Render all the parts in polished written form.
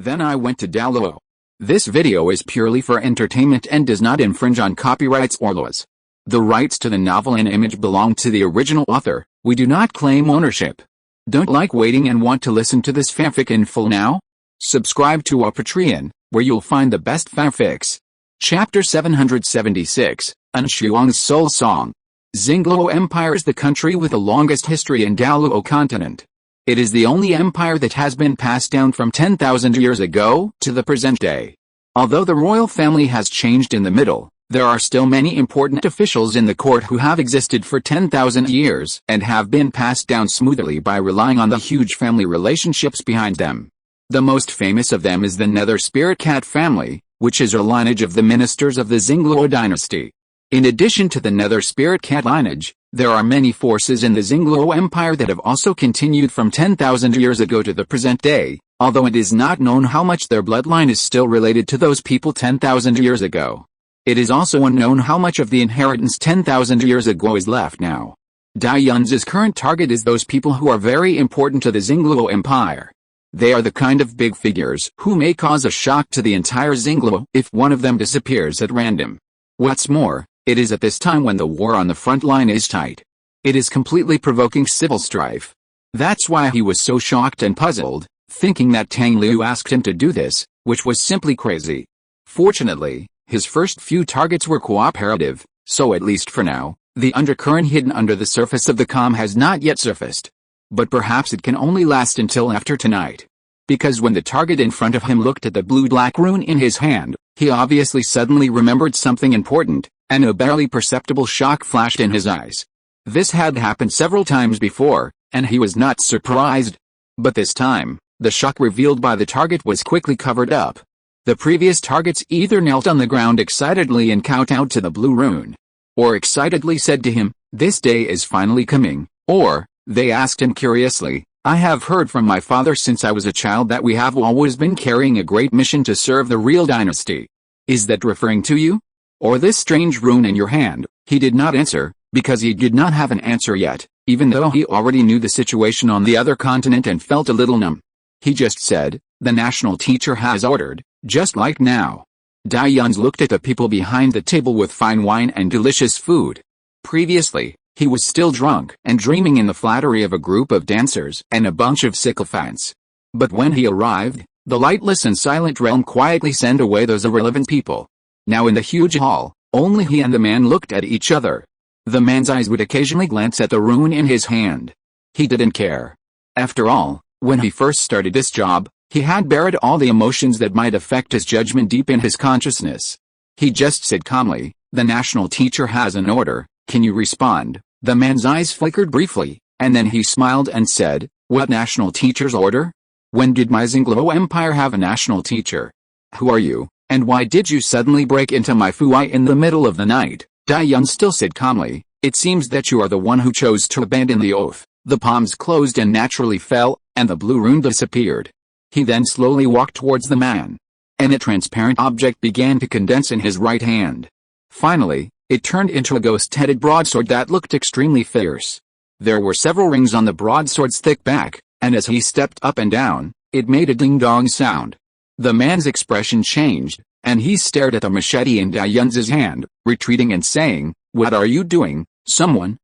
Then I went to Douluo. This video is purely for entertainment and does not infringe on copyrights or laws. The rights to the novel and image belong to the original author. We do not claim ownership. Don't like waiting and want to listen to this fanfic in full now? Subscribe to our Patreon, where you'll find the best fanfics. Chapter 776, Anshuang's Soul Song. Xingluo Empire is the country with the longest history in Douluo continent. It is the only empire that has been passed down from 10,000 years ago to the present day. Although the royal family has changed in the middle, there are still many important officials in the court who have existed for 10,000 years and have been passed down smoothly by relying on the huge family relationships behind them. The most famous of them is the Nether Spirit Cat family, which is a lineage of the ministers of the Xingluo dynasty. In addition to the Nether Spirit Cat lineage, there are many forces in the Xingluo Empire that have also continued from 10,000 years ago to the present day, although it is not known how much their bloodline is still related to those people 10,000 years ago. It is also unknown how much of the inheritance 10,000 years ago is left now. Daiyun's current target is those people who are very important to the Xingluo Empire. They are the kind of big figures who may cause a shock to the entire Xingluo if one of them disappears at random. What's more, it is at this time when the war on the front line is tight. It is completely provoking civil strife. That's why he was so shocked and puzzled, thinking that Tang Liu asked him to do this, which was simply crazy. Fortunately, his first few targets were cooperative, so at least for now, the undercurrent hidden under the surface of the calm has not yet surfaced. But perhaps it can only last until after tonight. Because when the target in front of him looked at the blue-black rune in his hand, he obviously suddenly remembered something important, and a barely perceptible shock flashed in his eyes. This had happened several times before, and he was not surprised. But this time, the shock revealed by the target was quickly covered up. The previous targets either knelt on the ground excitedly and kowtowed to the blue rune, or excitedly said to him, "This day is finally coming," or, they asked him curiously, "I have heard from my father since I was a child that we have always been carrying a great mission to serve the real dynasty. Is that referring to you? Or this strange rune in your hand?" He did not answer, because he did not have an answer yet, even though he already knew the situation on the other continent and felt a little numb. He just said, "The national teacher has ordered," just like now. Daiyun looked at the people behind the table with fine wine and delicious food. Previously, he was still drunk and dreaming in the flattery of a group of dancers and a bunch of sycophants. But when he arrived, the lightless and silent realm quietly sent away those irrelevant people. Now in the huge hall, only he and the man looked at each other. The man's eyes would occasionally glance at the rune in his hand. He didn't care. After all, when he first started this job, he had buried all the emotions that might affect his judgment deep in his consciousness. He just said calmly, "The national teacher has an order, can you respond?" The man's eyes flickered briefly, and then he smiled and said, "What national teacher's order? When did my Xingluo Empire have a national teacher? Who are you, and why did you suddenly break into my fuai in the middle of the night?" Daiyun still said calmly, "It seems that you are the one who chose to abandon the oath." The palms closed and naturally fell, and the blue rune disappeared. He then slowly walked towards the man. And a transparent object began to condense in his right hand. Finally, it turned into a ghost-headed broadsword that looked extremely fierce. There were several rings on the broadsword's thick back, and as he stepped up and down, it made a ding-dong sound. The man's expression changed, and he stared at the machete in Daiyun's hand, retreating and saying, "What are you doing? Someone!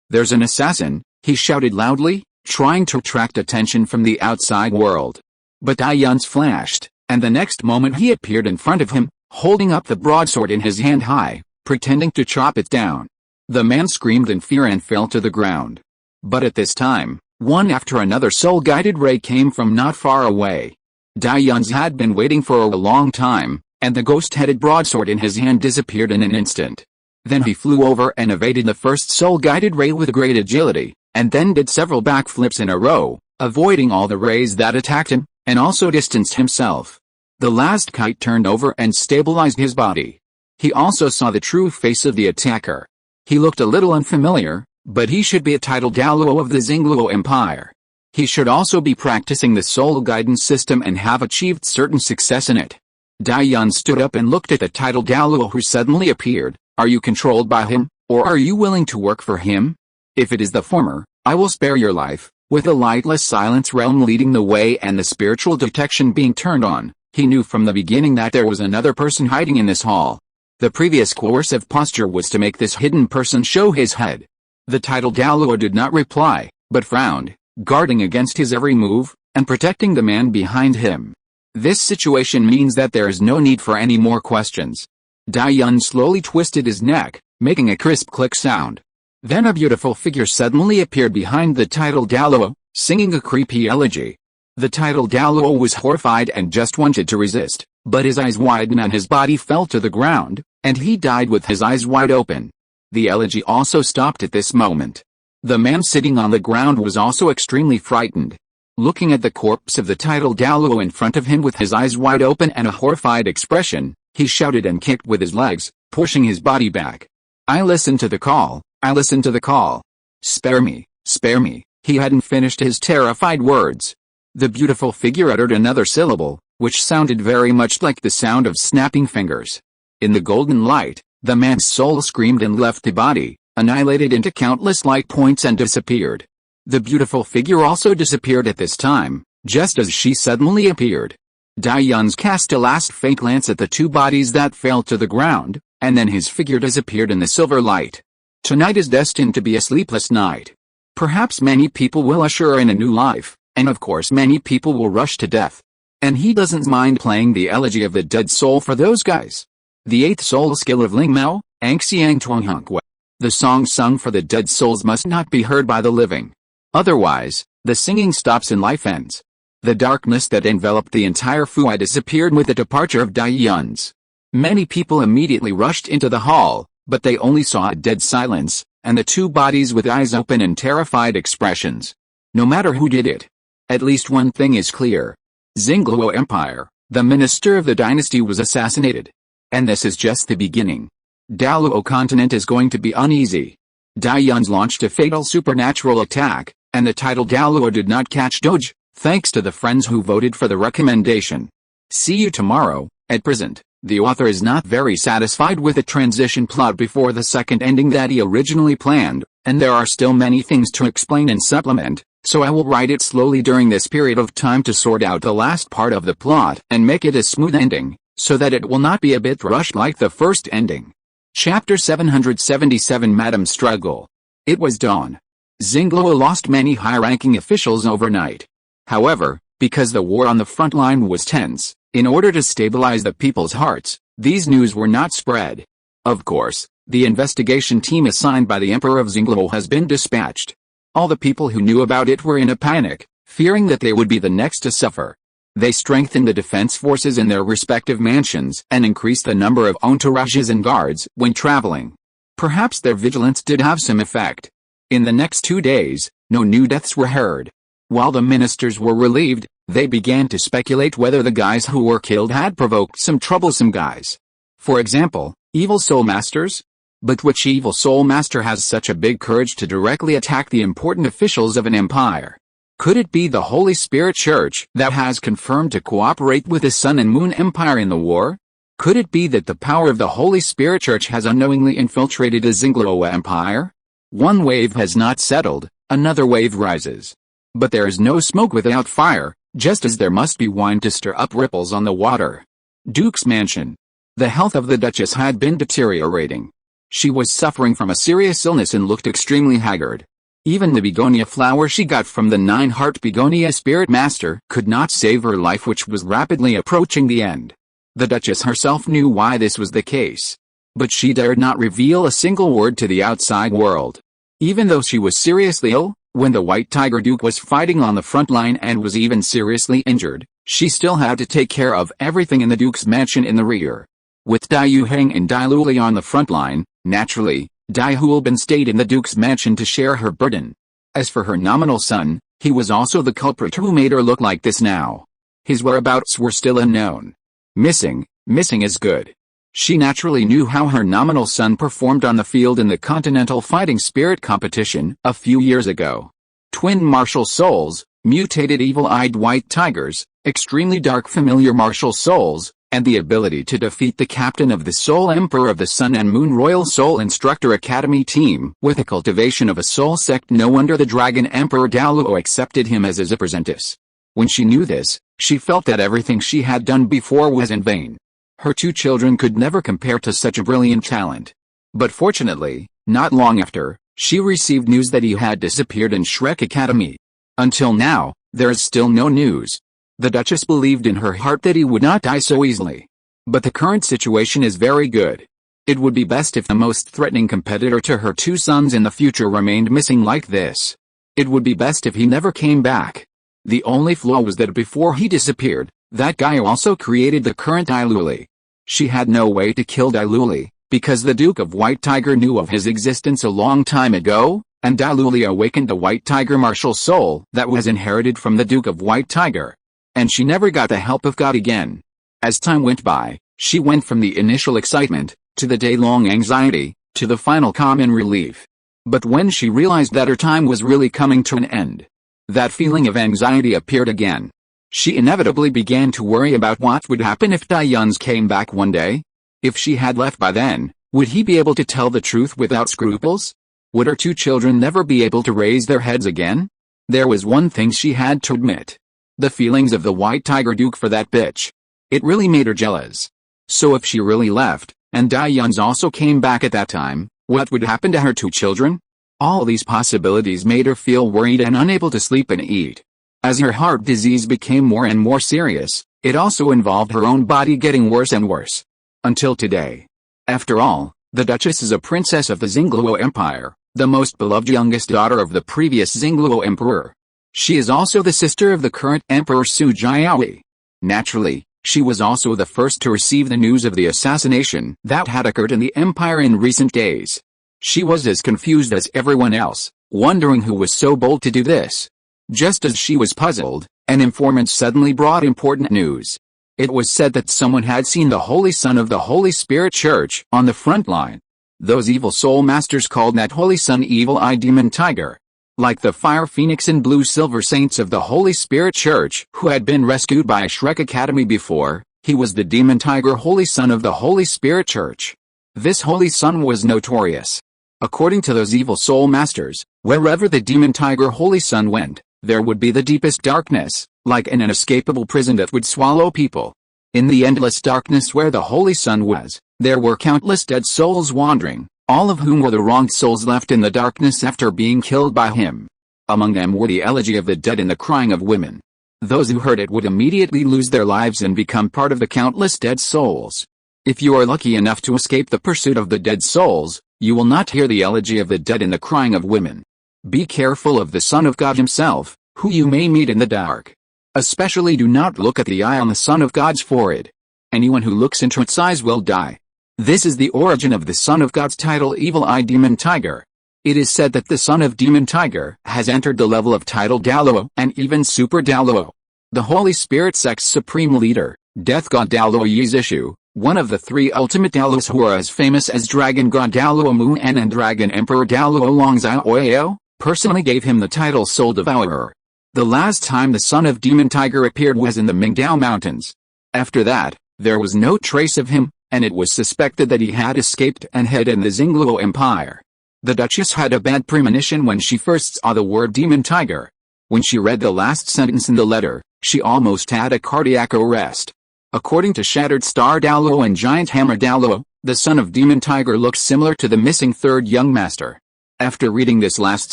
There's an assassin!" he shouted loudly, trying to attract attention from the outside world. But Daiyun's flashed, and the next moment he appeared in front of him, holding up the broadsword in his hand high, pretending to chop it down. The man screamed in fear and fell to the ground. But at this time, one after another soul-guided ray came from not far away. Daiyun had been waiting for a long time, and the ghost-headed broadsword in his hand disappeared in an instant. Then he flew over and evaded the first soul-guided ray with great agility, and then did several backflips in a row, avoiding all the rays that attacked him, and also distanced himself. The last kite turned over and stabilized his body. He also saw the true face of the attacker. He looked a little unfamiliar, but he should be a titled Douluo of the Xingluo Empire. He should also be practicing the soul guidance system and have achieved certain success in it. Daiyun stood up and looked at the titled Douluo who suddenly appeared. "Are you controlled by him, or are you willing to work for him? If it is the former, I will spare your life, With a lightless silence realm leading the way and the spiritual detection being turned on, he knew from the beginning that there was another person hiding in this hall. The previous coercive posture was to make this hidden person show his head. The titled Douluo did not reply, but frowned, guarding against his every move, and protecting the man behind him. This situation means that there is no need for any more questions. Dai Yun slowly twisted his neck, making a crisp click sound. Then a beautiful figure suddenly appeared behind the titled Douluo, singing a creepy elegy. The titled Douluo was horrified and just wanted to resist, but his eyes widened and his body fell to the ground, and he died with his eyes wide open. The elegy also stopped at this moment. The man sitting on the ground was also extremely frightened. Looking at the corpse of the titled Douluo in front of him with his eyes wide open and a horrified expression, he shouted and kicked with his legs, pushing his body back. I listened to the call. I listened to the call. Spare me, spare me. He hadn't finished his terrified words. The beautiful figure uttered another syllable, which sounded very much like the sound of snapping fingers. In the golden light, the man's soul screamed and left the body, annihilated into countless light points and disappeared. The beautiful figure also disappeared at this time, just as she suddenly appeared. Dai Yun's cast a last faint glance at the two bodies that fell to the ground, and then his figure disappeared in the silver light. Tonight is destined to be a sleepless night. Perhaps many people will usher in a new life, and of course many people will rush to death. And he doesn't mind playing the elegy of the dead soul for those guys. The 8th soul skill of Ling Mao, Angxiang Tuanghunkwe. The song sung for the dead souls must not be heard by the living. Otherwise, the singing stops and life ends. The darkness that enveloped the entire Fuai disappeared with the departure of Dai Yun's. Many people immediately rushed into the hall, but they only saw a dead silence, and the two bodies with eyes open and terrified expressions. No matter who did it. At least one thing is clear. Xingluo Empire, the minister of the dynasty, was assassinated. And this is just the beginning. Douluo continent is going to be uneasy. Dai Yun's launched a fatal supernatural attack, and the title Douluo did not catch Doge, thanks to the friends who voted for the recommendation. See you tomorrow. At present, the author is not very satisfied with the transition plot before the second ending that he originally planned, and there are still many things to explain and supplement, so I will write it slowly during this period of time to sort out the last part of the plot and make it a smooth ending, so that it will not be a bit rushed like the first ending. Chapter 777 Madam's Struggle. It was dawn. Xingluo lost many high-ranking officials overnight. However, because the war on the front line was tense, in order to stabilize the people's hearts, these news were not spread. Of course, the investigation team assigned by the Emperor of Xingluo has been dispatched. All the people who knew about it were in a panic, fearing that they would be the next to suffer. They strengthened the defense forces in their respective mansions and increased the number of entourages and guards when traveling. Perhaps their vigilance did have some effect. In the next 2 days, no new deaths were heard. While the ministers were relieved, they began to speculate whether the guys who were killed had provoked some troublesome guys. For example, evil soul masters? But which evil soul master has such a big courage to directly attack the important officials of an empire? Could it be the Holy Spirit Church that has confirmed to cooperate with the Sun and Moon Empire in the war? Could it be that the power of the Holy Spirit Church has unknowingly infiltrated the Xingluo Empire? One wave has not settled, another wave rises. But there is no smoke without fire, just as there must be wine to stir up ripples on the water. Duke's Mansion. The health of the Duchess had been deteriorating. She was suffering from a serious illness and looked extremely haggard. Even the begonia flower she got from the 9-heart begonia spirit master could not save her life, which was rapidly approaching the end. The Duchess herself knew why this was the case. But she dared not reveal a single word to the outside world. Even though she was seriously ill, when the White Tiger Duke was fighting on the front line and was even seriously injured, she still had to take care of everything in the Duke's mansion in the rear. With Dai Yuheng and Dai Luli on the front line, naturally, Dai Huolbin stayed in the Duke's mansion to share her burden. As for her nominal son, he was also the culprit who made her look like this now. His whereabouts were still unknown. Missing is good. She naturally knew how her nominal son performed on the field in the Continental Fighting Spirit competition a few years ago. Twin martial souls, mutated evil-eyed white tigers, extremely dark familiar martial souls, and the ability to defeat the captain of the Soul Emperor of the Sun and Moon Royal Soul Instructor Academy team with the cultivation of a soul sect. No wonder the Dragon Emperor Douluo accepted him as his apprentice. When she knew this, she felt that everything she had done before was in vain. Her 2 children could never compare to such a brilliant talent. But fortunately, not long after, she received news that he had disappeared in Shrek Academy. Until now, there is still no news. The Duchess believed in her heart that he would not die so easily. But the current situation is very good. It would be best if the most threatening competitor to her 2 sons in the future remained missing like this. It would be best if he never came back. The only flaw was that before he disappeared, that guy also created the current Douluo. She had no way to kill Douluo, because the Duke of White Tiger knew of his existence a long time ago, and Douluo awakened the White Tiger martial soul that was inherited from the Duke of White Tiger. And she never got the help of God again. As time went by, she went from the initial excitement, to the day-long anxiety, to the final calm and relief. But when she realized that her time was really coming to an end, that feeling of anxiety appeared again. She inevitably began to worry about what would happen if Dayuns came back one day. If she had left by then, would he be able to tell the truth without scruples? Would her 2 children never be able to raise their heads again? There was one thing she had to admit. The feelings of the White Tiger Duke for that bitch. It really made her jealous. So if she really left, and Dayuns also came back at that time, what would happen to her 2 children? All these possibilities made her feel worried and unable to sleep and eat. As her heart disease became more and more serious, it also involved her own body getting worse and worse. Until today. After all, the Duchess is a princess of the Xingluo Empire, the most beloved youngest daughter of the previous Xingluo Emperor. She is also the sister of the current Emperor Su Jiaohui. Naturally, she was also the first to receive the news of the assassination that had occurred in the Empire in recent days. She was as confused as everyone else, wondering who was so bold to do this. Just as she was puzzled, an informant suddenly brought important news. It was said that someone had seen the Holy Son of the Holy Spirit Church on the front line. Those evil soul masters called that Holy Son Evil Eye Demon Tiger. Like the Fire Phoenix and Blue Silver Saints of the Holy Spirit Church who had been rescued by Shrek Academy before, he was the Demon Tiger Holy Son of the Holy Spirit Church. This Holy Son was notorious. According to those evil soul masters, wherever the Demon Tiger Holy Son went, there would be the deepest darkness, like an inescapable prison that would swallow people. In the endless darkness where the Holy Son was, there were countless dead souls wandering, all of whom were the wronged souls left in the darkness after being killed by him. Among them were the elegy of the dead and the crying of women. Those who heard it would immediately lose their lives and become part of the countless dead souls. If you are lucky enough to escape the pursuit of the dead souls, you will not hear the elegy of the dead and the crying of women. Be careful of the Son of God himself, who you may meet in the dark. Especially do not look at the eye on the Son of God's forehead. Anyone who looks into its eyes will die. This is the origin of the Son of God's title Evil Eye Demon Tiger. It is said that the Son of Demon Tiger has entered the level of title Douluo and even Super Douluo. The Holy Spirit sect's supreme leader, Death God Douluo Yizishu, one of the 3 ultimate Douluos who are as famous as Dragon God Douluo Mu'en and Dragon Emperor Douluo Longzhao, personally gave him the title Soul Devourer. The last time the Son of Demon Tiger appeared was in the Mingdao Mountains. After that, there was no trace of him, and it was suspected that he had escaped and hid in the Xingluo Empire. The Duchess had a bad premonition when she first saw the word Demon Tiger. When she read the last sentence in the letter, she almost had a cardiac arrest. According to Shattered Star Douluo and Giant Hammer Douluo, the Son of Demon Tiger looks similar to the missing 3rd young master. After reading this last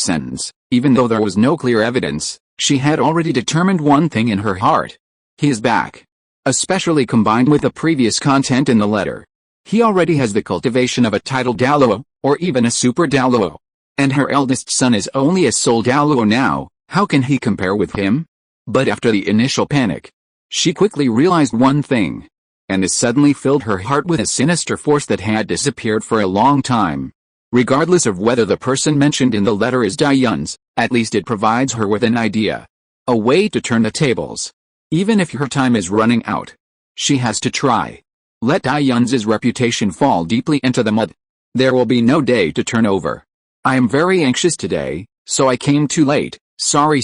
sentence, even though there was no clear evidence, she had already determined one thing in her heart. He is back. Especially combined with the previous content in the letter. He already has the cultivation of a title Douluo, or even a Super Douluo. And her eldest son is only a Soul Douluo now, how can he compare with him? But after the initial panic, she quickly realized one thing. And this suddenly filled her heart with a sinister force that had disappeared for a long time. Regardless of whether the person mentioned in the letter is Dayuns, at least it provides her with an idea. A way to turn the tables. Even if her time is running out, she has to try. Let Dayuns' reputation fall deeply into the mud. There will be no day to turn over. I am very anxious today, so I came too late. Sorry.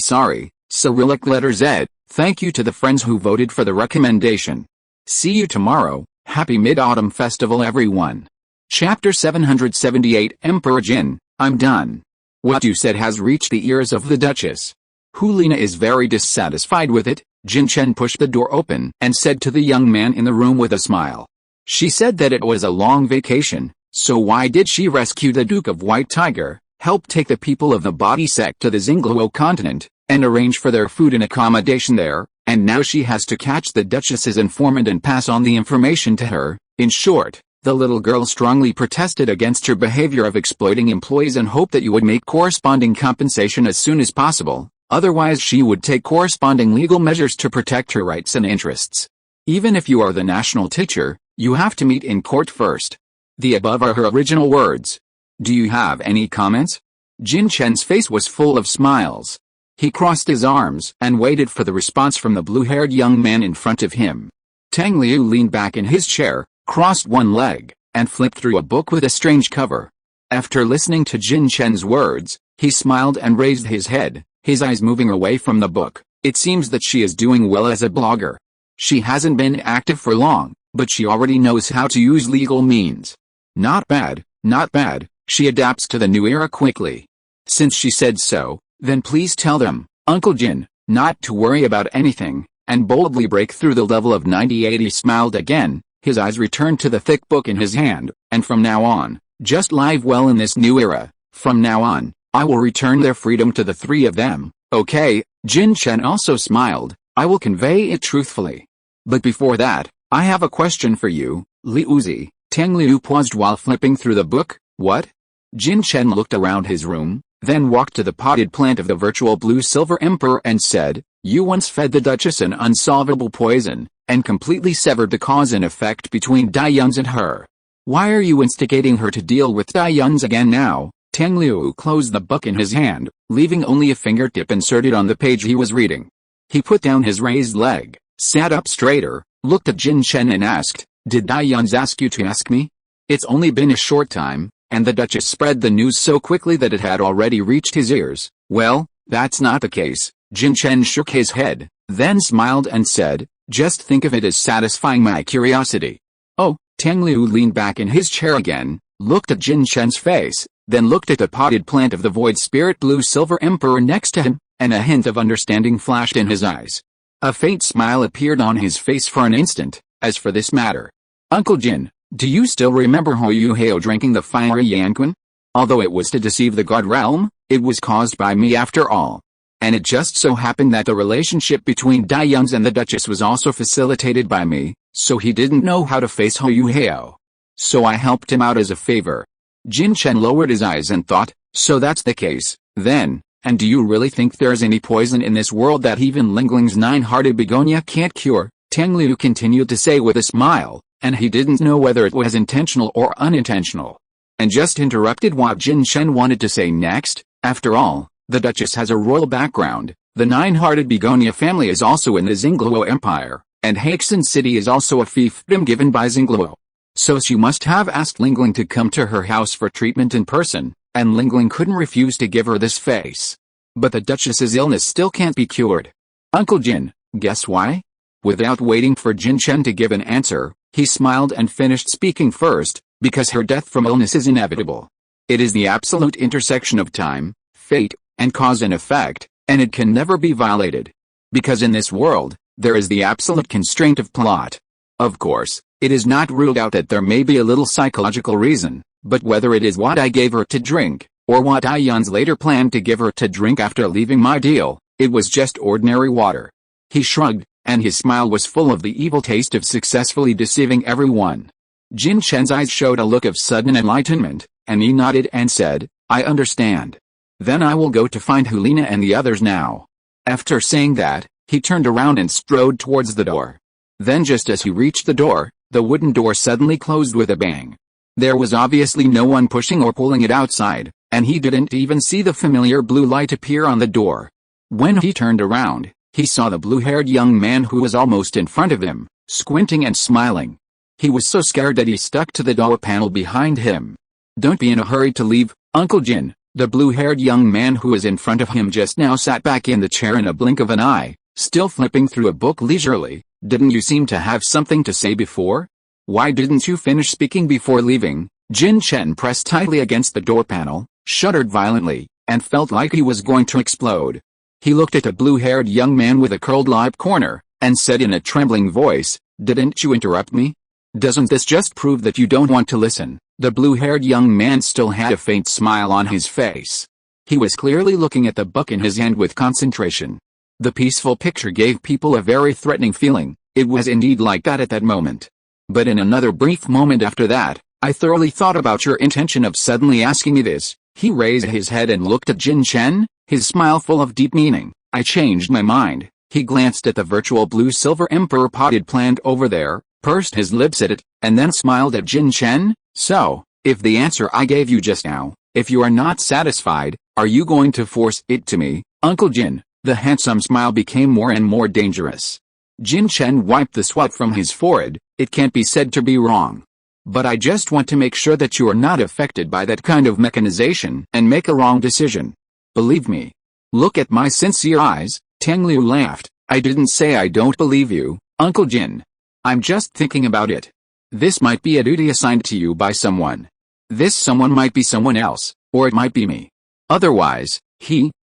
Cyrillic letter Z. Thank you to the friends who voted for the recommendation. See you tomorrow. Happy Mid-Autumn Festival everyone. Chapter 778 Emperor Jin, I'm done. What you said has reached the ears of the Duchess. Hulina is very dissatisfied with it. Jin Chen pushed the door open and said to the young man in the room with a smile. She said that it was a long vacation, so why did she rescue the Duke of White Tiger, help take the people of the body sect to the Xingluo continent, and arrange for their food and accommodation there, and now she has to catch the Duchess's informant and pass on the information to her. In short, the little girl strongly protested against your behavior of exploiting employees and hoped that you would make corresponding compensation as soon as possible, otherwise she would take corresponding legal measures to protect her rights and interests. Even if you are the national teacher, you have to meet in court first. The above are her original words. Do you have any comments? Jin Chen's face was full of smiles. He crossed his arms and waited for the response from the blue-haired young man in front of him. Tang Liu leaned back in his chair, crossed one leg, and flipped through a book with a strange cover. After listening to Jin Chen's words, he smiled and raised his head, his eyes moving away from the book. It seems that she is doing well as a blogger. She hasn't been active for long, but she already knows how to use legal means. Not bad, not bad, she adapts to the new era quickly. Since she said so, then please tell them, Uncle Jin, not to worry about anything, and boldly break through the level of 98. He smiled again, his eyes returned to the thick book in his hand, and from now on, just live well in this new era. From now on, I will return their freedom to the three of them, okay? Jin Chen also smiled, I will convey it truthfully. But before that, I have a question for you, Liu Zi. Tang Liu paused while flipping through the book. What? Jin Chen looked around his room, then walked to the potted plant of the virtual blue-silver emperor and said, you once fed the Duchess an unsolvable poison, and completely severed the cause and effect between Daiyuns and her. Why are you instigating her to deal with Daiyuns again now? Tang Liu closed the book in his hand, leaving only a fingertip inserted on the page he was reading. He put down his raised leg, sat up straighter, looked at Jin Chen and asked, did Daiyuns ask you to ask me? It's only been a short time, and the Duchess spread the news so quickly that it had already reached his ears. Well, that's not the case. Jin Chen shook his head, then smiled and said, just think of it as satisfying my curiosity. Oh, Tang Liu leaned back in his chair again, looked at Jin Chen's face, then looked at the potted plant of the void spirit blue-silver emperor next to him, and a hint of understanding flashed in his eyes. A faint smile appeared on his face for an instant. As for this matter, Uncle Jin, do you still remember Yu Hao drinking the fiery Yanquan? Although it was to deceive the God Realm, it was caused by me after all. And it just so happened that the relationship between Daiyuns and the Duchess was also facilitated by me, so he didn't know how to face Yu Hao. So I helped him out as a favor. Jin Chen lowered his eyes and thought, so that's the case, then, and do you really think there's any poison in this world that even Lingling's nine-hearted begonia can't cure? Tang Liu continued to say with a smile, and he didn't know whether it was intentional or unintentional. And just interrupted what Jin Chen wanted to say next. After all, the Duchess has a royal background, the nine-hearted begonia family is also in the Xingluo Empire, and Haixin City is also a fiefdom given by Xingluo. So she must have asked Lingling to come to her house for treatment in person, and Lingling couldn't refuse to give her this face. But the Duchess's illness still can't be cured. Uncle Jin, guess why? Without waiting for Jin Chen to give an answer, he smiled and finished speaking first, because her death from illness is inevitable. It is the absolute intersection of time, fate, and cause and effect, and it can never be violated. Because in this world, there is the absolute constraint of plot. Of course, it is not ruled out that there may be a little psychological reason, but whether it is what I gave her to drink, or what Daiyuns later planned to give her to drink after leaving my deal, it was just ordinary water. He shrugged, and his smile was full of the evil taste of successfully deceiving everyone. Jin Chen's eyes showed a look of sudden enlightenment, and he nodded and said, I understand. Then I will go to find Hulina and the others now. After saying that, he turned around and strode towards the door. Then just as he reached the door, the wooden door suddenly closed with a bang. There was obviously no one pushing or pulling it outside, and he didn't even see the familiar blue light appear on the door. When he turned around, he saw the blue-haired young man who was almost in front of him, squinting and smiling. He was so scared that he stuck to the door panel behind him. Don't be in a hurry to leave, Uncle Jin. The blue-haired young man who was in front of him just now sat back in the chair in a blink of an eye, still flipping through a book leisurely, Didn't you seem to have something to say before? Why didn't you finish speaking before leaving? Jin Chen pressed tightly against the door panel, shuddered violently, and felt like he was going to explode. He looked at a blue-haired young man with a curled lip corner, and said in a trembling voice, "Didn't you interrupt me? Doesn't this just prove that you don't want to listen?" The blue-haired young man still had a faint smile on his face. He was clearly looking at the book in his hand with concentration. The peaceful picture gave people a very threatening feeling. It was indeed like that at that moment. But in another brief moment after that, "I thoroughly thought about your intention of suddenly asking me this." He raised his head and looked at Jin Chen, his smile full of deep meaning. "I changed my mind." He glanced at the virtual blue-silver emperor potted plant over there, pursed his lips at it, and then smiled at Jin Chen. "So, if the answer I gave you just now, if you are not satisfied, are you going to force it to me, Uncle Jin?" The handsome smile became more and more dangerous. Jin Chen wiped the sweat from his forehead. "It can't be said to be wrong. But I just want to make sure that you are not affected by that kind of mechanization and make a wrong decision. Believe me. Look at my sincere eyes." Tang Liu laughed. "I didn't say I don't believe you, Uncle Jin. I'm just thinking about it. This might be a duty assigned to you by someone. This someone might be someone else, or it might be me. Otherwise,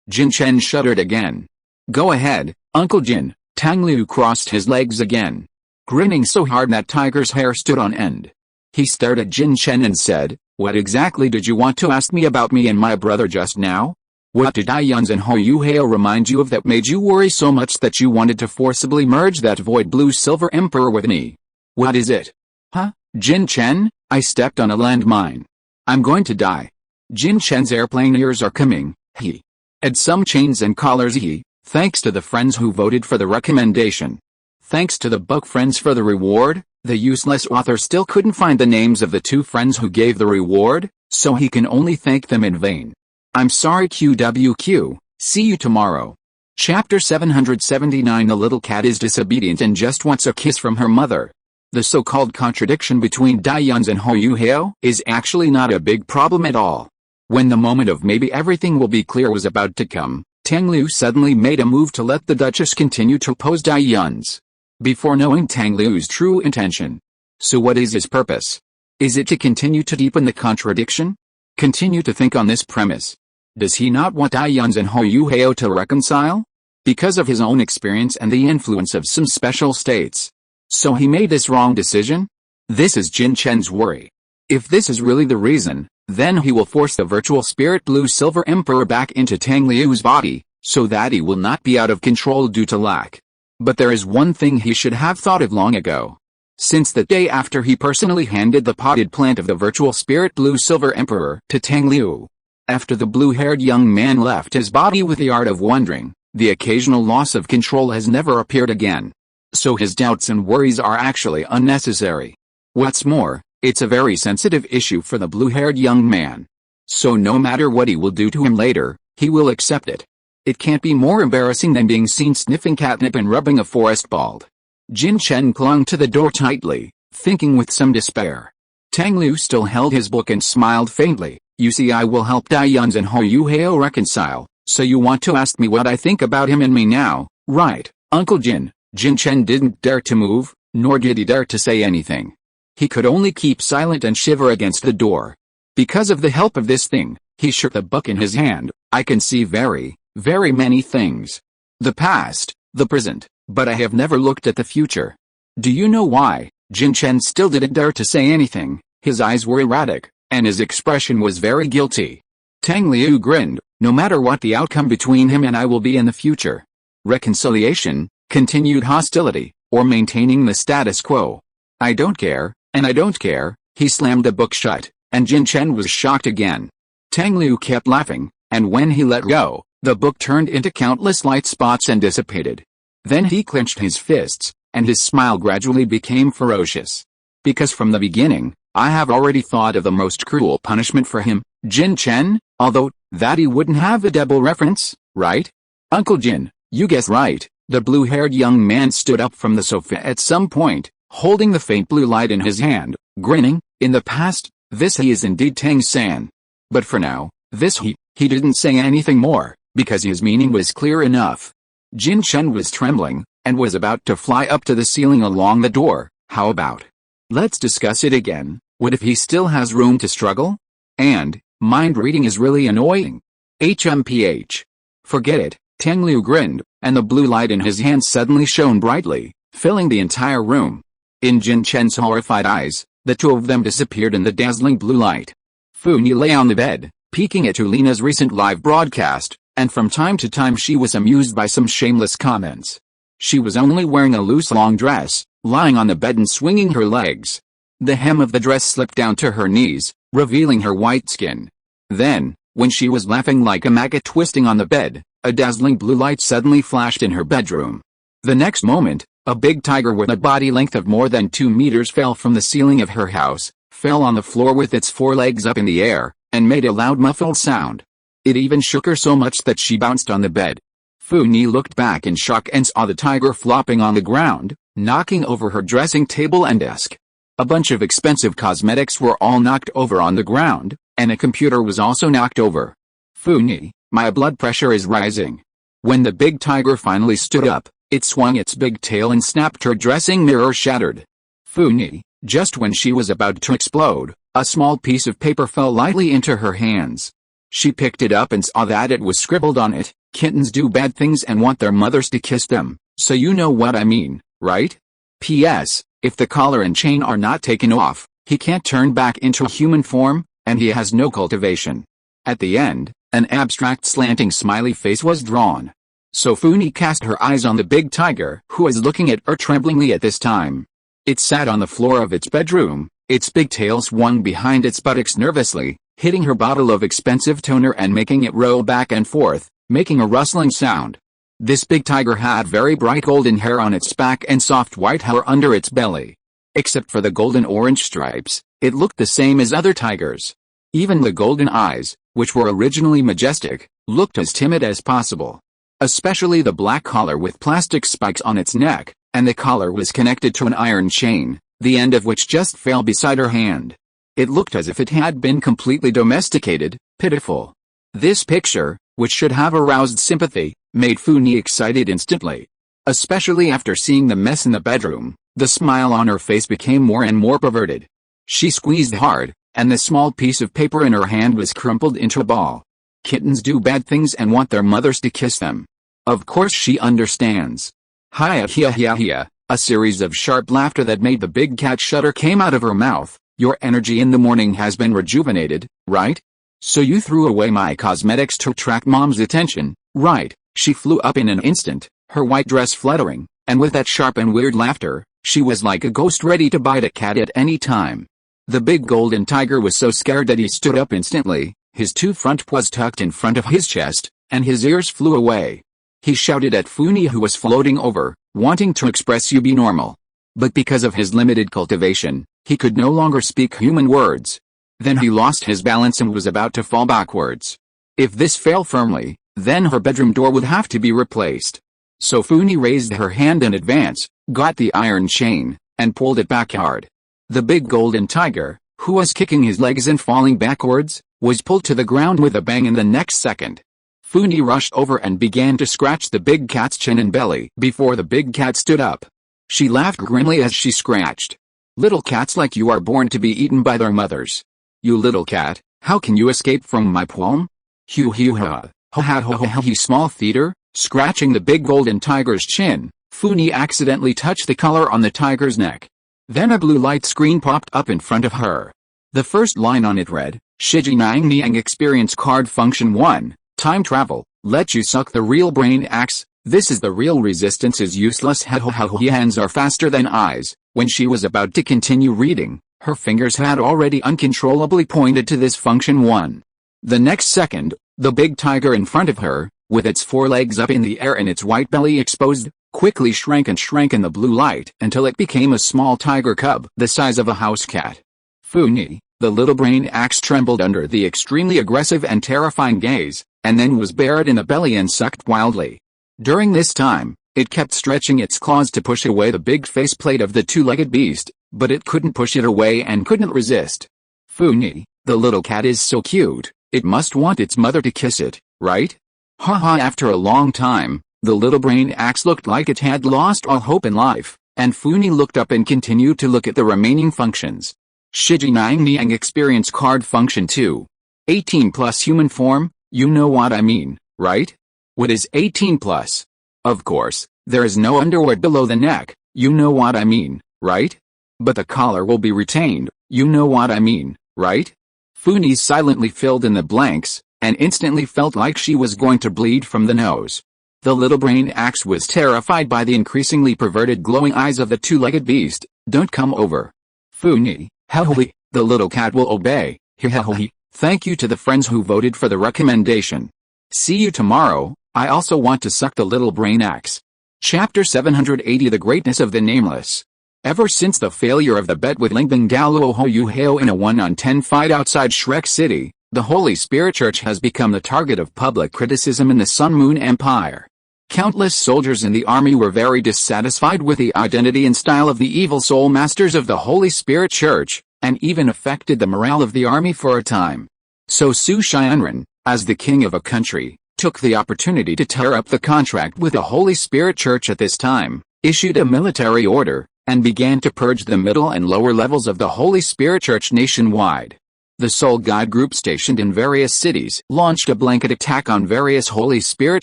Jin Chen shuddered again. "Go ahead, Uncle Jin." Tang Liu crossed his legs again, grinning so hard that Tiger's hair stood on end. He stared at Jin Chen and said, "What exactly did you want to ask me about me and my brother just now? What did Dai-Yun's and Hou remind you of that made you worry so much that you wanted to forcibly merge that void blue-silver emperor with me? What is it?" "Huh, Jin Chen, I stepped on a landmine. I'm going to die." Jin Chen's airplane ears are coming. He had some chains and collars. Thanks to the friends who voted for the recommendation. Thanks to the book friends for the reward. The useless author still couldn't find the names of the two friends who gave the reward, so he can only thank them in vain. I'm sorry QWQ, see you tomorrow. Chapter 779. The little cat is disobedient and just wants a kiss from her mother. The so-called contradiction between Dai-Yun's and Hou is actually not a big problem at all. When the moment of maybe everything will be clear was about to come, Tang Liu suddenly made a move to let the Duchess continue to oppose Dai-Yun's. Before knowing Tang Liu's true intention. So what is his purpose? Is it to continue to deepen the contradiction? Continue to think on this premise? Does he not want Dai-Yun's and Hou to reconcile? Because of his own experience and the influence of some special states. So he made this wrong decision? This is Jin Chen's worry. If this is really the reason, then he will force the virtual spirit blue-silver emperor back into Tang Liu's body, so that he will not be out of control due to lack. But there is one thing he should have thought of long ago. Since the day after he personally handed the potted plant of the virtual spirit blue-silver emperor to Tang Liu. After the blue-haired young man left his body with the art of wondering, the occasional loss of control has never appeared again. So his doubts and worries are actually unnecessary. What's more, it's a very sensitive issue for the blue-haired young man. So no matter what he will do to him later, he will accept it. It can't be more embarrassing than being seen sniffing catnip and rubbing a forest bald. Jin Chen clung to the door tightly, thinking with some despair. Tang Liu still held his book and smiled faintly. "You see, I will help Dai-Yun's and Hou reconcile, so you want to ask me what I think about him and me now, right, Uncle Jin?" Jin Chen didn't dare to move, nor did he dare to say anything. He could only keep silent and shiver against the door. Because of the help of this thing, he shook the book in his hand. "I can see very many things. The past, the present, but I have never looked at the future." Do you know why? Jin Chen still didn't dare to say anything. His eyes were erratic, and his expression was very guilty. Tang Liu grinned. "No matter what the outcome between him and I will be in the future. Reconciliation, continued hostility, or maintaining the status quo. I don't care, and I don't care." He slammed the book shut, and Jin Chen was shocked again. Tang Liu kept laughing, and when he let go, the book turned into countless light spots and dissipated. Then he clenched his fists, and his smile gradually became ferocious. "Because from the beginning, I have already thought of the most cruel punishment for him, Jin Chen, although, that he wouldn't have a double reference, right? Uncle Jin, you guessed right." The blue-haired young man stood up from the sofa at some point, holding the faint blue light in his hand, grinning. "In the past, this he is indeed Tang San. But for now, this he didn't say anything more, because his meaning was clear enough." Jin Chen was trembling, and was about to fly up to the ceiling along the door. How about? Let's discuss it again. What if he still has room to struggle? And, mind reading is really annoying. HMPH. Forget it, Tang Liu grinned, and the blue light in his hands suddenly shone brightly, filling the entire room. In Jin Chen's horrified eyes, the two of them disappeared in the dazzling blue light. Fu Ni lay on the bed, peeking at Ulina's recent live broadcast, and from time to time she was amused by some shameless comments. She was only wearing a loose long dress, lying on the bed and swinging her legs. The hem of the dress slipped down to her knees, revealing her white skin. Then, when she was laughing like a maggot twisting on the bed, a dazzling blue light suddenly flashed in her bedroom. The next moment, a big tiger with a body length of more than 2 meters fell from the ceiling of her house, fell on the floor with its forelegs up in the air, and made a loud muffled sound. It even shook her so much that she bounced on the bed. Fu Ni looked back in shock and saw the tiger flopping on the ground, knocking over her dressing table and desk. A bunch of expensive cosmetics were all knocked over on the ground, and a computer was also knocked over. Fu Ni, my blood pressure is rising. When the big tiger finally stood up, it swung its big tail and snapped. Her dressing mirror shattered. Fu Ni, just when she was about to explode, a small piece of paper fell lightly into her hands. She picked it up and saw that it was scribbled on it, "Kittens do bad things and want their mothers to kiss them, so you know what I mean, right? P.S. If the collar and chain are not taken off, he can't turn back into human form, and he has no cultivation." At the end, an abstract slanting smiley face was drawn. So Fu Ni cast her eyes on the big tiger, who was looking at her tremblingly at this time. It sat on the floor of its bedroom, its big tail swung behind its buttocks nervously, hitting her bottle of expensive toner and making it roll back and forth, making a rustling sound. This big tiger had very bright golden hair on its back and soft white hair under its belly. Except for the golden-orange stripes, it looked the same as other tigers. Even the golden eyes, which were originally majestic, looked as timid as possible. Especially the black collar with plastic spikes on its neck, and the collar was connected to an iron chain, the end of which just fell beside her hand. It looked as if it had been completely domesticated, pitiful. This picture, which should have aroused sympathy, made Fu Ni excited instantly. Especially after seeing the mess in the bedroom, the smile on her face became more and more perverted. She squeezed hard, and the small piece of paper in her hand was crumpled into a ball. Kittens do bad things and want their mothers to kiss them. Of course she understands. Hiya hiya hiya hiya, a series of sharp laughter that made the big cat shudder came out of her mouth. Your energy in the morning has been rejuvenated, right? So you threw away my cosmetics to attract mom's attention, right? She flew up in an instant, her white dress fluttering, and with that sharp and weird laughter, she was like a ghost ready to bite a cat at any time. The big golden tiger was so scared that he stood up instantly, his 2 front paws tucked in front of his chest, and his ears flew away. He shouted at Fu Ni, who was floating over, wanting to express "you be normal." But because of his limited cultivation, he could no longer speak human words. Then he lost his balance and was about to fall backwards. If this fell firmly, then her bedroom door would have to be replaced. So Fu Ni raised her hand in advance, got the iron chain, and pulled it back hard. The big golden tiger, who was kicking his legs and falling backwards, was pulled to the ground with a bang in the next second. Fu Ni rushed over and began to scratch the big cat's chin and belly before the big cat stood up. She laughed grimly as she scratched. "Little cats like you are born to be eaten by their mothers. You little cat, how can you escape from my palm? Hu hu ha, ha ha ha ha, you small feeder." Scratching the big golden tiger's chin, Fu Ni accidentally touched the collar on the tiger's neck. Then a blue light screen popped up in front of her. The first line on it read, "Shiji Nang Niang Experience Card Function 1, Time Travel, let you suck the real brain axe. This is the real resistance is useless. Hands are faster than eyes." When she was about to continue reading, her fingers had already uncontrollably pointed to this function 1. The next second, the big tiger in front of her, with its 4 legs up in the air and its white belly exposed, quickly shrank and shrank in the blue light until it became a small tiger cub the size of a house cat. Fu Ni, the little brain axe, trembled under the extremely aggressive and terrifying gaze, and then was buried in the belly and sucked wildly. During this time, it kept stretching its claws to push away the big faceplate of the 2-legged beast, but it couldn't push it away and couldn't resist. Fu Ni, the little cat is so cute, it must want its mother to kiss it, right? Ha ha. After a long time, The little brain axe looked like it had lost all hope in life, and Funi looked up and continued to look at the remaining functions. Shiji Niang Niang experience card function 2. 18 plus human form, you know what I mean, right? What is 18 plus? Of course, there is no underwear below the neck, you know what I mean, right? But the collar will be retained, you know what I mean, right? Funi silently filled in the blanks, and instantly felt like she was going to bleed from the nose. The little brain axe was terrified by the increasingly perverted glowing eyes of the two-legged beast. Don't come over. Funi, hehe, the little cat will obey, hehehe. Thank you to the friends who voted for the recommendation. See you tomorrow. I also want to suck the little brain axe. Chapter 780 The Greatness of the Nameless. Ever since the failure of the bet with Lingbing Douluo Ho Yu Hao in a 1-on-10 fight outside Shrek City, the Holy Spirit Church has become the target of public criticism in the Sun Moon Empire. Countless soldiers in the army were very dissatisfied with the identity and style of the evil soul masters of the Holy Spirit Church, and even affected the morale of the army for a time. So Su Xianren, as the king of a country, took the opportunity to tear up the contract with the Holy Spirit Church at this time, issued a military order, and began to purge the middle and lower levels of the Holy Spirit Church nationwide. The Soul Guide group stationed in various cities launched a blanket attack on various Holy Spirit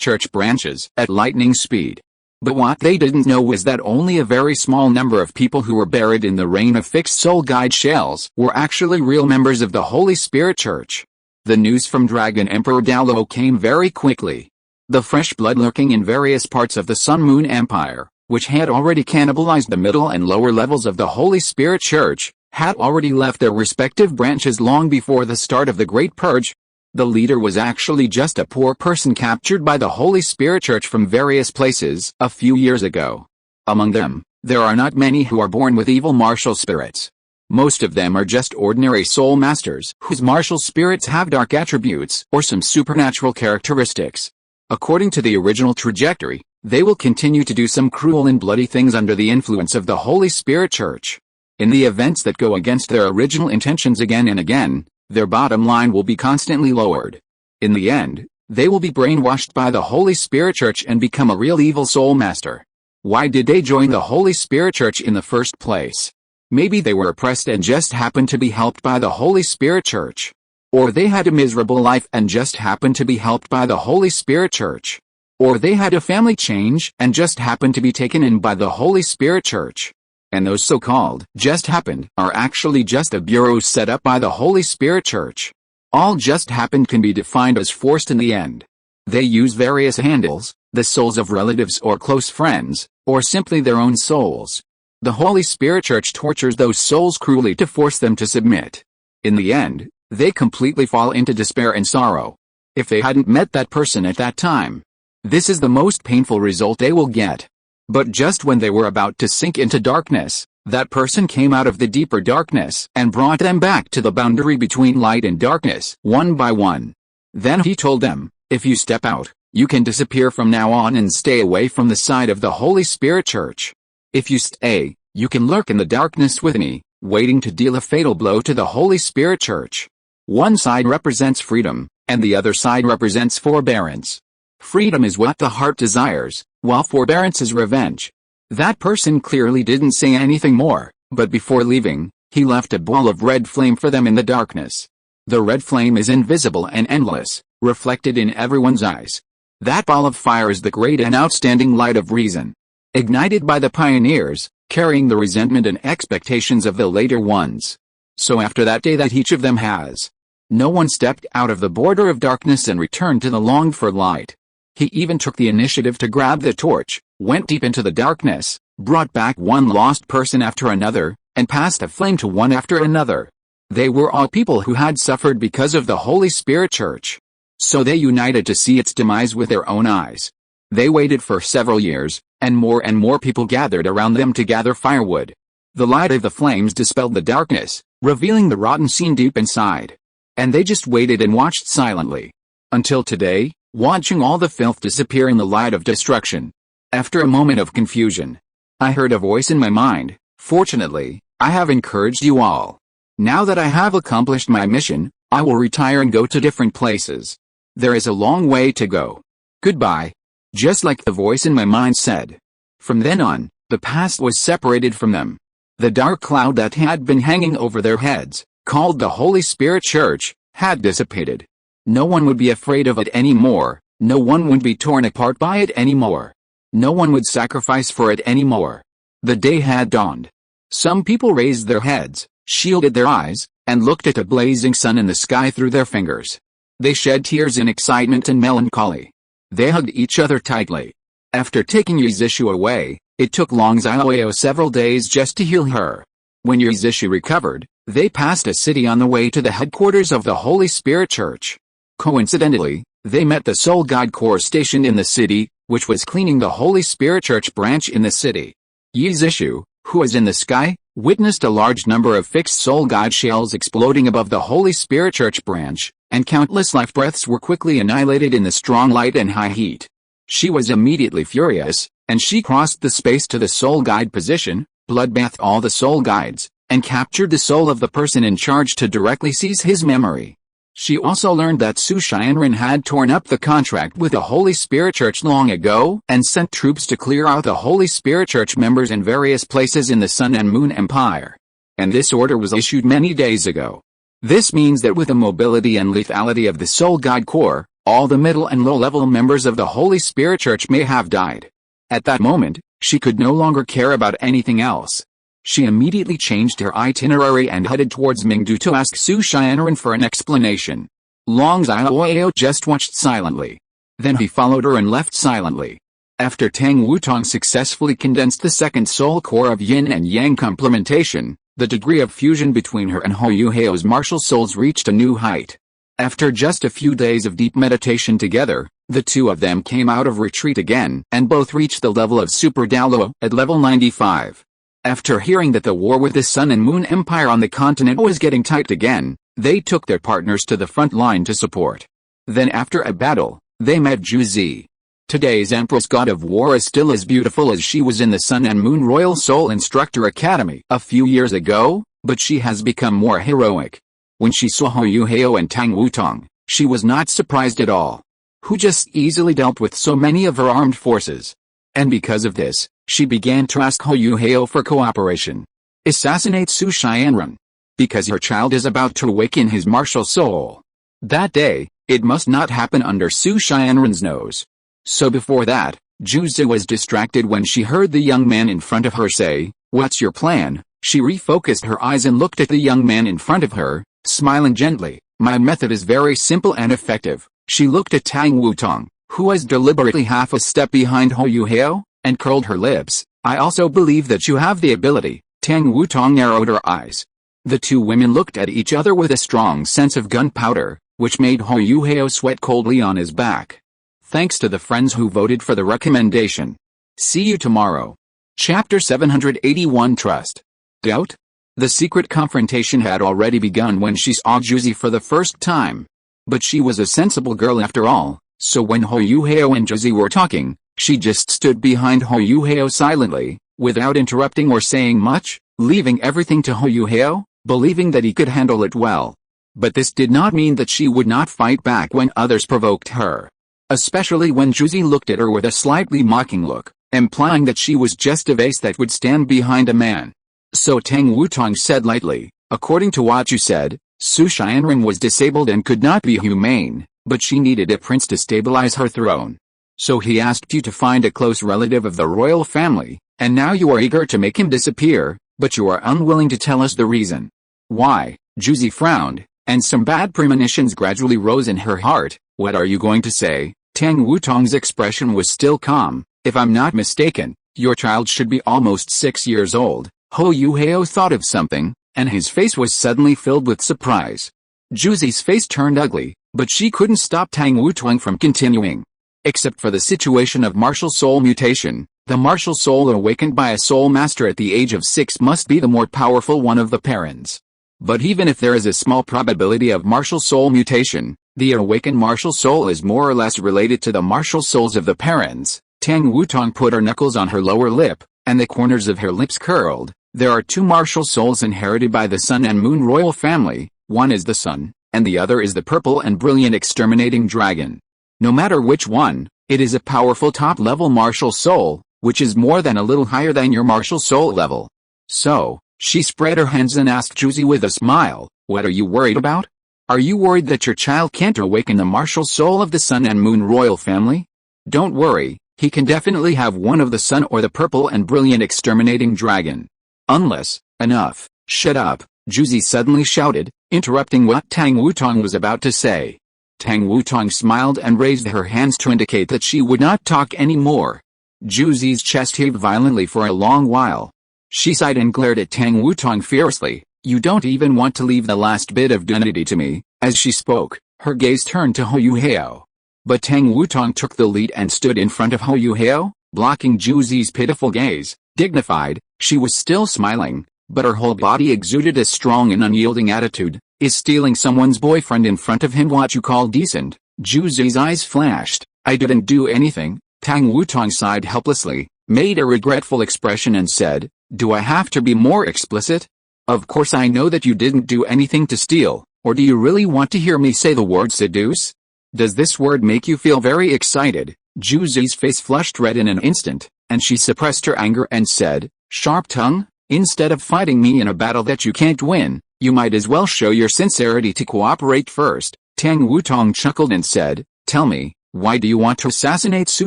Church branches at lightning speed. But what they didn't know was that only a very small number of people who were buried in the rain of fixed Soul Guide shells were actually real members of the Holy Spirit Church. The news from Dragon Emperor Douluo came very quickly. The fresh blood lurking in various parts of the Sun Moon Empire, which had already cannibalized the middle and lower levels of the Holy Spirit Church, had already left their respective branches long before the start of the Great Purge. The leader was actually just a poor person captured by the Holy Spirit Church from various places a few years ago. Among them, there are not many who are born with evil martial spirits. Most of them are just ordinary soul masters whose martial spirits have dark attributes or some supernatural characteristics. According to the original trajectory, they will continue to do some cruel and bloody things under the influence of the Holy Spirit Church. In the events that go against their original intentions again and again, their bottom line will be constantly lowered. In the end, they will be brainwashed by the Holy Spirit Church and become a real evil soul master. Why did they join the Holy Spirit Church in the first place? Maybe they were oppressed and just happened to be helped by the Holy Spirit Church. Or they had a miserable life and just happened to be helped by the Holy Spirit Church. Or they had a family change and just happened to be taken in by the Holy Spirit Church. And those so-called just happened are actually just a bureau set up by the Holy Spirit Church. All just happened can be defined as forced in the end. They use various handles, the souls of relatives or close friends, or simply their own souls. The Holy Spirit Church tortures those souls cruelly to force them to submit. In the end, they completely fall into despair and sorrow. If they hadn't met that person at that time, this is the most painful result they will get. But just when they were about to sink into darkness, that person came out of the deeper darkness and brought them back to the boundary between light and darkness, one by one. Then he told them, if you step out, you can disappear from now on and stay away from the side of the Holy Spirit Church. If you stay, you can lurk in the darkness with me, waiting to deal a fatal blow to the Holy Spirit Church. One side represents freedom, and the other side represents forbearance. Freedom is what the heart desires, while forbearance is revenge. That person clearly didn't say anything more, but before leaving, he left a ball of red flame for them in the darkness. The red flame is invisible and endless, reflected in everyone's eyes. That ball of fire is the great and outstanding light of reason. Ignited by the pioneers, carrying the resentment and expectations of the later ones. So after that day that each of them has, no one stepped out of the border of darkness and returned to the longed-for light. He even took the initiative to grab the torch, went deep into the darkness, brought back one lost person after another, and passed the flame to one after another. They were all people who had suffered because of the Holy Spirit Church. So they united to see its demise with their own eyes. They waited for several years, and more people gathered around them to gather firewood. The light of the flames dispelled the darkness, revealing the rotten scene deep inside. And they just waited and watched silently. Until today, watching all the filth disappear in the light of destruction. After a moment of confusion, I heard a voice in my mind. Fortunately, I have encouraged you all. Now that I have accomplished my mission, I will retire and go to different places. There is a long way to go. Goodbye. just like the voice in my mind said. From then on, the past was separated from them. The dark cloud that had been hanging over their heads, called the Holy Spirit Church, had dissipated. No one would be afraid of it anymore, no one would be torn apart by it anymore. No one would sacrifice for it anymore. The day had dawned. Some people raised their heads, shielded their eyes, and looked at a blazing sun in the sky through their fingers. They shed tears in excitement and melancholy. They hugged each other tightly. After taking Yizishu away, it took Long Xiaoyao several days just to heal her. When Yizishu recovered, they passed a city on the way to the headquarters of the Holy Spirit Church. Coincidentally, they met the Soul Guide Corps stationed in the city, which was cleaning the Holy Spirit Church branch in the city. Yizishu, who was in the sky, witnessed a large number of fixed Soul Guide shells exploding above the Holy Spirit Church branch, and countless life breaths were quickly annihilated in the strong light and high heat. She was immediately furious, and she crossed the space to the Soul Guide position, bloodbathed all the Soul Guides, and captured the soul of the person in charge to directly seize his memory. She also learned that Su Xianren had torn up the contract with the Holy Spirit Church long ago and sent troops to clear out the Holy Spirit Church members in various places in the Sun and Moon Empire. And this order was issued many days ago. This means that with the mobility and lethality of the Soul Guide Corps, all the middle and low-level members of the Holy Spirit Church may have died. At that moment, she could no longer care about anything else. She immediately changed her itinerary and headed towards Mingdu to ask Su Xianren for an explanation. Long Xiaoyao just watched silently. Then he followed her and left silently. After Tang Wutong successfully condensed the second soul core of yin and yang complementation, the degree of fusion between her and Hou Yuhao's martial souls reached a new height. After just a few days of deep meditation together, the two of them came out of retreat again and both reached the level of Super Douluo at level 95. After hearing that the war with the Sun and Moon Empire on the continent was getting tight again, they took their partners to the front line to support. Then after a battle, they met Zhu Zi. Today's Empress God of War is still as beautiful as she was in the Sun and Moon Royal Soul Instructor Academy a few years ago, but she has become more heroic. When she saw Hou Yuhao and Tang Wutong, she was not surprised at all. Who just easily dealt with so many of her armed forces. And because of this, she began to ask Hou Yuhao for cooperation. Assassinate Su Xianren. Because her child is about to awaken his martial soul. That day, it must not happen under Su Xianren's nose. So before that, Zhu Zi was distracted when she heard the young man in front of her say, "What's your plan?" She refocused her eyes and looked at the young man in front of her, smiling gently. "My method is very simple and effective." She looked at Tang Wutong, who was deliberately half a step behind Hou Yuhao, and curled her lips. "I also believe that you have the ability." Tang Wutong narrowed her eyes. The two women looked at each other with a strong sense of gunpowder, which made Hou Yuhao sweat coldly on his back. Thanks to the friends who voted for the recommendation. See you tomorrow. Chapter 781 Trust. Doubt? The secret confrontation had already begun when she saw Zhu Zi for the first time. But she was a sensible girl after all, so when Hou Yuhao and Zhu Zi were talking, she just stood behind Hou Yuhao silently, without interrupting or saying much, leaving everything to Hou Yuhao, believing that he could handle it well. But this did not mean that she would not fight back when others provoked her. Especially when Zhu Zi looked at her with a slightly mocking look, implying that she was just a vase that would stand behind a man. So Tang Wutong said lightly, "According to what you said, Su Xianren was disabled and could not be humane, but she needed a prince to stabilize her throne. So he asked you to find a close relative of the royal family, and now you are eager to make him disappear, but you are unwilling to tell us the reason. Why?" Zhu Zi frowned, and some bad premonitions gradually rose in her heart. "What are you going to say?" Tang Wutong's expression was still calm. "If I'm not mistaken, your child should be almost 6 years old." Hou Yuhao thought of something, and his face was suddenly filled with surprise. Zhu Zi's face turned ugly, but she couldn't stop Tang Wutong from continuing. Except for the situation of martial soul mutation, the martial soul awakened by a soul master at the age of 6 must be the more powerful one of the parents. But even if there is a small probability of martial soul mutation, the awakened martial soul is more or less related to the martial souls of the parents. Tang Wutong put her knuckles on her lower lip, and the corners of her lips curled. There are two martial souls inherited by the Sun and Moon royal family. One is the Sun, and the other is the purple and brilliant exterminating dragon. No matter which one, It is a powerful top-level martial soul, which is more than a little higher than your martial soul level. So, she spread her hands and asked Juzi with a smile, what are you worried about? Are you worried that your child can't awaken the martial soul of the Sun and Moon royal family? Don't worry, he can definitely have one of the Sun or the purple and brilliant exterminating dragon. Unless, enough, shut up, Juzi suddenly shouted, interrupting what Tang Wutong was about to say. Tang Wutong smiled and raised her hands to indicate that she would not talk anymore. Juzi's chest heaved violently for a long while. She sighed and glared at Tang Wutong fiercely. You don't even want to leave the last bit of dignity to me. As she spoke, her gaze turned to Hou Hao. But Tang Wutong took the lead and stood in front of Hou Hao, blocking Juzi's pitiful gaze. Dignified, she was still smiling, but her whole body exuded a strong and unyielding attitude. Is stealing someone's boyfriend in front of him what you call decent? Juzi's eyes flashed. I didn't do anything. Tang Wutong sighed helplessly, made a regretful expression and said, do I have to be more explicit? Of course I know that you didn't do anything to steal, or do you really want to hear me say the word seduce? Does this word make you feel very excited? Juzi's face flushed red in an instant, and she suppressed her anger and said, sharp tongue, instead of fighting me in a battle that you can't win, you might as well show your sincerity to cooperate first. Tang Wutong chuckled and said, tell me, why do you want to assassinate Su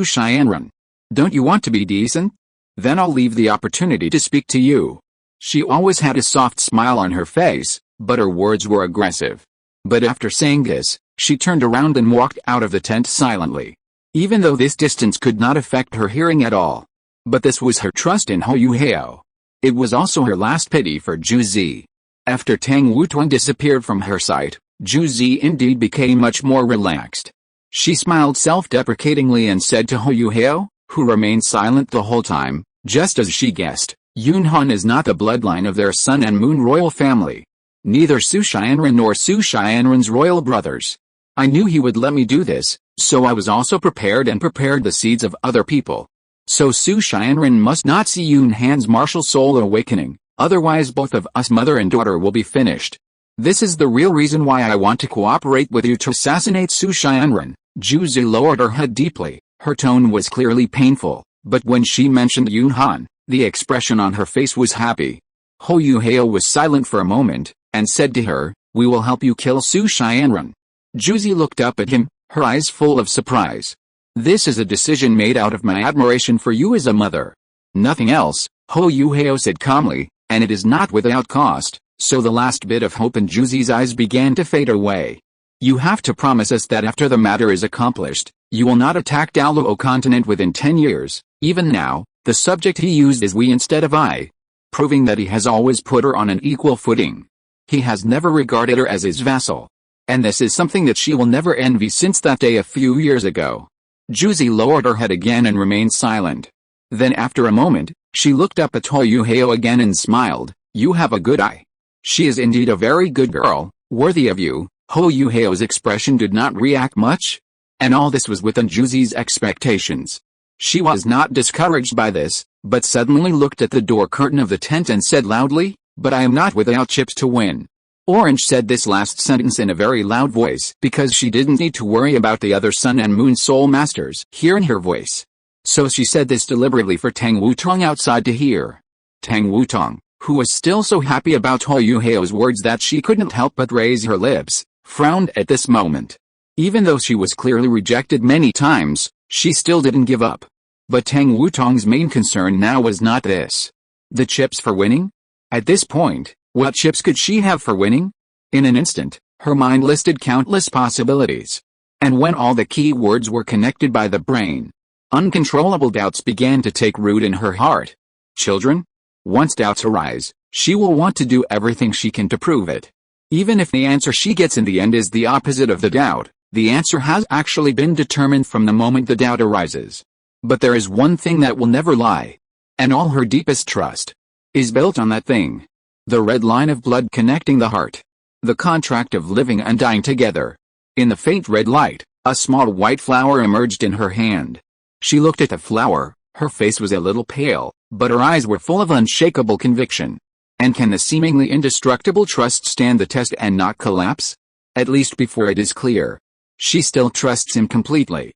Xianren? Don't you want to be decent? Then I'll leave the opportunity to speak to you. She always had a soft smile on her face, but her words were aggressive. But after saying this, she turned around and walked out of the tent silently. Even though this distance could not affect her hearing at all. But this was her trust in Hou Hao. It was also her last pity for Juzi. After Tang Wutong disappeared from her sight, Juzi indeed became much more relaxed. She smiled self-deprecatingly and said to Hou Hao, who remained silent the whole time, just as she guessed, Yunhan is not the bloodline of their Sun and Moon royal family. Neither Su Xianren nor Su Xianren's royal brothers. I knew he would let me do this, so I was also prepared and prepared the seeds of other people. So Su Xianren must not see Yunhan's martial soul awakening, otherwise both of us mother and daughter will be finished. This is the real reason why I want to cooperate with you to assassinate Su Xianren. Juzi lowered her head deeply, her tone was clearly painful, but when she mentioned Yunhan, the expression on her face was happy. Hou Hao was silent for a moment, and said to her, we will help you kill Su Xianren. Juzi looked up at him, her eyes full of surprise. This is a decision made out of my admiration for you as a mother. Nothing else, Hou Hao said calmly, and it is not without cost, so the last bit of hope in Juzi's eyes began to fade away. You have to promise us that after the matter is accomplished, you will not attack Douluo continent within 10 years. Even now, the subject he used is we instead of I, proving that he has always put her on an equal footing. He has never regarded her as his vassal. And this is something that she will never envy since that day a few years ago. Juzi lowered her head again and remained silent. Then after a moment, she looked up at Hou Hao again and smiled. You have a good eye. She is indeed a very good girl, worthy of you. Hou Hao's expression did not react much. And all this was within Juzi's expectations. She was not discouraged by this, but suddenly looked at the door curtain of the tent and said loudly, but I am not without chips to win. Orange said this last sentence in a very loud voice because she didn't need to worry about the other Sun and Moon soul masters hearing her voice. So she said this deliberately for Tang Wutong outside to hear. Tang Wutong, who was still so happy about Hou Hao's words that she couldn't help but raise her lips, frowned at this moment. Even though she was clearly rejected many times, she still didn't give up. But Tang Wutong's main concern now was not this. The chips for winning? At this point, what chips could she have for winning? In an instant, her mind listed countless possibilities. And when all the key words were connected by the brain, uncontrollable doubts began to take root in her heart. Children? Once doubts arise, she will want to do everything she can to prove it. Even if the answer she gets in the end is the opposite of the doubt, the answer has actually been determined from the moment the doubt arises. But there is one thing that will never lie. And all her deepest trust is built on that thing. The red line of blood connecting the heart. The contract of living and dying together. In the faint red light, a small white flower emerged in her hand. She looked at the flower, her face was a little pale, but her eyes were full of unshakable conviction. And can the seemingly indestructible trust stand the test and not collapse? At least before it is clear. She still trusts him completely.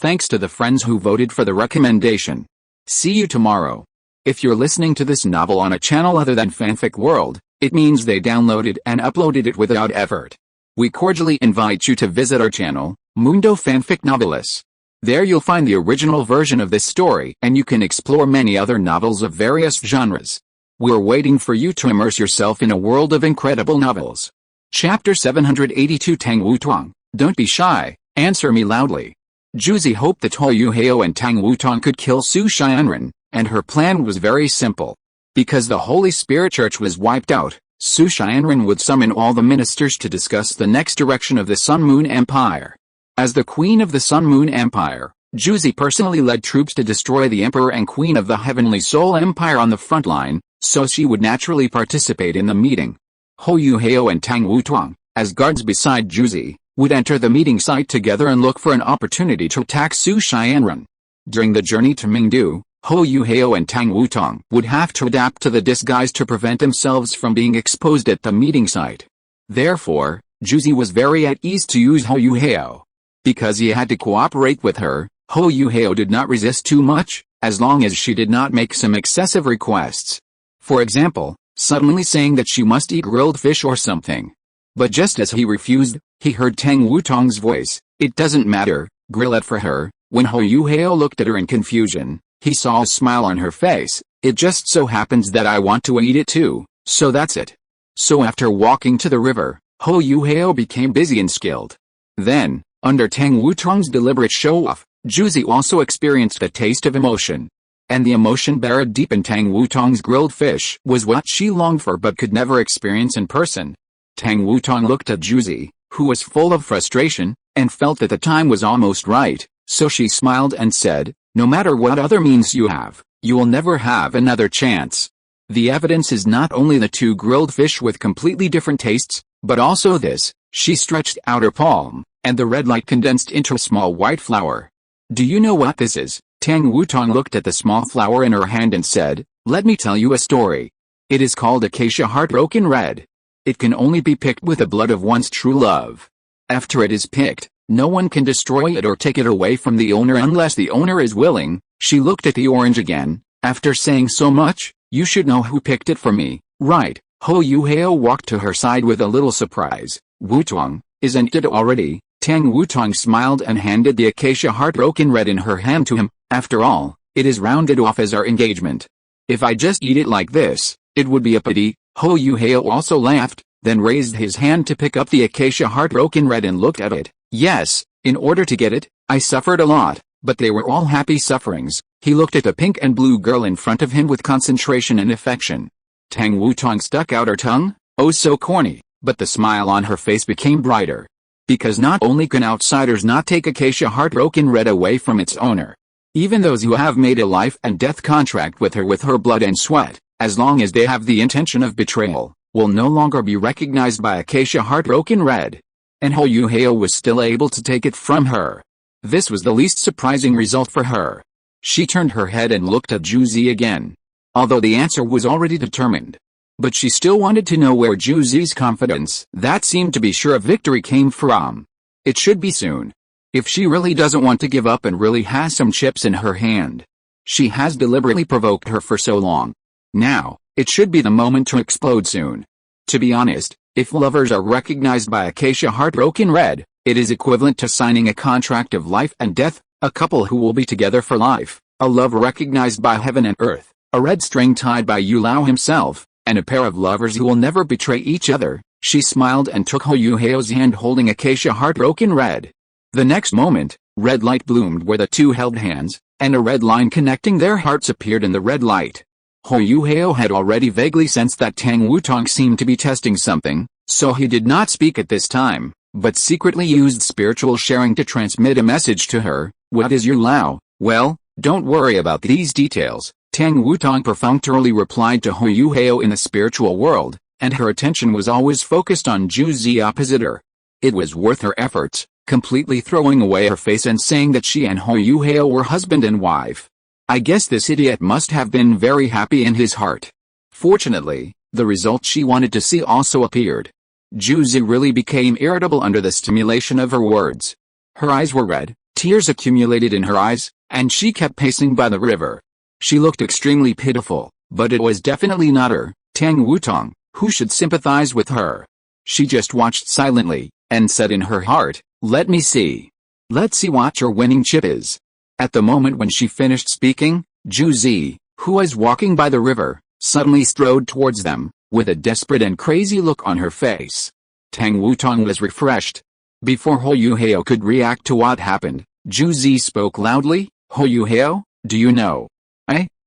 Thanks to the friends who voted for the recommendation. See you tomorrow. If you're listening to this novel on a channel other than Fanfic World, it means they downloaded and uploaded it without effort. We cordially invite you to visit our channel, Mundo Fanfic Novelis. There you'll find the original version of this story and you can explore many other novels of various genres. We're waiting for you to immerse yourself in a world of incredible novels. Chapter 782 Tang Wutong, Don't be shy, answer me loudly. Juzi hoped that Hou Hao and Tang Wutong could kill Su Xianren, and her plan was very simple. Because the Holy Spirit Church was wiped out, Su Xianren would summon all the ministers to discuss the next direction of the Sun Moon Empire. As the Queen of the Sun Moon Empire, Juzi personally led troops to destroy the Emperor and Queen of the Heavenly Soul Empire on the front line, so she would naturally participate in the meeting. Hou Hao and Tang Wutong, as guards beside Juzi, would enter the meeting site together and look for an opportunity to attack Su Xianren. During the journey to Mingdu, Hou Hao and Tang Wutong would have to adapt to the disguise to prevent themselves from being exposed at the meeting site. Therefore, Juzi was very at ease to use Hou Hao. Because he had to cooperate with her, Hou Hao did not resist too much, as long as she did not make some excessive requests. For example, suddenly saying that she must eat grilled fish or something. But just as he refused, he heard Tang Wutong's voice, "It doesn't matter, grill it for her." When Hou Hao looked at her in confusion, he saw a smile on her face. "It just so happens that I want to eat it too, so that's it." So after walking to the river, Hou Hao became busy and skilled. Then, under Tang Wutong's deliberate show-off, Juzi also experienced a taste of emotion. And the emotion buried deep in Tang Wutong's grilled fish was what she longed for but could never experience in person. Tang Wutong looked at Juzi, who was full of frustration, and felt that the time was almost right, so she smiled and said, "No matter what other means you have, you will never have another chance." The evidence is not only the two grilled fish with completely different tastes, but also this. She stretched out her palm, and the red light condensed into a small white flower. "Do you know what this is?" Tang Wutong looked at the small flower in her hand and said, "Let me tell you a story. It is called Acacia Heartbroken Red. It can only be picked with the blood of one's true love. After it is picked, no one can destroy it or take it away from the owner unless the owner is willing." She looked at the orange again. "After saying so much, you should know who picked it for me, right?" Hou Hao walked to her side with a little surprise. "Wutong, isn't it already?" Tang Wutong smiled and handed the Acacia Heartbroken Red in her hand to him. "After all, it is rounded off as our engagement. If I just eat it like this, it would be a pity." Hou Hao also laughed, then raised his hand to pick up the Acacia Heartbroken Red and looked at it. "Yes, in order to get it, I suffered a lot, but they were all happy sufferings." He looked at the pink and blue girl in front of him with concentration and affection. Tang Wutong stuck out her tongue, "Oh so corny," but the smile on her face became brighter. Because not only can outsiders not take Acacia Heartbroken Red away from its owner, even those who have made a life and death contract with her blood and sweat, as long as they have the intention of betrayal, will no longer be recognized by Acacia Heartbroken Red. And Hou Hao was still able to take it from her. This was the least surprising result for her. She turned her head and looked at Juzi again. Although the answer was already determined. But she still wanted to know where Juzi's confidence that seemed to be sure of victory came from. It should be soon. If she really doesn't want to give up and really has some chips in her hand. She has deliberately provoked her for so long. Now, it should be the moment to explode soon. To be honest, if lovers are recognized by Acacia Heartbroken Red, it is equivalent to signing a contract of life and death, a couple who will be together for life, a love recognized by heaven and earth, a red string tied by Yulao himself, and a pair of lovers who will never betray each other. She smiled and took Hou Hao's hand holding Acacia Heartbroken Red. The next moment, red light bloomed where the two held hands, and a red line connecting their hearts appeared in the red light. Hou Hao had already vaguely sensed that Tang Wutong seemed to be testing something, so he did not speak at this time, but secretly used spiritual sharing to transmit a message to her. "What is Yulao?" "Well, don't worry about these details," Tang Wutong perfunctorily replied to Hou Hao. In the spiritual world, and her attention was always focused on Juzi opposite her. It was worth her efforts, completely throwing away her face and saying that she and Hou Hao were husband and wife. I guess this idiot must have been very happy in his heart. Fortunately, the result she wanted to see also appeared. Juzi really became irritable under the stimulation of her words. Her eyes were red, Tears accumulated in her eyes, and she kept pacing by the river. She looked extremely pitiful, but it was definitely not her, Tang Wutong, who should sympathize with her. She just watched silently, and said in her heart, "Let me see. Let's see what your winning chip is." At the moment when she finished speaking, Zhu Zi, who was walking by the river, suddenly strode towards them, with a desperate and crazy look on her face. Tang Wutong was refreshed. Before Hou Yuhao could react to what happened, Zhu Zi spoke loudly, "Hou Yuhao, do you know?"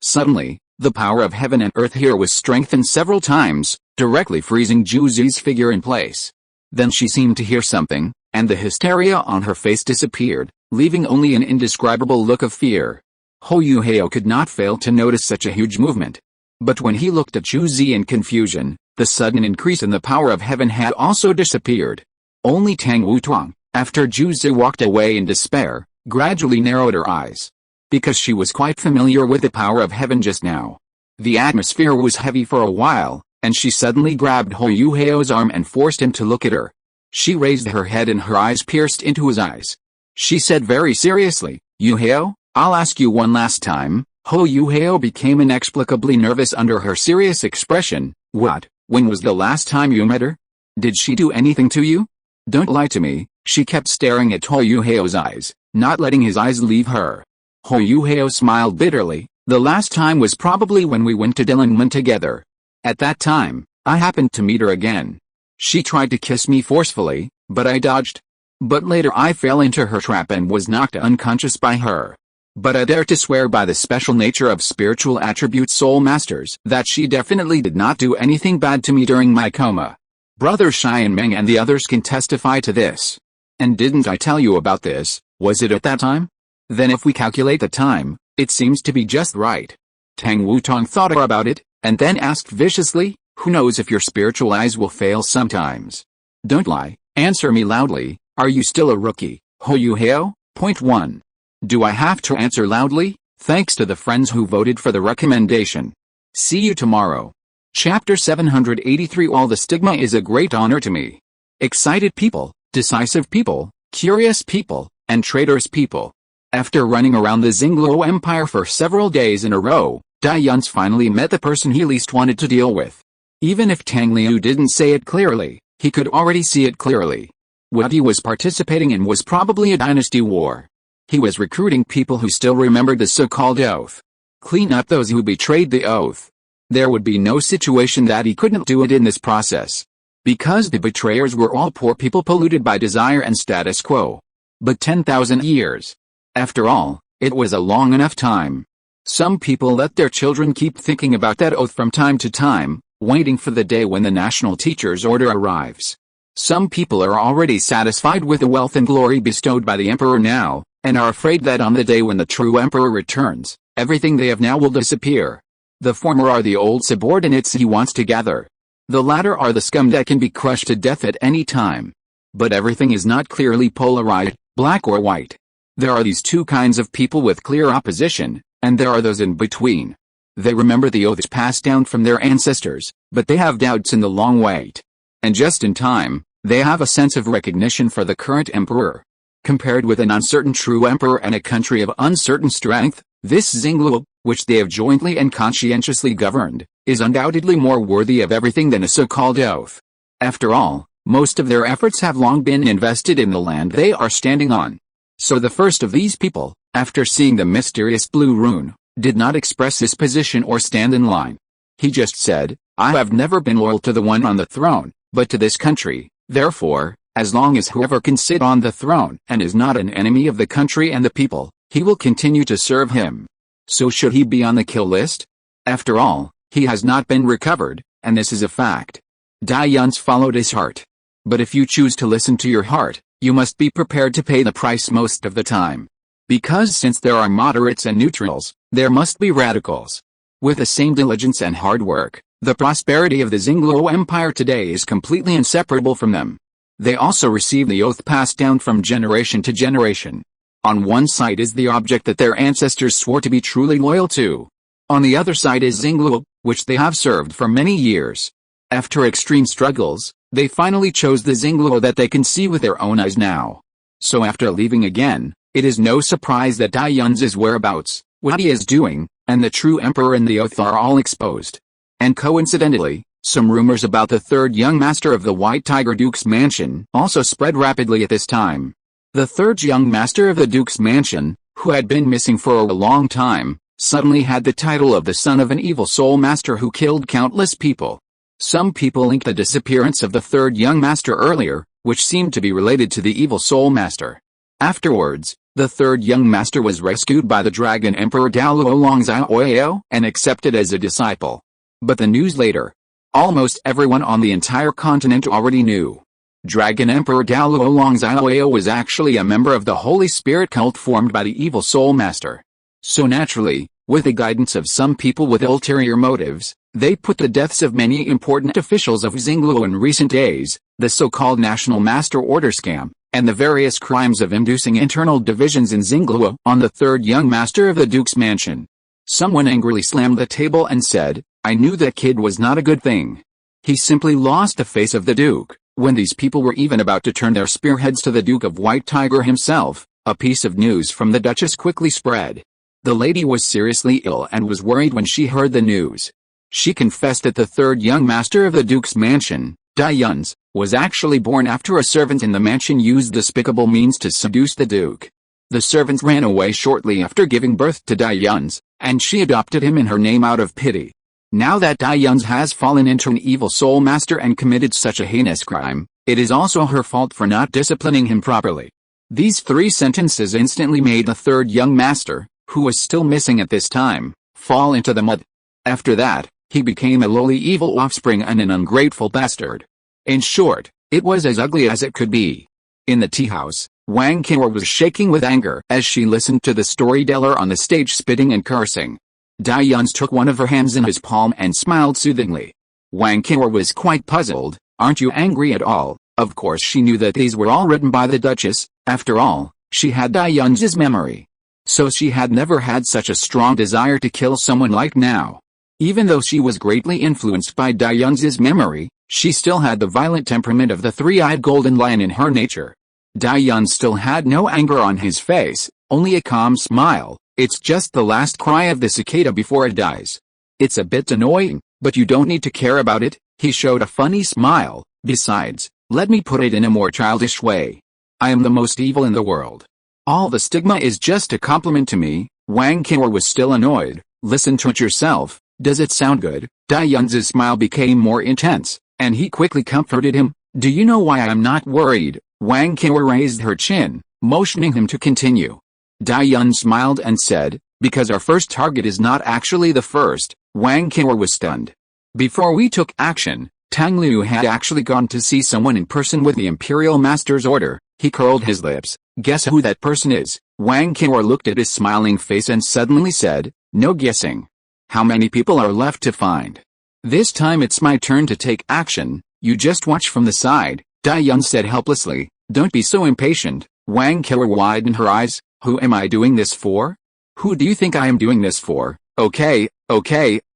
Suddenly, the power of heaven and earth here was strengthened several times, directly freezing Zhu Zi's figure in place. Then she seemed to hear something, and the hysteria on her face disappeared, leaving only an indescribable look of fear. Hou Yuhao could not fail to notice such a huge movement. But when he looked at Zhu Zi in confusion, the sudden increase in the power of heaven had also disappeared. Only Tang Wutong, after Zhu Zi walked away in despair, gradually narrowed her eyes. Because she was quite familiar with the power of heaven just now. The atmosphere was heavy for a while, and she suddenly grabbed Hou Yuhao's arm and forced him to look at her. She raised her head and her eyes pierced into his eyes. She said very seriously, "Yuhao, I'll ask you one last time." Hou Yuhao became inexplicably nervous under her serious expression. "What? When was the last time you met her? Did she do anything to you? Don't lie to me." She kept staring at Hou Yuhao's eyes, not letting his eyes leave her. Hou Yuhao smiled bitterly. "The last time was probably when we went to Dillingman together. At that time, I happened to meet her again. She tried to kiss me forcefully, but I dodged. But later I fell into her trap and was knocked unconscious by her. But I dare to swear by the special nature of spiritual attributes soul masters that she definitely did not do anything bad to me during my coma. Brother Shai and Meng and the others can testify to this. And didn't I tell you about this? Was it at that time? Then if we calculate the time, it seems to be just right." Tang Wutong thought about it, and then asked viciously, "Who knows if your spiritual eyes will fail sometimes? Don't lie, answer me loudly, are you still a rookie, Hou Yuhao?" Point 1. Do I have to answer loudly? Thanks to the friends who voted for the recommendation. See you tomorrow. Chapter 783. All the stigma is a great honor to me. Excited people, decisive people, curious people, and traitorous people. After running around the Xingluo Empire for several days in a row, Dai Yun's finally met the person he least wanted to deal with. Even if Tang Liu didn't say it clearly, he could already see it clearly. What he was participating in was probably a dynasty war. He was recruiting people who still remembered the so-called oath. Clean up those who betrayed the oath. There would be no situation that he couldn't do it in this process. Because the betrayers were all poor people polluted by desire and status quo. But 10,000 years. After all, it was a long enough time. Some people let their children keep thinking about that oath from time to time, waiting for the day when the national teacher's order arrives. Some people are already satisfied with the wealth and glory bestowed by the emperor now, and are afraid that on the day when the true emperor returns, everything they have now will disappear. The former are the old subordinates he wants to gather. The latter are the scum that can be crushed to death at any time. But everything is not clearly polarized, black or white. There are these two kinds of people with clear opposition, and there are those in between. They remember the oaths passed down from their ancestors, but they have doubts in the long wait. And just in time, they have a sense of recognition for the current emperor. Compared with an uncertain true emperor and a country of uncertain strength, this Xingluo, which they have jointly and conscientiously governed, is undoubtedly more worthy of everything than a so-called oath. After all, most of their efforts have long been invested in the land they are standing on. So the first of these people, after seeing the mysterious blue rune, did not express his position or stand in line. He just said, "I have never been loyal to the one on the throne, but to this country, therefore, as long as whoever can sit on the throne and is not an enemy of the country and the people, he will continue to serve him." So should he be on the kill list? After all, he has not been recovered, and this is a fact. Dai Yun's followed his heart. But if you choose to listen to your heart, you must be prepared to pay the price most of the time. Because since there are moderates and neutrals, there must be radicals. With the same diligence and hard work, the prosperity of the Xingluo Empire today is completely inseparable from them. They also receive the oath passed down from generation to generation. On one side is the object that their ancestors swore to be truly loyal to. On the other side is Xingluo, which they have served for many years. After extreme struggles, they finally chose the Xingluo that they can see with their own eyes now. So after leaving again, It is no surprise that Dai Yun's whereabouts, what he is doing, and the true emperor and the oath are all exposed. And coincidentally, some rumors about the third young master of the White Tiger Duke's mansion also spread rapidly at this time. The third young master of the Duke's mansion, who had been missing for a long time, suddenly had the title of the son of an evil soul master who killed countless people. Some people linked the disappearance of the third young master earlier, which seemed to be related to the evil soul master. Afterwards, the third young master was rescued by the Dragon Emperor Douluo Longzhao and accepted as a disciple. But the news later. Almost everyone on the entire continent already knew. Dragon Emperor Douluo Longzhao was actually a member of the Holy Spirit cult formed by the evil soul master. So naturally, with the guidance of some people with ulterior motives, they put the deaths of many important officials of Xingluo in recent days, the so-called National Master Order scam, and the various crimes of inducing internal divisions in Xingluo on the third young master of the Duke's mansion. Someone angrily slammed the table and said, "I knew that kid was not a good thing. He simply lost the face of the Duke." When these people were even about to turn their spearheads to the Duke of White Tiger himself, a piece of news from the Duchess quickly spread. The lady was seriously ill and was worried when she heard the news. She confessed that the third young master of the Duke's mansion, Dai Yun, was actually born after a servant in the mansion used despicable means to seduce the Duke. The servant ran away shortly after giving birth to Dai Yun, and she adopted him in her name out of pity. Now that Dai Yun has fallen into an evil soul master and committed such a heinous crime, it is also her fault for not disciplining him properly. These 3 sentences instantly made the third young master, who was still missing at this time, fall into the mud. After that, he became a lowly evil offspring and an ungrateful bastard. In short, it was as ugly as it could be. In the tea house, Wang Qiwa was shaking with anger as she listened to the storyteller on the stage spitting and cursing. Dai Yun took one of her hands in his palm and smiled soothingly. Wang Qiwa was quite puzzled. "Aren't you angry at all?" Of course she knew that these were all written by the Duchess. After all, she had Dai Yun's memory. So she had never had such a strong desire to kill someone like now. Even though she was greatly influenced by Dai Yun's memory, she still had the violent temperament of the three-eyed golden lion in her nature. Dai Yun still had no anger on his face, only a calm smile. "It's just the last cry of the cicada before it dies. It's a bit annoying, but you don't need to care about it." He showed a funny smile. "Besides, let me put it in a more childish way. I am the most evil in the world. All the stigma is just a compliment to me." Wang Qiwa was still annoyed. "Listen to it yourself. Does it sound good?" Dai Yun's smile became more intense, and he quickly comforted him. "Do you know why I am not worried?" Wang Qiwa raised her chin, motioning him to continue. Dai Yun smiled and said, "Because our first target is not actually the first." Wang Qiwa was stunned. Before we took action, Tang Liu had actually gone to see someone in person with the Imperial Master's order. He curled his lips. "Guess who that person is?" Wang Qiwa looked at his smiling face and suddenly said, "No guessing. How many people are left to find? This time it's my turn to take action. You just watch from the side," Dai Yun said helplessly. "Don't be so impatient." Wang Qiwa widened her eyes. "Who am I doing this for? Who do you think I am doing this for?" Okay,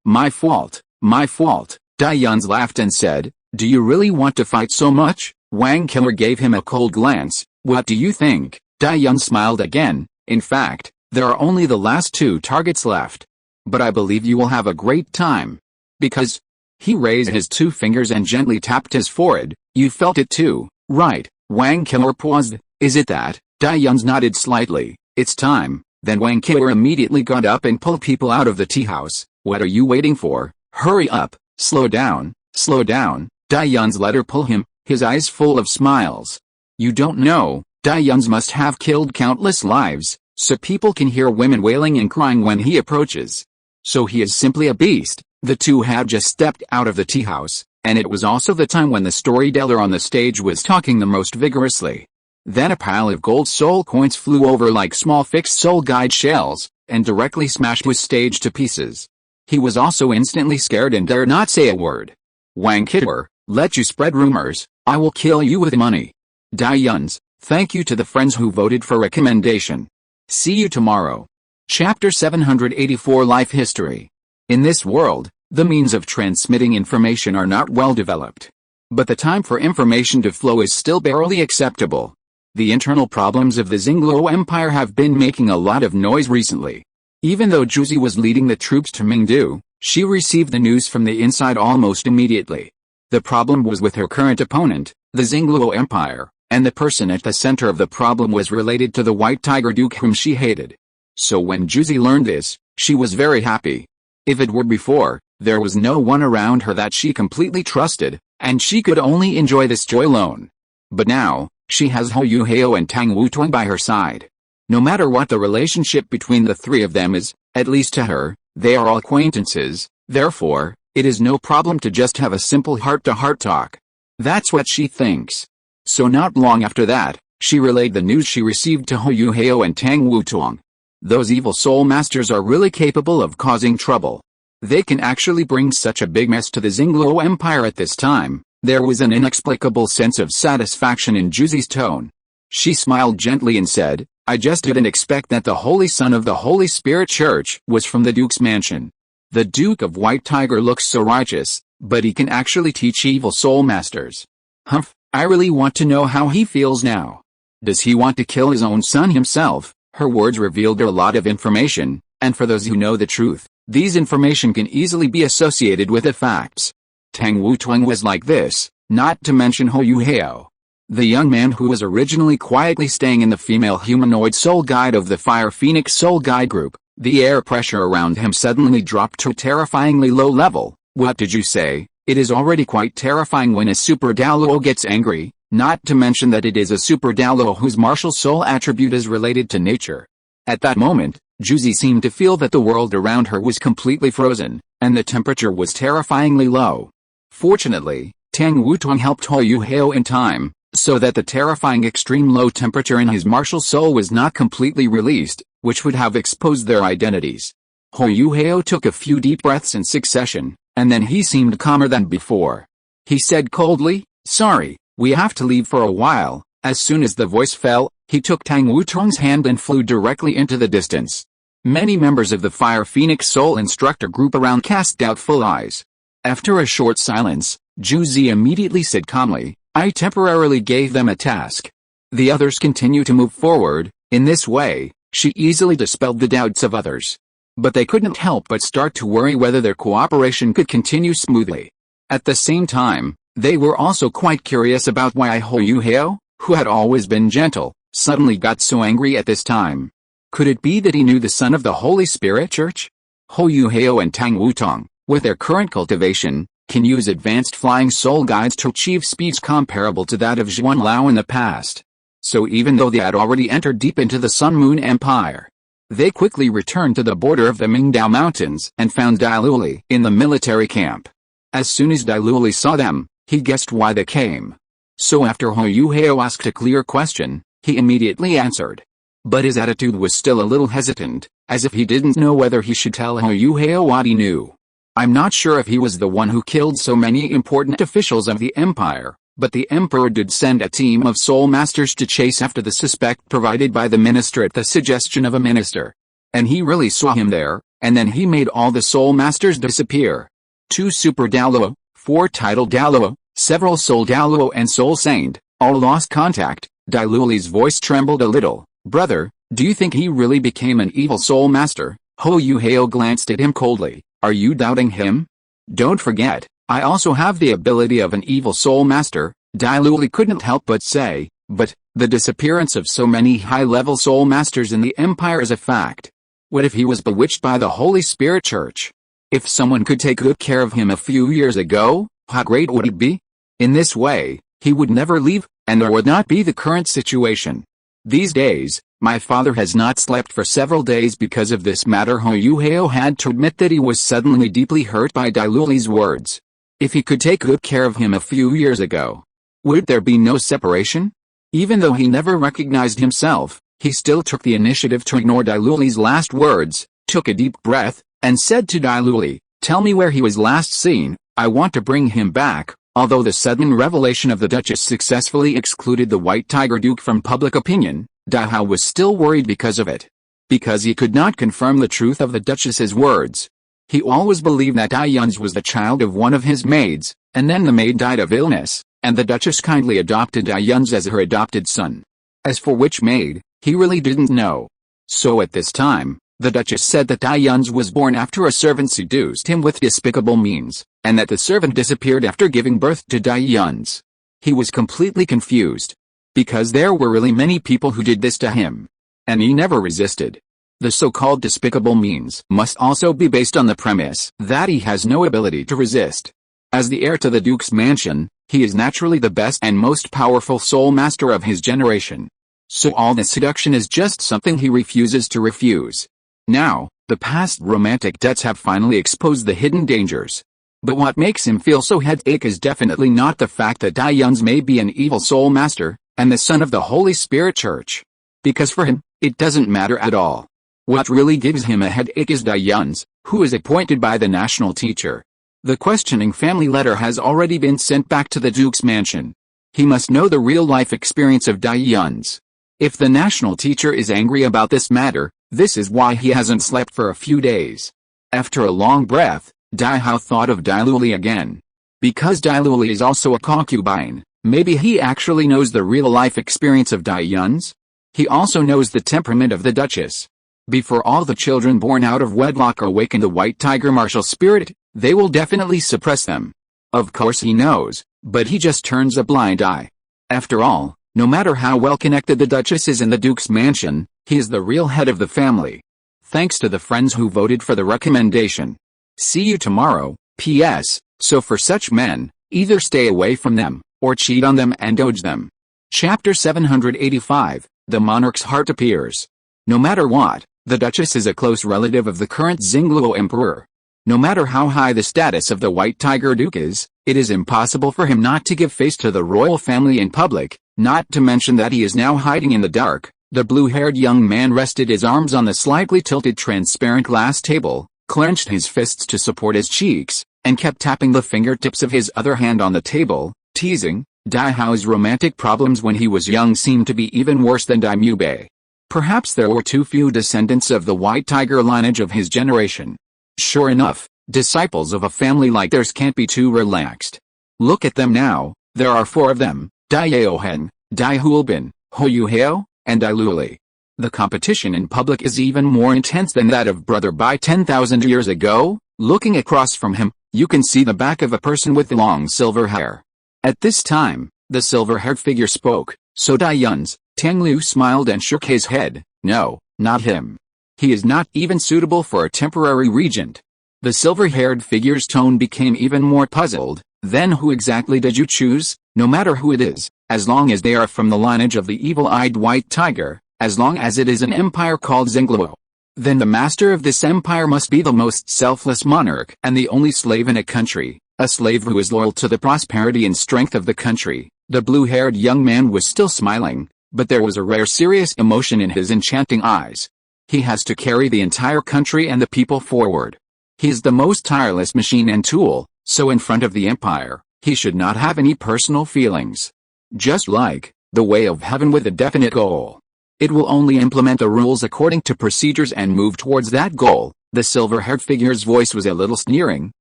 my fault, my fault." Dai Yun laughed and said, "Do you really want to fight so much?" Wang Qiwa gave him a cold glance. "What do you think?" Dai Yun smiled again. "In fact, there are only the last 2 targets left. But I believe you will have a great time. Because..." He raised his 2 fingers and gently tapped his forehead. "You felt it too, right?" Wang Qiwa paused. "Is it that?" Dai Yun nodded slightly. "It's time." Then Wang Qiwa immediately got up and pulled people out of the tea house. "What are you waiting for? Hurry up, slow down, slow down." Dai Yun let her pull him, his eyes full of smiles. "You don't know, Dai Yun must have killed countless lives, so people can hear women wailing and crying when he approaches. So he is simply a beast." The 2 had just stepped out of the tea house, and it was also the time when the storyteller on the stage was talking the most vigorously. Then a pile of gold soul coins flew over like small fixed soul guide shells, and directly smashed his stage to pieces. He was also instantly scared and dared not say a word. "Wang Qiwa, let you spread rumors, I will kill you with money." Dai Yun, "Thank you to the friends who voted for recommendation. See you tomorrow." Chapter 784 Life History. In this world, the means of transmitting information are not well developed. But the time for information to flow is still barely acceptable. The internal problems of the Xingluo Empire have been making a lot of noise recently. Even though Juzi was leading the troops to Mingdu, she received the news from the inside almost immediately. The problem was with her current opponent, the Xingluo Empire, and the person at the center of the problem was related to the White Tiger Duke whom she hated. So when Juzi learned this, she was very happy. If it were before, there was no one around her that she completely trusted, and she could only enjoy this joy alone. But now, she has Hou Yuhao and Tang Wutuan by her side. No matter what the relationship between the three of them is, at least to her, they are all acquaintances, therefore, it is no problem to just have a simple heart-to-heart talk. That's what she thinks. So not long after that, she relayed the news she received to Hou Yuhao and Tang Wutuan. Those evil soul masters are really capable of causing trouble. They can actually bring such a big mess to the Xingluo Empire at this time. There was an inexplicable sense of satisfaction in Juzi's tone. She smiled gently and said, I just didn't expect that the Holy Son of the Holy Spirit Church was from the Duke's mansion. The Duke of White Tiger looks so righteous, but he can actually teach evil soul masters. Humph, I really want to know how he feels now. Does he want to kill his own son himself? Her words revealed a lot of information, and for those who know the truth, these information can easily be associated with the facts. Tang Wutuan was like this, not to mention Hou Yuhao. The young man who was originally quietly staying in the female humanoid soul guide of the Fire Phoenix soul guide group, the air pressure around him suddenly dropped to a terrifyingly low level. What did you say? It is already quite terrifying when a Super Douluo gets angry, not to mention that it is a Super Douluo whose martial soul attribute is related to nature. At that moment, Juzi seemed to feel that the world around her was completely frozen, and the temperature was terrifyingly low. Fortunately, Tang Wutuan helped Hou Yuhao in time, so that the terrifying extreme low temperature in his martial soul was not completely released, which would have exposed their identities. Hou Yuhao took a few deep breaths in succession, and then he seemed calmer than before. He said coldly, sorry, we have to leave for a while. As soon as the voice fell, he took Tang Wutuan's hand and flew directly into the distance. Many members of the Fire Phoenix Soul Instructor group around cast doubtful eyes. After a short silence, Juzi immediately said calmly, I temporarily gave them a task. The others continue to move forward. In this way, she easily dispelled the doubts of others. But they couldn't help but start to worry whether their cooperation could continue smoothly. At the same time, they were also quite curious about why Hou Yuhao, who had always been gentle, suddenly got so angry at this time. Could it be that he knew the son of the Holy Spirit Church? Hou Yuhao and Tang Wutuan, with their current cultivation, can use advanced flying soul guides to achieve speeds comparable to that of Zhuan Lao in the past. So even though they had already entered deep into the Sun Moon Empire, they quickly returned to the border of the Mingdao Mountains and found Douluo in the military camp. As soon as Douluo saw them, he guessed why they came. So after Hou Yuhao asked a clear question, he immediately answered. But his attitude was still a little hesitant, as if he didn't know whether he should tell Hou Yuhao what he knew. I'm not sure if he was the one who killed so many important officials of the Empire, but the Emperor did send a team of soul masters to chase after the suspect provided by the minister at the suggestion of a minister. And he really saw him there, and then he made all the soul masters disappear. 2 Super Douluo, 4 Title Douluo, several Soul Douluo and Soul Saint, all lost contact. Douluo's voice trembled a little. Brother, do you think he really became an evil soul master? Hou Yuhao glanced at him coldly. Are you doubting him? Don't forget, I also have the ability of an evil soul master, Douluo couldn't help but say, but, the disappearance of so many high-level soul masters in the Empire is a fact. What if he was bewitched by the Holy Spirit Church? If someone could take good care of him a few years ago, how great would it be? In this way, he would never leave, and there would not be the current situation. These days, my father has not slept for several days because of this matter. Hou Yuhao had to admit that he was suddenly deeply hurt by Douluo's words. If he could take good care of him a few years ago, would there be no separation? Even though he never recognized himself, he still took the initiative to ignore Douluo's last words, took a deep breath, and said to Douluo, tell me where he was last seen, I want to bring him back. Although the sudden revelation of the Duchess successfully excluded the White Tiger Duke from public opinion, Tang Hao was still worried because of it. Because he could not confirm the truth of the Duchess's words. He always believed that Yun's was the child of one of his maids, and then the maid died of illness, and the Duchess kindly adopted Yun's as her adopted son. As for which maid, he really didn't know. So at this time, the Duchess said that Dai Yun's was born after a servant seduced him with despicable means, and that the servant disappeared after giving birth to Dai Yun's. He was completely confused. Because there were really many people who did this to him. And he never resisted. The so-called despicable means must also be based on the premise that he has no ability to resist. As the heir to the Duke's mansion, he is naturally the best and most powerful soul master of his generation. So all this seduction is just something he refuses to refuse. Now, the past romantic debts have finally exposed the hidden dangers. But what makes him feel so headache is definitely not the fact that Dai Yun's may be an evil soul master, and the son of the Holy Spirit Church. Because for him, it doesn't matter at all. What really gives him a headache is Dai Yun's, who is appointed by the national teacher. The questioning family letter has already been sent back to the Duke's mansion. He must know the real-life experience of Dai Yun's. If the national teacher is angry about this matter, this is why he hasn't slept for a few days. After a long breath, Tang Hao thought of Douluo again. Because Douluo is also a concubine, maybe he actually knows the real-life experience of Dai Yun's? He also knows the temperament of the Duchess. Before all the children born out of wedlock awaken the white tiger martial spirit, they will definitely suppress them. Of course he knows, but he just turns a blind eye. After all, no matter how well connected the Duchess is in the Duke's mansion, he is the real head of the family. Thanks to the friends who voted for the recommendation. See you tomorrow. P.S. So for such men, either stay away from them, or cheat on them and dodge them. Chapter 785, The Monarch's Heart Appears. No matter what, the Duchess is a close relative of the current Xingluo Emperor. No matter how high the status of the White Tiger Duke is, it is impossible for him not to give face to the royal family in public, not to mention that he is now hiding in the dark. The blue-haired young man rested his arms on the slightly tilted transparent glass table, clenched his fists to support his cheeks, and kept tapping the fingertips of his other hand on the table, teasing. Tang Hao's romantic problems when he was young seemed to be even worse than Dai Bei. Perhaps there were too few descendants of the White Tiger lineage of his generation. Sure enough, disciples of a family like theirs can't be too relaxed. Look at them now, there are 4 of them, Dai Yaohen, Dai Hulbin, Hou Yuhao, and Dai Luli. The competition in public is even more intense than that of Brother Bai 10,000 years ago. Looking across from him, you can see the back of a person with long silver hair. At this time, the silver-haired figure spoke. So Dai Yun's, Tang Liu smiled and shook his head. No, not him. He is not even suitable for a temporary regent. The silver-haired figure's tone became even more puzzled. Then who exactly did you choose? No matter who it is, as long as they are from the lineage of the evil-eyed White Tiger, as long as it is an empire called Xingluo, then the master of this empire must be the most selfless monarch and the only slave in a country, a slave who is loyal to the prosperity and strength of the country. The blue-haired young man was still smiling, but there was a rare serious emotion in his enchanting eyes. He has to carry the entire country and the people forward. He is the most tireless machine and tool, so in front of the empire, he should not have any personal feelings. Just like the way of heaven with a definite goal. It will only implement the rules according to procedures and move towards that goal. The silver-haired figure's voice was a little sneering.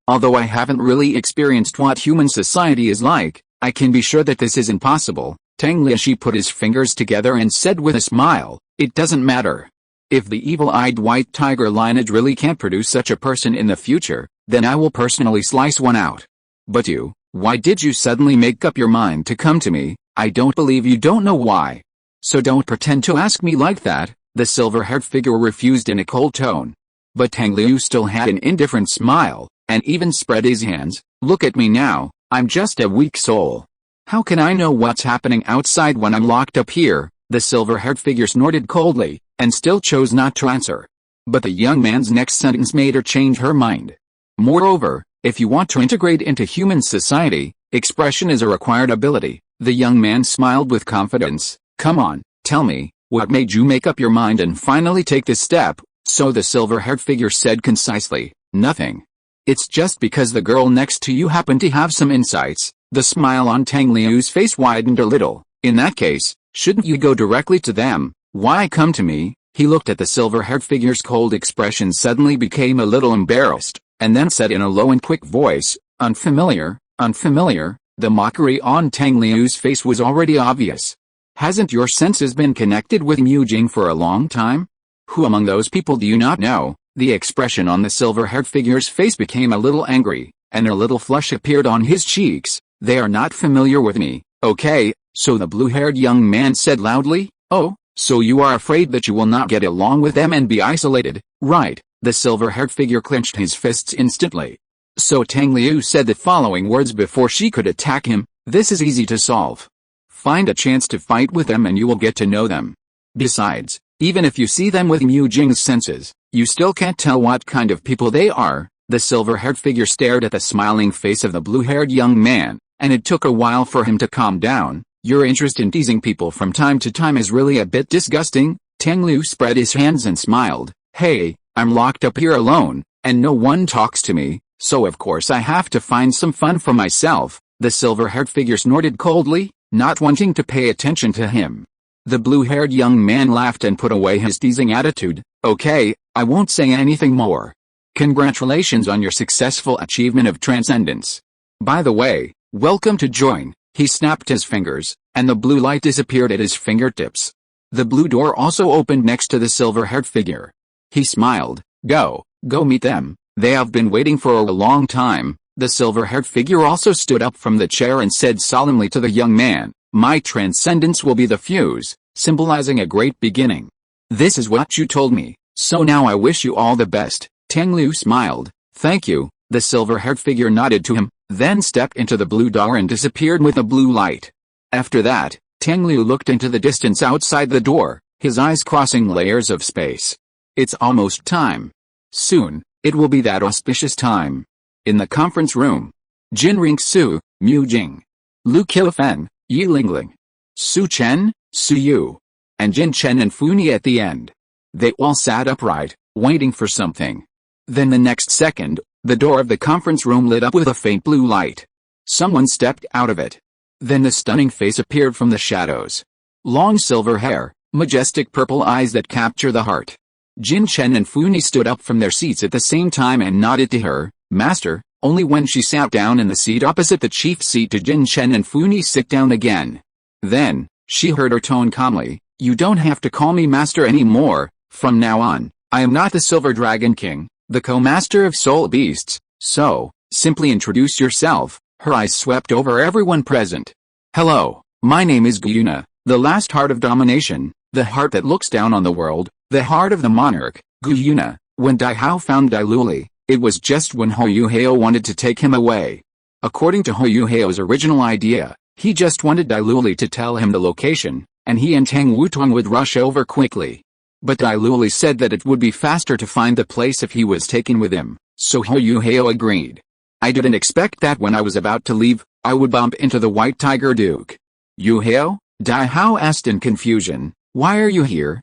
Although I haven't really experienced what human society is like, I can be sure that this is impossible. Tang Liu put his fingers together and said with a smile, it doesn't matter. If the evil-eyed White Tiger lineage really can't produce such a person in the future, then I will personally slice one out. But you, why did you suddenly make up your mind to come to me? I don't believe you don't know why. So don't pretend to ask me like that, the silver-haired figure refused in a cold tone. But Tang Liu still had an indifferent smile, and even spread his hands. Look at me now, I'm just a weak soul. How can I know what's happening outside when I'm locked up here? The silver-haired figure snorted coldly, and still chose not to answer. But the young man's next sentence made her change her mind. Moreover, if you want to integrate into human society, expression is a required ability. The young man smiled with confidence. Come on, tell me, what made you make up your mind and finally take this step? So the silver-haired figure said concisely, nothing. It's just because the girl next to you happened to have some insights. The smile on Tang Liu's face widened a little. In that case, shouldn't you go directly to them? Why come to me? He looked at the silver-haired figure's cold expression, suddenly became a little embarrassed, and then said in a low and quick voice, unfamiliar, unfamiliar. The mockery on Tang Liu's face was already obvious. Hasn't your senses been connected with Mu Jing for a long time? Who among those people do you not know? The expression on the silver-haired figure's face became a little angry, and a little flush appeared on his cheeks. They are not familiar with me, okay, so the blue-haired young man said loudly. Oh, so you are afraid that you will not get along with them and be isolated, right? The silver-haired figure clenched his fists instantly. So Tang Liu said the following words before she could attack him. This is easy to solve. Find a chance to fight with them and you will get to know them. Besides, even if you see them with Mu Jing's senses, you still can't tell what kind of people they are. The silver-haired figure stared at the smiling face of the blue-haired young man, and it took a while for him to calm down. Your interest in teasing people from time to time is really a bit disgusting. Tang Liu spread his hands and smiled. Hey, I'm locked up here alone, and no one talks to me, so of course I have to find some fun for myself. The silver-haired figure snorted coldly, not wanting to pay attention to him. The blue-haired young man laughed and put away his teasing attitude. Okay, I won't say anything more. Congratulations on your successful achievement of transcendence. By the way, welcome to join. He snapped his fingers, and the blue light disappeared at his fingertips. The blue door also opened next to the silver-haired figure. He smiled. Go meet them. They have been waiting for a long time. The silver-haired figure also stood up from the chair and said solemnly to the young man, my transcendence will be the fuse, symbolizing a great beginning. This is what you told me, so now I wish you all the best. Tang Liu smiled. Thank you. The silver-haired figure nodded to him, then stepped into the blue door and disappeared with the blue light. After that, Tang Liu looked into the distance outside the door, his eyes crossing layers of space. It's almost time. Soon, it will be that auspicious time. In the conference room, Jin Ringsu, Mu Jing, Lu Qiufen, Yi Lingling, Su Chen, Su Yu, and Jin Chen and Funi at the end. They all sat upright, waiting for something. Then the next second, the door of the conference room lit up with a faint blue light. Someone stepped out of it. Then the stunning face appeared from the shadows. Long silver hair, majestic purple eyes that capture the heart. Jin Chen and Funi stood up from their seats at the same time and nodded to her. Master. Only when she sat down in the seat opposite the chief seat did Jin Chen and Funi sit down again. Then, she heard her tone calmly. You don't have to call me master anymore. From now on, I am not the Silver Dragon King, the co-master of soul beasts, so, simply introduce yourself. Her eyes swept over everyone present. Hello, my name is Guyuna, the last heart of domination, the heart that looks down on the world, the heart of the monarch. Guyuna. When Dai Hao found Douluo, it was just when Hou Hao wanted to take him away. According to Hou Hao's original idea, he just wanted Douluo to tell him the location, and he and Tang Wutong would rush over quickly. But Douluo said that it would be faster to find the place if he was taken with him, so Hou Hao agreed. I didn't expect that when I was about to leave, I would bump into the White Tiger Duke. Yu Hao? Dai Hao asked in confusion. Why are you here?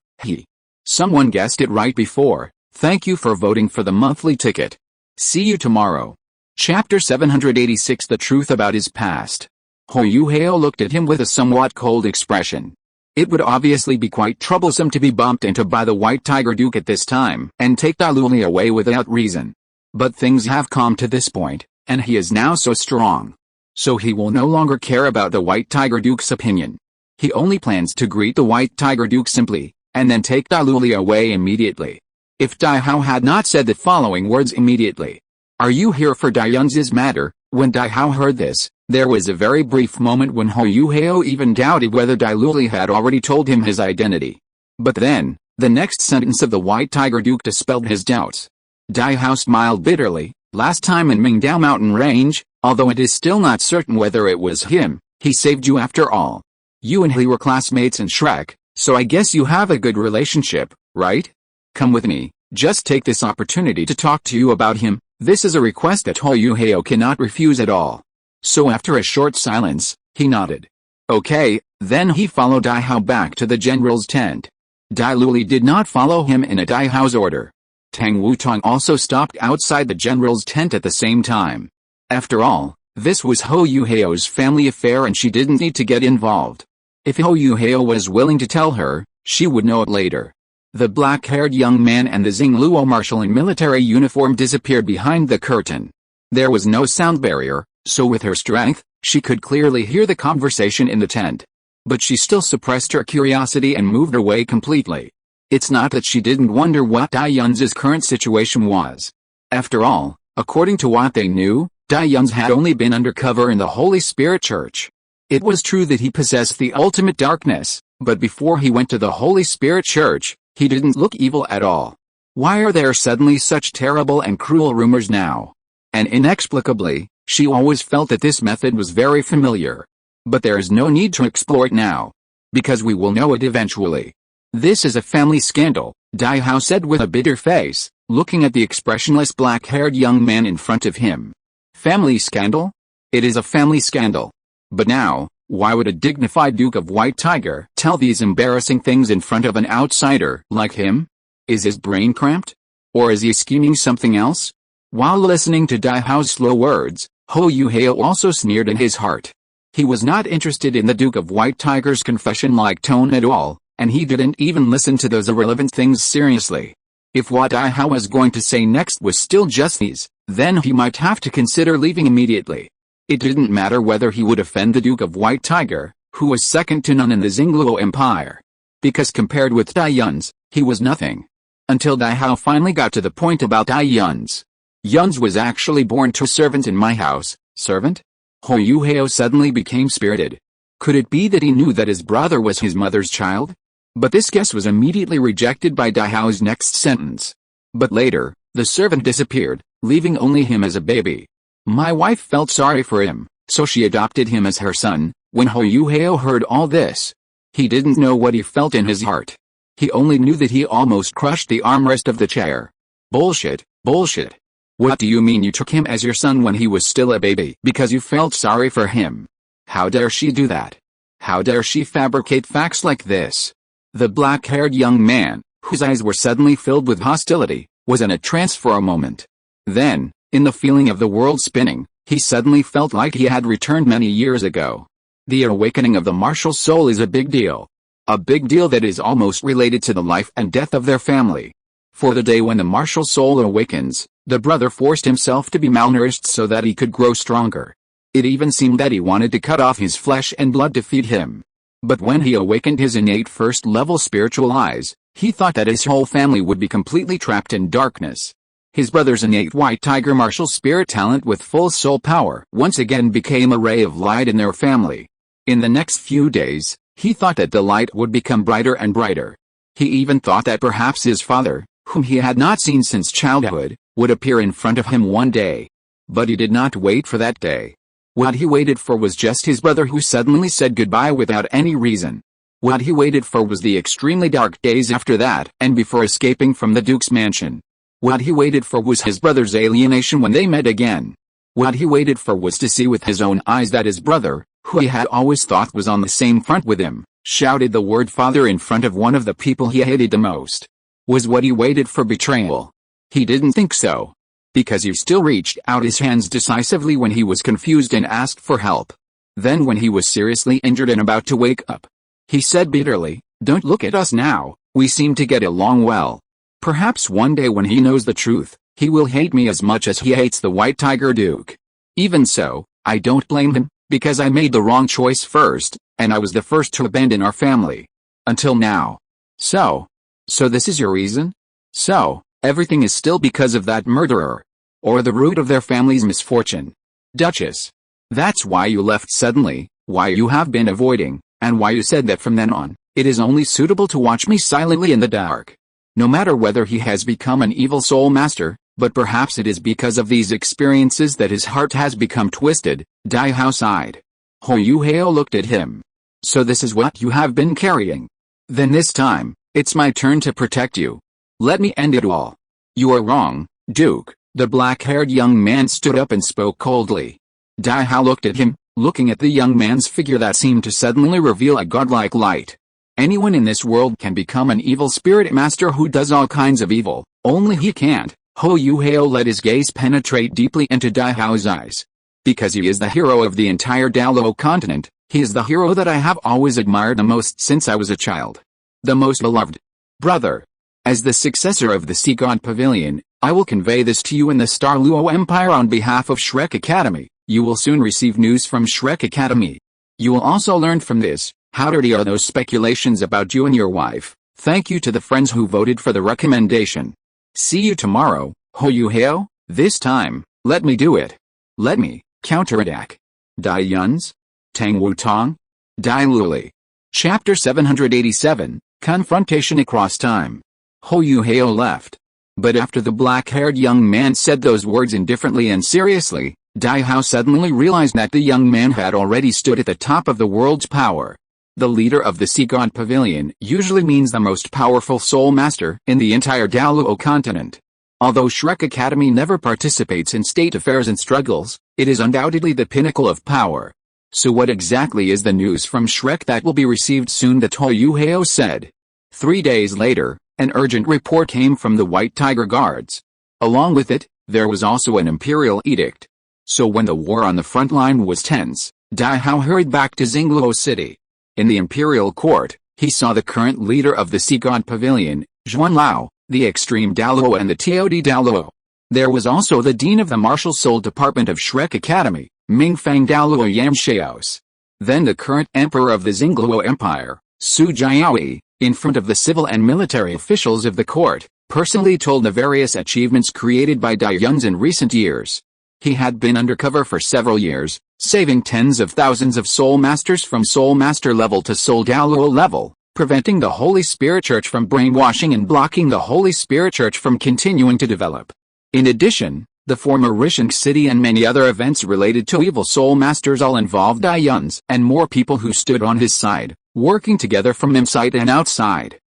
Someone guessed it right before. Thank you for voting for the monthly ticket. See you tomorrow. Chapter 786 The Truth About His Past. Hou Hao looked at him with a somewhat cold expression. It would obviously be quite troublesome to be bumped into by the White Tiger Duke at this time and take Douluo away without reason. But things have come to this point, and he is now so strong. So he will no longer care about the White Tiger Duke's opinion. He only plans to greet the White Tiger Duke simply, and then take Douluo away immediately. If Dai Hao had not said the following words immediately. Are you here for Dai Yun's matter? When Dai Hao heard this, there was a very brief moment when Hou Hao even doubted whether Douluo had already told him his identity. But then, the next sentence of the White Tiger Duke dispelled his doubts. Dai Hao smiled bitterly. Last time in Mingdao Mountain Range, although it is still not certain whether it was him, he saved you after all. You and he were classmates in Shrek, so I guess you have a good relationship, right? Come with me, just take this opportunity to talk to you about him. This is a request that Hou Hao cannot refuse at all. So after a short silence, he nodded. Okay, then he followed Dai Hao back to the general's tent. Douluo did not follow him in a Dai Hao's order. Tang Wutong also stopped outside the general's tent at the same time. After all, this was Hou Hao's family affair and she didn't need to get involved. If Hou Hao was willing to tell her, she would know it later. The black-haired young man and the Xingluo marshal in military uniform disappeared behind the curtain. There was no sound barrier, so with her strength, she could clearly hear the conversation in the tent. But she still suppressed her curiosity and moved away completely. It's not that she didn't wonder what Dai Yun's current situation was. After all, according to what they knew, Dai Yun's had only been undercover in the Holy Spirit Church. It was true that he possessed the ultimate darkness, but before he went to the Holy Spirit Church, he didn't look evil at all. Why are there suddenly such terrible and cruel rumors now? And inexplicably, she always felt that this method was very familiar. But there is no need to explore it now. Because we will know it eventually. This is a family scandal, Dai Hao said with a bitter face, looking at the expressionless black-haired young man in front of him. Family scandal? It is a family scandal. But now, why would a dignified Duke of White Tiger tell these embarrassing things in front of an outsider like him? Is his brain cramped? Or is he scheming something else? While listening to Dai Hao's slow words, Ho Yuhao also sneered in his heart. He was not interested in the Duke of White Tiger's confession-like tone at all, and he didn't even listen to those irrelevant things seriously. If what Dai Hao was going to say next was still just these, then he might have to consider leaving immediately. It didn't matter whether he would offend the Duke of White Tiger, who was second to none in the Xingluo Empire. Because compared with Dai Yun's, he was nothing. Until Dai Hao finally got to the point about Dai Yun's. Yun's was actually born to a servant in my house. Servant? Ho Yuhao suddenly became spirited. Could it be that he knew that his brother was his mother's child? But this guess was immediately rejected by Dai Hao's next sentence. But later, the servant disappeared, leaving only him as a baby. My wife felt sorry for him, so she adopted him as her son. When Ho Yuhao heard all this, he didn't know what he felt in his heart. He only knew that he almost crushed the armrest of the chair. Bullshit, bullshit. What do you mean you took him as your son when he was still a baby because you felt sorry for him? How dare she do that? How dare she fabricate facts like this? The black-haired young man, whose eyes were suddenly filled with hostility, was in a trance for a moment. Then, in the feeling of the world spinning, he suddenly felt like he had returned many years ago. The awakening of the martial soul is a big deal. A big deal that is almost related to the life and death of their family. For the day when the martial soul awakens, the brother forced himself to be malnourished so that he could grow stronger. It even seemed that he wanted to cut off his flesh and blood to feed him. But when he awakened his innate first-level spiritual eyes, he thought that his whole family would be completely trapped in darkness. His brother's innate white tiger martial spirit talent with full soul power once again became a ray of light in their family. In the next few days, he thought that the light would become brighter and brighter. He even thought that perhaps his father, whom he had not seen since childhood, would appear in front of him one day. But he did not wait for that day. What he waited for was just his brother who suddenly said goodbye without any reason. What he waited for was the extremely dark days after that and before escaping from the Duke's mansion. What he waited for was his brother's alienation when they met again. What he waited for was to see with his own eyes that his brother, who he had always thought was on the same front with him, shouted the word father in front of one of the people he hated the most. Was what he waited for betrayal? He didn't think so. Because he still reached out his hands decisively when he was confused and asked for help. Then when he was seriously injured and about to wake up, he said bitterly, "Don't look at us now, we seem to get along well. Perhaps one day when he knows the truth, he will hate me as much as he hates the White Tiger Duke. Even so, I don't blame him, because I made the wrong choice first, and I was the first to abandon our family. Until now. So this is your reason? So, everything is still because of that murderer. Or the root of their family's misfortune. Duchess. That's why you left suddenly, why you have been avoiding, and why you said that from then on, it is only suitable to watch me silently in the dark. No matter whether he has become an evil soul master, but perhaps it is because of these experiences that his heart has become twisted." Dai Hao sighed. Ho Yuhao looked at him. "So this is what you have been carrying. Then this time, it's my turn to protect you. Let me end it all." "You are wrong, Duke." The black-haired young man stood up and spoke coldly. Dai Hao looked at him, looking at the young man's figure that seemed to suddenly reveal a godlike light. Anyone in this world can become an evil spirit master who does all kinds of evil, only he can't. Ho Yuhao let his gaze penetrate deeply into Dai Hao's eyes. "Because he is the hero of the entire Douluo continent, he is the hero that I have always admired the most since I was a child. The most beloved. Brother. As the successor of the Sea God Pavilion, I will convey this to you in the Star Luo Empire on behalf of Shrek Academy. You will soon receive news from Shrek Academy. You will also learn from this, How dirty are those speculations about you and your wife? Thank you to the friends who voted for the recommendation. See you tomorrow, Hou Hao. This time, let me do it. Let me counterattack. Dai Yuns? Tang Wu Tong? Dai Luli. Chapter 787, Confrontation Across Time. Hou Hao left. But after the black-haired young man said those words indifferently and seriously, Dai Hao suddenly realized that the young man had already stood at the top of the world's power. The leader of the Sea God Pavilion usually means the most powerful soul master in the entire Douluo continent. Although Shrek Academy never participates in state affairs and struggles, it is undoubtedly the pinnacle of power. So what exactly is the news from Shrek that will be received soon? That Hou Hao said. 3 days later, an urgent report came from the White Tiger Guards. Along with it, there was also an imperial edict. So when the war on the front line was tense, Dai Hao hurried back to Xingluo City. In the imperial court, he saw the current leader of the Sea God Pavilion, Zhuan Lao, the extreme Douluo and the Tod Douluo. There was also the dean of the martial soul department of Shrek Academy, Mingfang Douluo Yamshaos. Then the current emperor of the Xingluo Empire, Su Jiaoyi, in front of the civil and military officials of the court, personally told the various achievements created by Dai Yuns in recent years. He had been undercover for several years, saving tens of thousands of soul masters from soul master level to soul Douluo level, preventing the Holy Spirit Church from brainwashing and blocking the Holy Spirit Church from continuing to develop. In addition, the former Rishink City and many other events related to evil soul masters all involved Dai Yuns and more people who stood on his side, working together from inside and outside.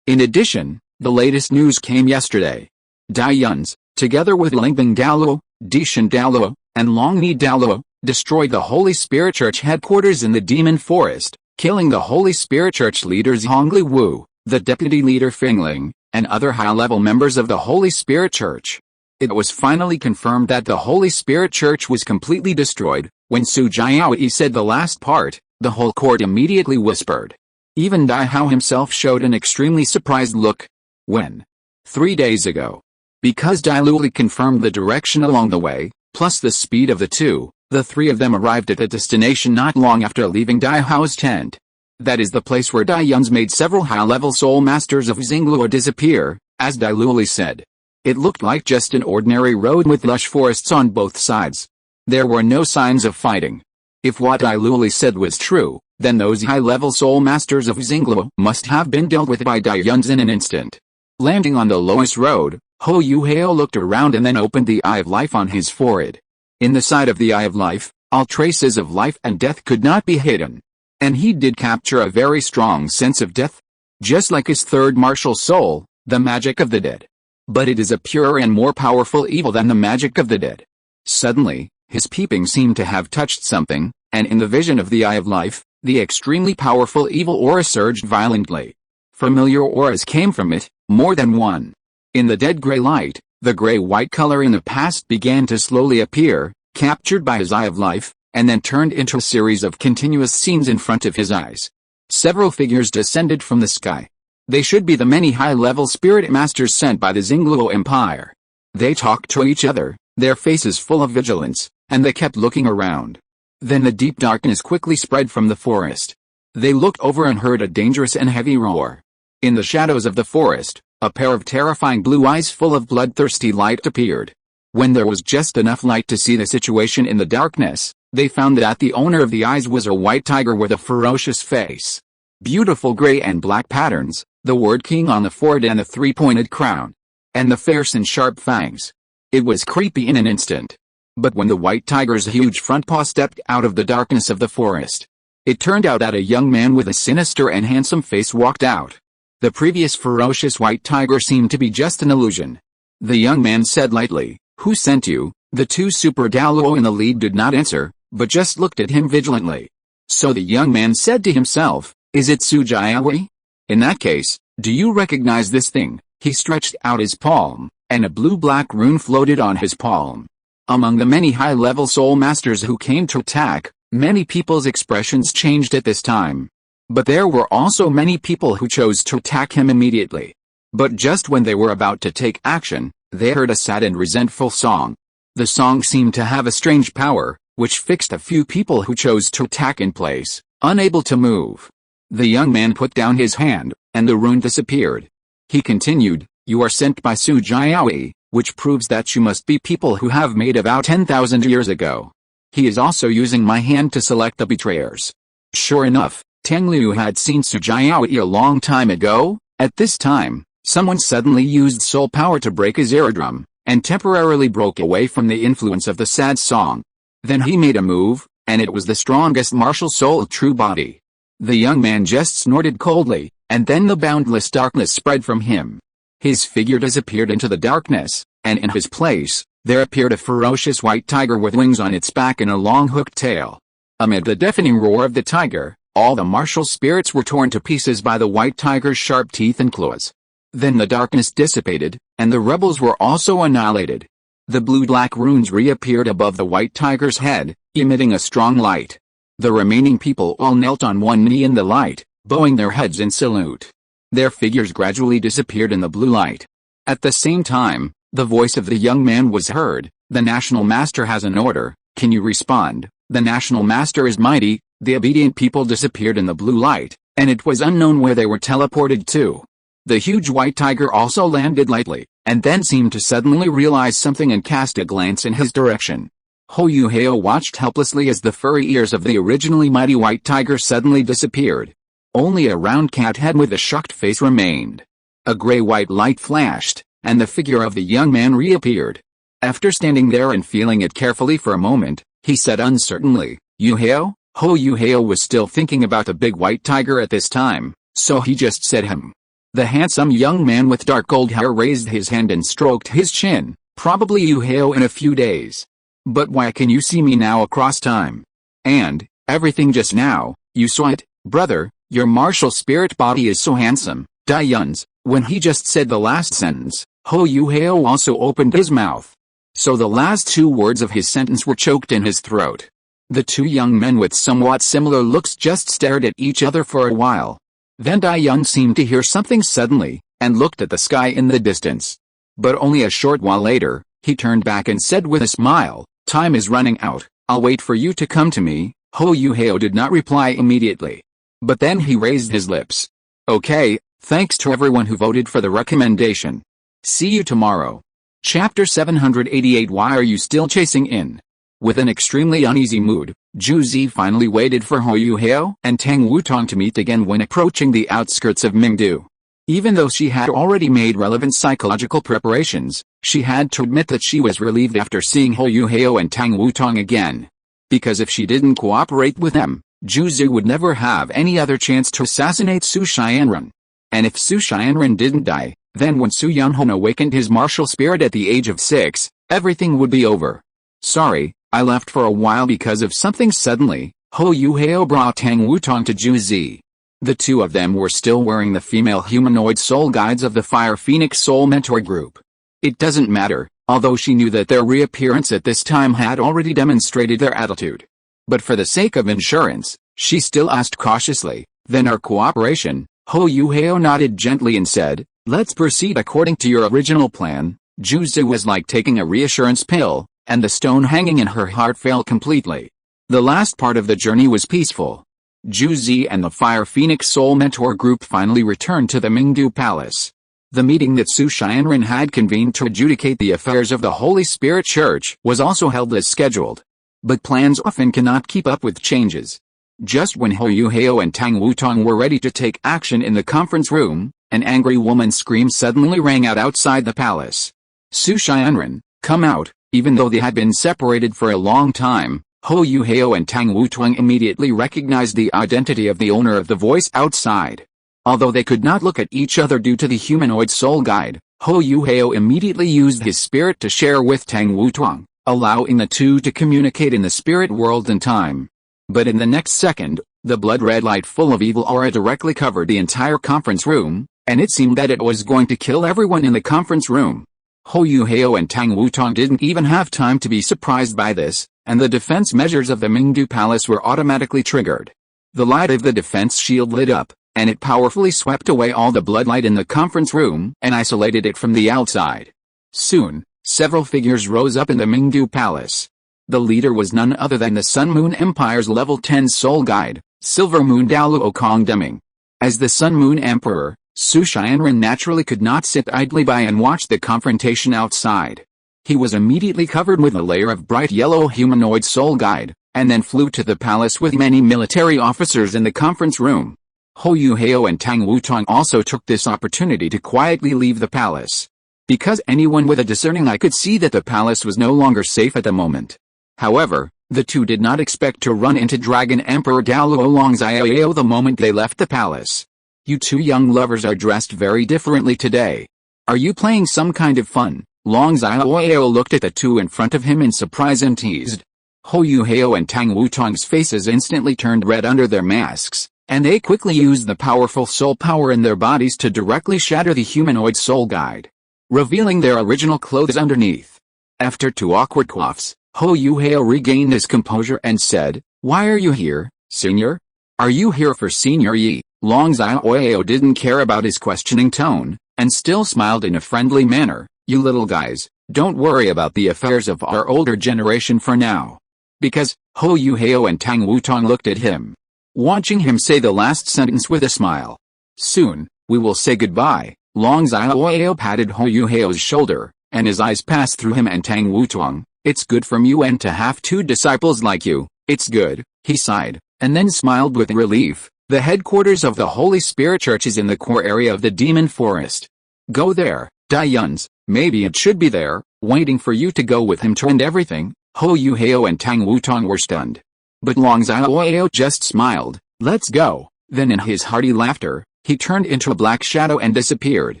In addition, the latest news came yesterday. Dai Yuns, together with Lingbing Douluo, Dishan Douluo, and Longni Douluo, destroyed the Holy Spirit Church headquarters in the Demon Forest, killing the Holy Spirit Church leader Zhongli Wu, the deputy leader Fingling, and other high-level members of the Holy Spirit Church. It was finally confirmed that the Holy Spirit Church was completely destroyed. When Su Jiaoyi said the last part, the whole court immediately whispered. Even Dai Hao himself showed an extremely surprised look. When? 3 days ago. Because Dai Luli confirmed the direction along the way, plus the speed of the two, the three of them arrived at the destination not long after leaving Dai Hao's tent. That is the place where Dai Yuns made several high-level soul masters of Xingluo disappear, as Dai Luli said. It looked like just an ordinary road with lush forests on both sides. There were no signs of fighting. If what Dai Luli said was true, then those high-level soul masters of Xingluo must have been dealt with by Dai Yuns in an instant. Landing on the lowest road, Hou Hao looked around and then opened the Eye of Life on his forehead. In the side of the Eye of Life, all traces of life and death could not be hidden. And he did capture a very strong sense of death. Just like his third martial soul, the magic of the dead. But it is a purer and more powerful evil than the magic of the dead. Suddenly, his peeping seemed to have touched something, and in the vision of the Eye of Life, the extremely powerful evil aura surged violently. Familiar auras came from it, more than one. In the dead gray light, the gray-white color in the past began to slowly appear, captured by his Eye of Life, and then turned into a series of continuous scenes in front of his eyes. Several figures descended from the sky. They should be the many high-level spirit masters sent by the Xingluo Empire. They talked to each other, their faces full of vigilance, and they kept looking around. Then the deep darkness quickly spread from the forest. They looked over and heard a dangerous and heavy roar. In the shadows of the forest, a pair of terrifying blue eyes full of bloodthirsty light appeared. When there was just enough light to see the situation in the darkness, they found that the owner of the eyes was a white tiger with a ferocious face. Beautiful gray and black patterns, the word king on the forehead and the three-pointed crown. And the fierce and sharp fangs. It was creepy in an instant. But when the white tiger's huge front paw stepped out of the darkness of the forest, it turned out that a young man with a sinister and handsome face walked out. The previous ferocious white tiger seemed to be just an illusion. The young man said lightly, "Who sent you?" The two super Douluo in the lead did not answer, but just looked at him vigilantly. So the young man said to himself, "Is it Su Jiaoyi? In that case, do you recognize this thing?" He stretched out his palm, and a blue-black rune floated on his palm. Among the many high-level soul masters who came to attack, many people's expressions changed at this time. But there were also many people who chose to attack him immediately. But just when they were about to take action, they heard a sad and resentful song. The song seemed to have a strange power, which fixed a few people who chose to attack in place, unable to move. The young man put down his hand, and the rune disappeared. He continued, "You are sent by Su Jiaoyi, which proves that you must be people who have made a vow 10,000 years ago. He is also using my hand to select the betrayers." Sure enough, Tang Liu had seen Su Jiaoyi a long time ago. At this time, someone suddenly used soul power to break his eardrum, and temporarily broke away from the influence of the sad song. Then he made a move, and it was the strongest martial soul true body. The young man just snorted coldly, and then the boundless darkness spread from him. His figure disappeared into the darkness, and in his place, there appeared a ferocious white tiger with wings on its back and a long hooked tail. Amid the deafening roar of the tiger, all the martial spirits were torn to pieces by the white tiger's sharp teeth and claws. Then the darkness dissipated, and the rebels were also annihilated. The blue-black runes reappeared above the white tiger's head, emitting a strong light. The remaining people all knelt on one knee in the light, bowing their heads in salute. Their figures gradually disappeared in the blue light. At the same time, the voice of the young man was heard. "The National Master has an order, can you respond? The National Master is mighty." The obedient people disappeared in the blue light, and it was unknown where they were teleported to. The huge white tiger also landed lightly, and then seemed to suddenly realize something and cast a glance in his direction. Hou Yuhao watched helplessly as the furry ears of the originally mighty white tiger suddenly disappeared. Only a round cat head with a shocked face remained. A gray-white light flashed, and the figure of the young man reappeared. After standing there and feeling it carefully for a moment, he said uncertainly, "Yuhao?" Hou Yuhao was still thinking about the big white tiger at this time, so he just said him. The handsome young man with dark gold hair raised his hand and stroked his chin, "Probably Yuhao in a few days. But why can you see me now across time? And, everything just now, you saw it, brother, your martial spirit body is so handsome." Dayun's, when he just said the last sentence, Hou Yuhao also opened his mouth. So the last two words of his sentence were choked in his throat. The two young men with somewhat similar looks just stared at each other for a while. Then Dayun seemed to hear something suddenly, and looked at the sky in the distance. But only a short while later, he turned back and said with a smile, "Time is running out, I'll wait for you to come to me." Hou Yuhao did not reply immediately. But then he raised his lips. "Okay, thanks to everyone who voted for the recommendation. See you tomorrow." Chapter 788 Why are you still chasing in? With an extremely uneasy mood, Zhu Zi finally waited for Hou Yuhao and Tang Wutong to meet again when approaching the outskirts of Mingdu. Even though she had already made relevant psychological preparations, she had to admit that she was relieved after seeing Hou Yuhao and Tang Wutong again. Because if she didn't cooperate with them, Zhu Zi would never have any other chance to assassinate Su Xianren. And if Su Xianren didn't die, then when Su Yunhong awakened his martial spirit at the age of 6, everything would be over. "Sorry, I left for a while because of something suddenly." Hou Yuhao brought Tang Wutong to Zhu Zi. The two of them were still wearing the female humanoid soul guides of the Fire Phoenix Soul Mentor group. It doesn't matter, although she knew that their reappearance at this time had already demonstrated their attitude. But for the sake of insurance, she still asked cautiously, "Then our cooperation?" Hou Yuhao nodded gently and said, "Let's proceed according to your original plan." Zhu Zi was like taking a reassurance pill, and the stone hanging in her heart fell completely. The last part of the journey was peaceful. Zhu Zi and the Fire Phoenix Soul Mentor group finally returned to the Mingdu Palace. The meeting that Su Xianren had convened to adjudicate the affairs of the Holy Spirit Church was also held as scheduled. But plans often cannot keep up with changes. Just when Hou Yuhao and Tang Wutong were ready to take action in the conference room, an angry woman's scream suddenly rang out outside the palace. "Su Xianren, come out!" Even though they had been separated for a long time, Hou Yuhao and Tang Wutong immediately recognized the identity of the owner of the voice outside. Although they could not look at each other due to the humanoid soul guide, Hou Yuhao immediately used his spirit to share with Tang Wutong, allowing the two to communicate in the spirit world in time. But in the next second, the blood-red light full of evil aura directly covered the entire conference room, and it seemed that it was going to kill everyone in the conference room. Hou Yuhao and Tang Wutong didn't even have time to be surprised by this, and the defense measures of the Mingdu Palace were automatically triggered. The light of the defense shield lit up, and it powerfully swept away all the bloodlight in the conference room and isolated it from the outside. Soon, several figures rose up in the Mingdu Palace. The leader was none other than the Sun Moon Empire's level 10 soul guide, Silver Moon Douluo condemning. As the Sun Moon Emperor, Su Xianren naturally could not sit idly by and watch the confrontation outside. He was immediately covered with a layer of bright yellow humanoid soul guide, and then flew to the palace with many military officers in the conference room. Hou Yuhao and Tang Wutong also took this opportunity to quietly leave the palace. Because anyone with a discerning eye could see that the palace was no longer safe at the moment. However, the two did not expect to run into Dragon Emperor Douluo Longxiao the moment they left the palace. You two young lovers are dressed very differently today. Are you playing some kind of fun? Longxiao looked at the two in front of him in surprise and teased. Hou Yuhao and Tang Wutong's faces instantly turned red under their masks, and they quickly used the powerful soul power in their bodies to directly shatter the humanoid soul guide, revealing their original clothes underneath. After 2 awkward coughs, Hou Yuhao regained his composure and said, "Why are you here, Senior? Are you here for Senior Yi?" Longxiao didn't care about his questioning tone, and still smiled in a friendly manner. "You little guys, don't worry about the affairs of our older generation for now." Because, Hou Yuhao and Tang Wutong looked at him, watching him say the last sentence with a smile. "Soon, we will say goodbye." Longxiao patted Hou Yuhao's shoulder, and his eyes passed through him and Tang Wutong. "It's good from you and to have 2 disciples like you, it's good," he sighed, and then smiled with relief. "The headquarters of the Holy Spirit Church is in the core area of the Demon Forest. Go there, Dayuns, maybe it should be there, waiting for you to go with him to end everything." Hou Yuhao and Tang Wutong were stunned. But Longxiao just smiled. "Let's go." Then in his hearty laughter, he turned into a black shadow and disappeared.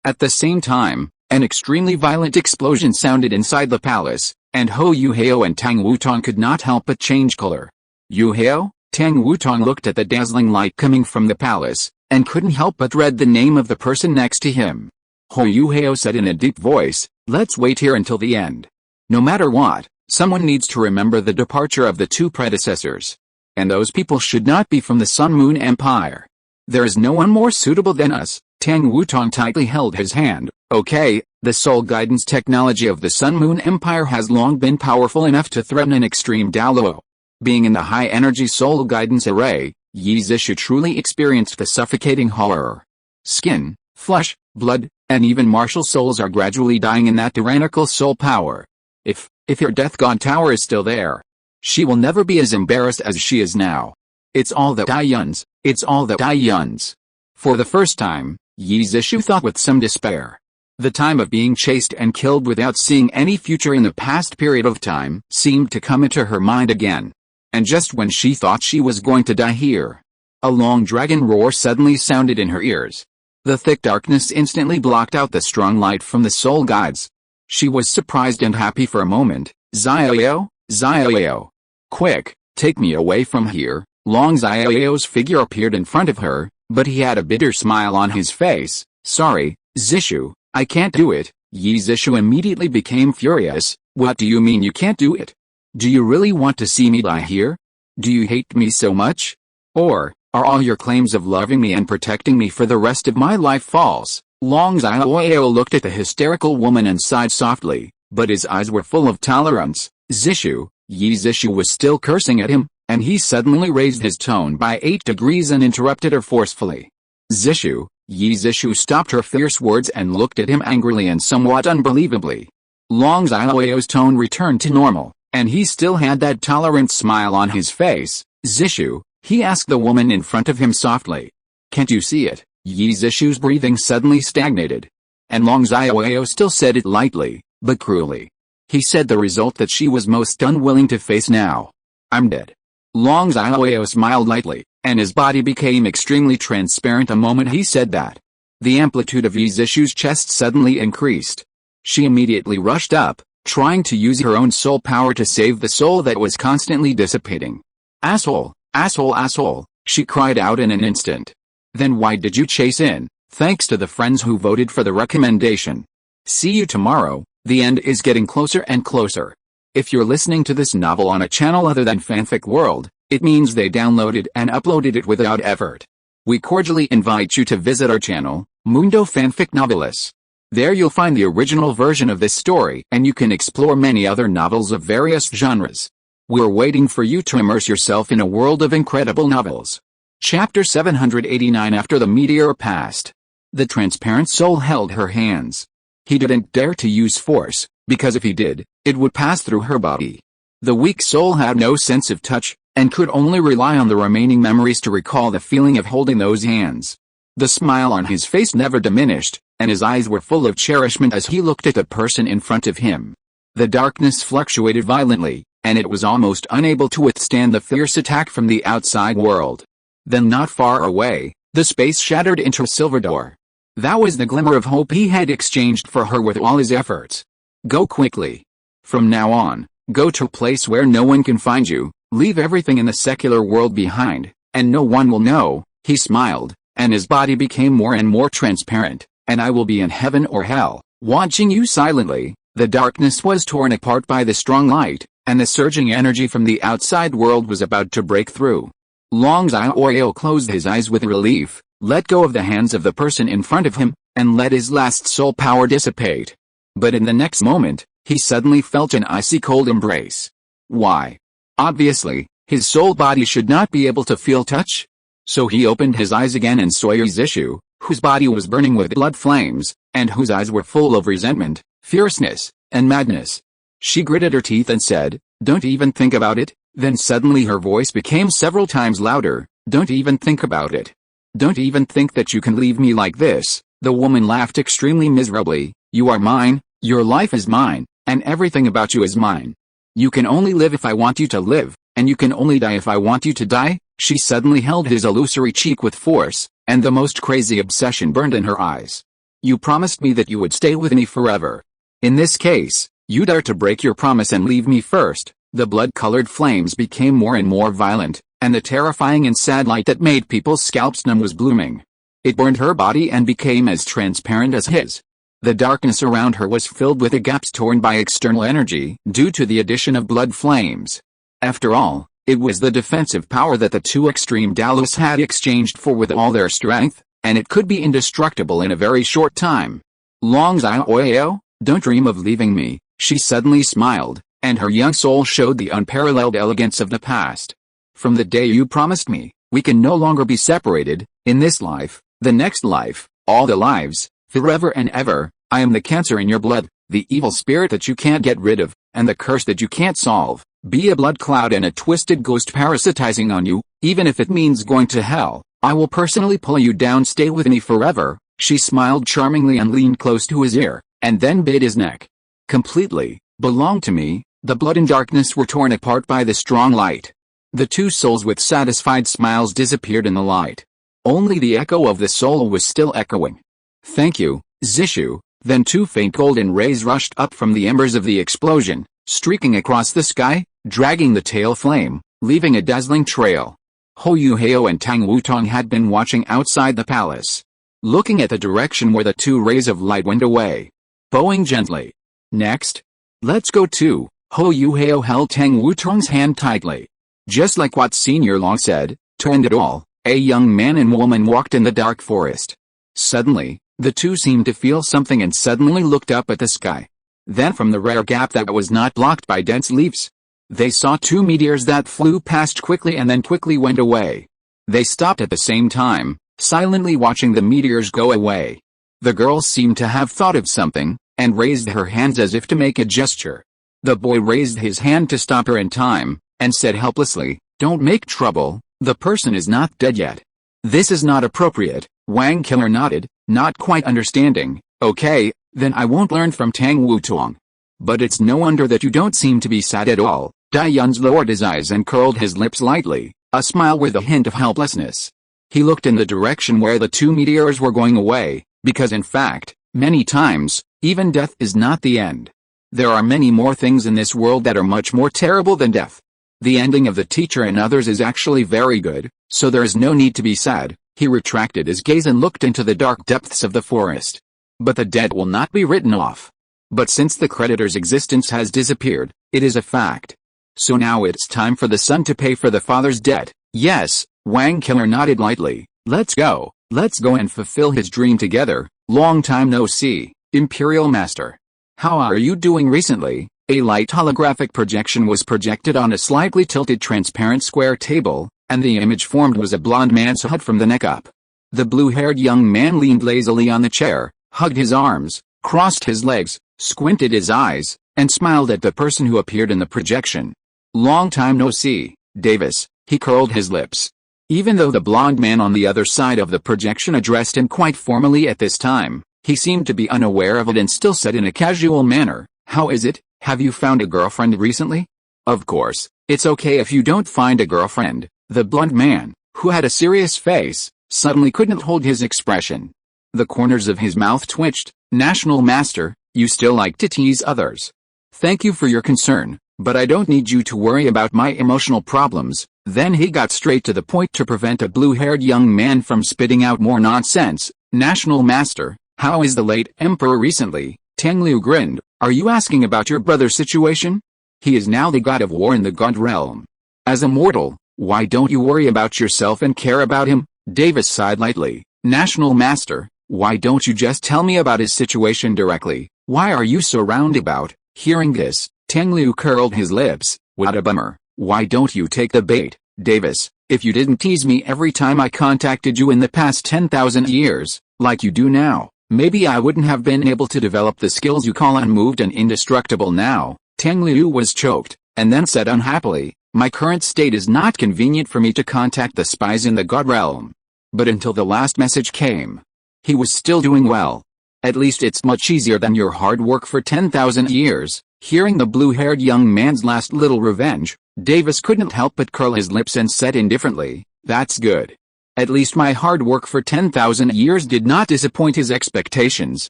At the same time, an extremely violent explosion sounded inside the palace, and Hou Yuhao and Tang Wutong could not help but change color. "Yuhao?" Tang Wutong looked at the dazzling light coming from the palace, and couldn't help but read the name of the person next to him. Hou Yuhao said in a deep voice, "Let's wait here until the end. No matter what, someone needs to remember the departure of the 2 predecessors. And those people should not be from the Sun Moon Empire. There is no one more suitable than us." Tang Wutong tightly held his hand. "Okay, the soul guidance technology of the Sun Moon Empire has long been powerful enough to threaten an extreme Douluo. Being in the high-energy soul guidance array, Yi Zishu truly experienced the suffocating horror. Skin, flesh, blood, and even martial souls are gradually dying in that tyrannical soul power. If your Death God Tower is still there, she will never be as embarrassed as she is now. It's all the Dayuns, it's all the Dayuns." For the first time, Yi Zishu thought with some despair. The time of being chased and killed without seeing any future in the past period of time seemed to come into her mind again. And just when she thought she was going to die here, a long dragon roar suddenly sounded in her ears. The thick darkness instantly blocked out the strong light from the soul guides. She was surprised and happy for a moment. "Xiao, Xiao. Quick, take me away from here." Longxiao's figure appeared in front of her, but he had a bitter smile on his face. "Sorry, Zishu, I can't do it." Yi Zishu immediately became furious. "What do you mean you can't do it? Do you really want to see me die here? Do you hate me so much? Or, are all your claims of loving me and protecting me for the rest of my life false?" Longxiao looked at the hysterical woman and sighed softly, but his eyes were full of tolerance. "Zishu." Yi Zishu was still cursing at him, and he suddenly raised his tone by 8 degrees and interrupted her forcefully. "Zishu." Yi Zishu stopped her fierce words and looked at him angrily and somewhat unbelievably. Longxiao's tone returned to normal, and he still had that tolerant smile on his face. "Zishu," he asked the woman in front of him softly. "Can't you see it?" Yi Zishu's breathing suddenly stagnated. And Longxiao still said it lightly, but cruelly. He said the result that she was most unwilling to face now. "I'm dead." Longxiao smiled lightly, and his body became extremely transparent the moment he said that. The amplitude of Yi Zishu's chest suddenly increased. She immediately rushed up, trying to use her own soul power to save the soul that was constantly dissipating. "Asshole, asshole, asshole," she cried out in an instant. "Then why did you chase in?" "Thanks to the friends who voted for the recommendation. See you tomorrow." The end is getting closer and closer. If you're listening to this novel on a channel other than Fanfic World, it means they downloaded and uploaded it without effort. We cordially invite you to visit our channel, Mundo Fanfic Novelis. There you'll find the original version of this story and you can explore many other novels of various genres. We're waiting for you to immerse yourself in a world of incredible novels. Chapter 789. After the meteor passed, the transparent soul held her hands. He didn't dare to use force, because if he did, it would pass through her body. The weak soul had no sense of touch, and could only rely on the remaining memories to recall the feeling of holding those hands. The smile on his face never diminished, and his eyes were full of cherishment as he looked at the person in front of him. The darkness fluctuated violently, and it was almost unable to withstand the fierce attack from the outside world. Then not far away, the space shattered into a silver door. That was the glimmer of hope he had exchanged for her with all his efforts. Go quickly. From now on, go to a place where no one can find you, leave everything in the secular world behind, and no one will know. He smiled, and his body became more and more transparent, and I will be in heaven or hell, watching you silently. The darkness was torn apart by the strong light, and the surging energy from the outside world was about to break through. Long Xiaoyao closed his eyes with relief, let go of the hands of the person in front of him, and let his last soul power dissipate. But in the next moment, he suddenly felt an icy cold embrace. Why? Obviously, his soul body should not be able to feel touch. So he opened his eyes again and saw Zishu, whose body was burning with blood flames, and whose eyes were full of resentment, fierceness, and madness. She gritted her teeth and said, "Don't even think about it." Then suddenly her voice became several times louder, "Don't even think about it. Don't even think that you can leave me like this." The woman laughed extremely miserably. "You are mine, your life is mine, and everything about you is mine. You can only live if I want you to live, and you can only die if I want you to die." She suddenly held his illusory cheek with force, and the most crazy obsession burned in her eyes. "You promised me that you would stay with me forever. In this case, you dare to break your promise and leave me first." The blood-colored flames became more and more violent, and the terrifying and sad light that made people's scalps numb was blooming. It burned her body and became as transparent as his. The darkness around her was filled with the gaps torn by external energy due to the addition of blood flames. After all, it was the defensive power that the two extreme dualists had exchanged for with all their strength, and it could be indestructible in a very short time. "Long Xiaoyao, don't dream of leaving me," she suddenly smiled, and her young soul showed the unparalleled elegance of the past. "From the day you promised me, we can no longer be separated, in this life, the next life, all the lives, forever and ever. I am the cancer in your blood, the evil spirit that you can't get rid of, and the curse that you can't solve. Be a blood cloud and a twisted ghost parasitizing on you, even if it means going to hell, I will personally pull you down. Stay with me forever." She smiled charmingly and leaned close to his ear, and then bit his neck. "Completely, belong to me." The blood and darkness were torn apart by the strong light. The two souls with satisfied smiles disappeared in the light. Only the echo of the soul was still echoing. "Thank you, Zishu." Then two faint golden rays rushed up from the embers of the explosion, streaking across the sky, dragging the tail flame, leaving a dazzling trail. Hou Yuhao and Tang Wutong had been watching outside the palace, looking at the direction where the two rays of light went away, bowing gently. "Next, let's go too." Hou Yuhao held Tang Wutong's hand tightly. Just like what Senior Long said, to end it all, a young man and woman walked in the dark forest. Suddenly, the two seemed to feel something and suddenly looked up at the sky. Then from the rare gap that was not blocked by dense leaves, they saw two meteors that flew past quickly and then quickly went away. They stopped at the same time, silently watching the meteors go away. The girl seemed to have thought of something, and raised her hands as if to make a gesture. The boy raised his hand to stop her in time, and said helplessly, "Don't make trouble, the person is not dead yet." "This is not appropriate." Wang Killer nodded, not quite understanding. "Okay, then I won't learn from Tang Wutong. But it's no wonder that you don't seem to be sad at all." Dai Yun's lowered his eyes and curled his lips lightly, a smile with a hint of helplessness. He looked in the direction where the two meteors were going away, because in fact, many times, even death is not the end. There are many more things in this world that are much more terrible than death. The ending of the teacher and others is actually very good, so there is no need to be sad. He retracted his gaze and looked into the dark depths of the forest. But the dead will not be written off. But since the creditor's existence has disappeared, it is a fact. So now it's time for the son to pay for the father's debt. "Yes," Wang Killer nodded lightly. Let's go and fulfill his dream together." "Long time no see, Imperial Master. How are you doing recently?" A light holographic projection was projected on a slightly tilted transparent square table, and the image formed was a blond man's head from the neck up. The blue-haired young man leaned lazily on the chair, hugged his arms, crossed his legs, squinted his eyes, and smiled at the person who appeared in the projection. "Long time no see, Davis," he curled his lips. Even though the blond man on the other side of the projection addressed him quite formally at this time, he seemed to be unaware of it and still said in a casual manner, "How is it? Have you found a girlfriend recently?" "Of course, it's okay if you don't find a girlfriend." The blond man, who had a serious face, suddenly couldn't hold his expression. The corners of his mouth twitched. "National Master, you still like to tease others. Thank you for your concern, but I don't need you to worry about my emotional problems." Then he got straight to the point to prevent a blue-haired young man from spitting out more nonsense. "National Master, how is the late Emperor recently?" Tang Liu grinned. "Are you asking about your brother's situation? He is now the god of war in the god realm. As a mortal, why don't you worry about yourself and care about him?" Davis sighed lightly. "National Master, why don't you just tell me about his situation directly? Why are you so roundabout?" Hearing this, Tang Liu curled his lips. "What a bummer. Why don't you take the bait, Davis? If you didn't tease me every time I contacted you in the past 10,000 years, like you do now, maybe I wouldn't have been able to develop the skills you call unmoved and indestructible now." Tang Liu was choked, and then said unhappily, "My current state is not convenient for me to contact the spies in the god realm." But until the last message came, he was still doing well. "At least it's much easier than your hard work for 10,000 years. Hearing the blue-haired young man's last little revenge, Davis couldn't help but curl his lips and said indifferently, "That's good. At least my hard work for 10,000 years did not disappoint his expectations,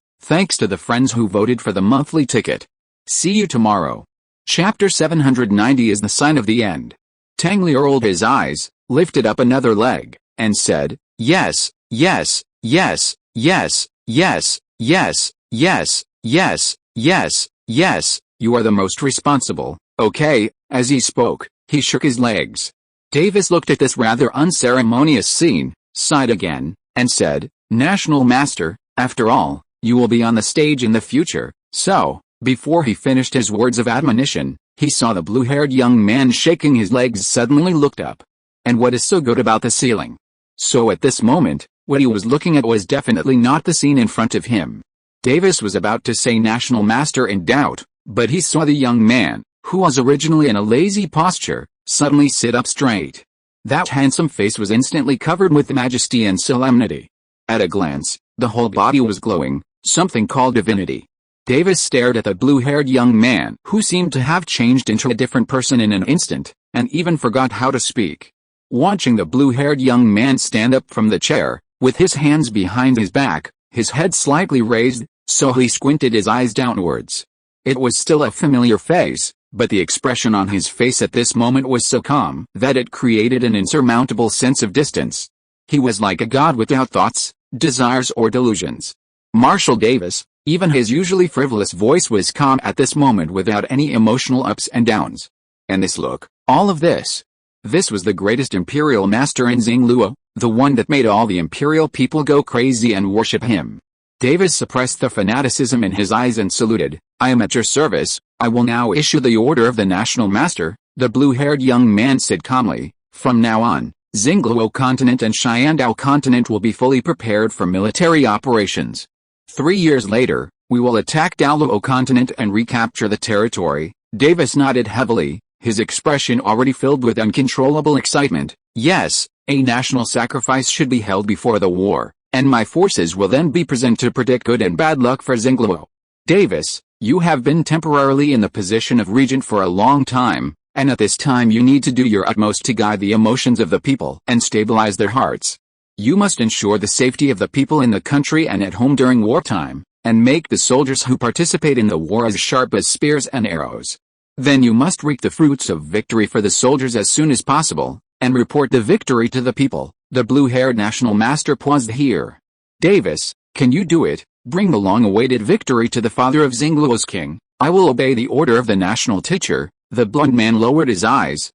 thanks to the friends who voted for the monthly ticket. See you tomorrow." Chapter 790 is the sign of the end. Tang Liu rolled his eyes, lifted up another leg, and said, "Yes, yes, yes, yes, yes, yes, yes, yes, yes, yes, you are the most responsible, okay." As he spoke, he shook his legs. Davis looked at this rather unceremonious scene, sighed again, and said, "National Master, after all, you will be on the stage in the future, so..." Before he finished his words of admonition, he saw the blue-haired young man shaking his legs suddenly looked up. And what is so good about the ceiling? So at this moment, what he was looking at was definitely not the scene in front of him. Davis was about to say National Master in doubt, but he saw the young man, who was originally in a lazy posture, suddenly sit up straight. That handsome face was instantly covered with majesty and solemnity. At a glance, the whole body was glowing, something called divinity. Davis stared at the blue-haired young man, who seemed to have changed into a different person in an instant, and even forgot how to speak. Watching the blue-haired young man stand up from the chair, with his hands behind his back, his head slightly raised, so he squinted his eyes downwards. It was still a familiar face, but the expression on his face at this moment was so calm that it created an insurmountable sense of distance. He was like a god without thoughts, desires or delusions. Marshall Davis, even his usually frivolous voice was calm at this moment without any emotional ups and downs. And this look, all of this. This was the greatest imperial master in Douluo, the one that made all the imperial people go crazy and worship him. Davis suppressed the fanaticism in his eyes and saluted. "I am at your service. I will now issue the order of the National Master," the blue-haired young man said calmly. "From now on, Douluo continent and Xiandao continent will be fully prepared for military operations. 3 years later, we will attack Douluo continent and recapture the territory." Davis nodded heavily, his expression already filled with uncontrollable excitement. "Yes, a national sacrifice should be held before the war, and my forces will then be present to predict good and bad luck for Douluo. Davis, you have been temporarily in the position of regent for a long time, and at this time you need to do your utmost to guide the emotions of the people and stabilize their hearts. You must ensure the safety of the people in the country and at home during wartime, and make the soldiers who participate in the war as sharp as spears and arrows. Then you must reap the fruits of victory for the soldiers as soon as possible, and report the victory to the people." The blue-haired National Master paused here. "Davis, can you do it? Bring the long-awaited victory to the father of Douluo's king." "I will obey the order of the national teacher." The blond man lowered his eyes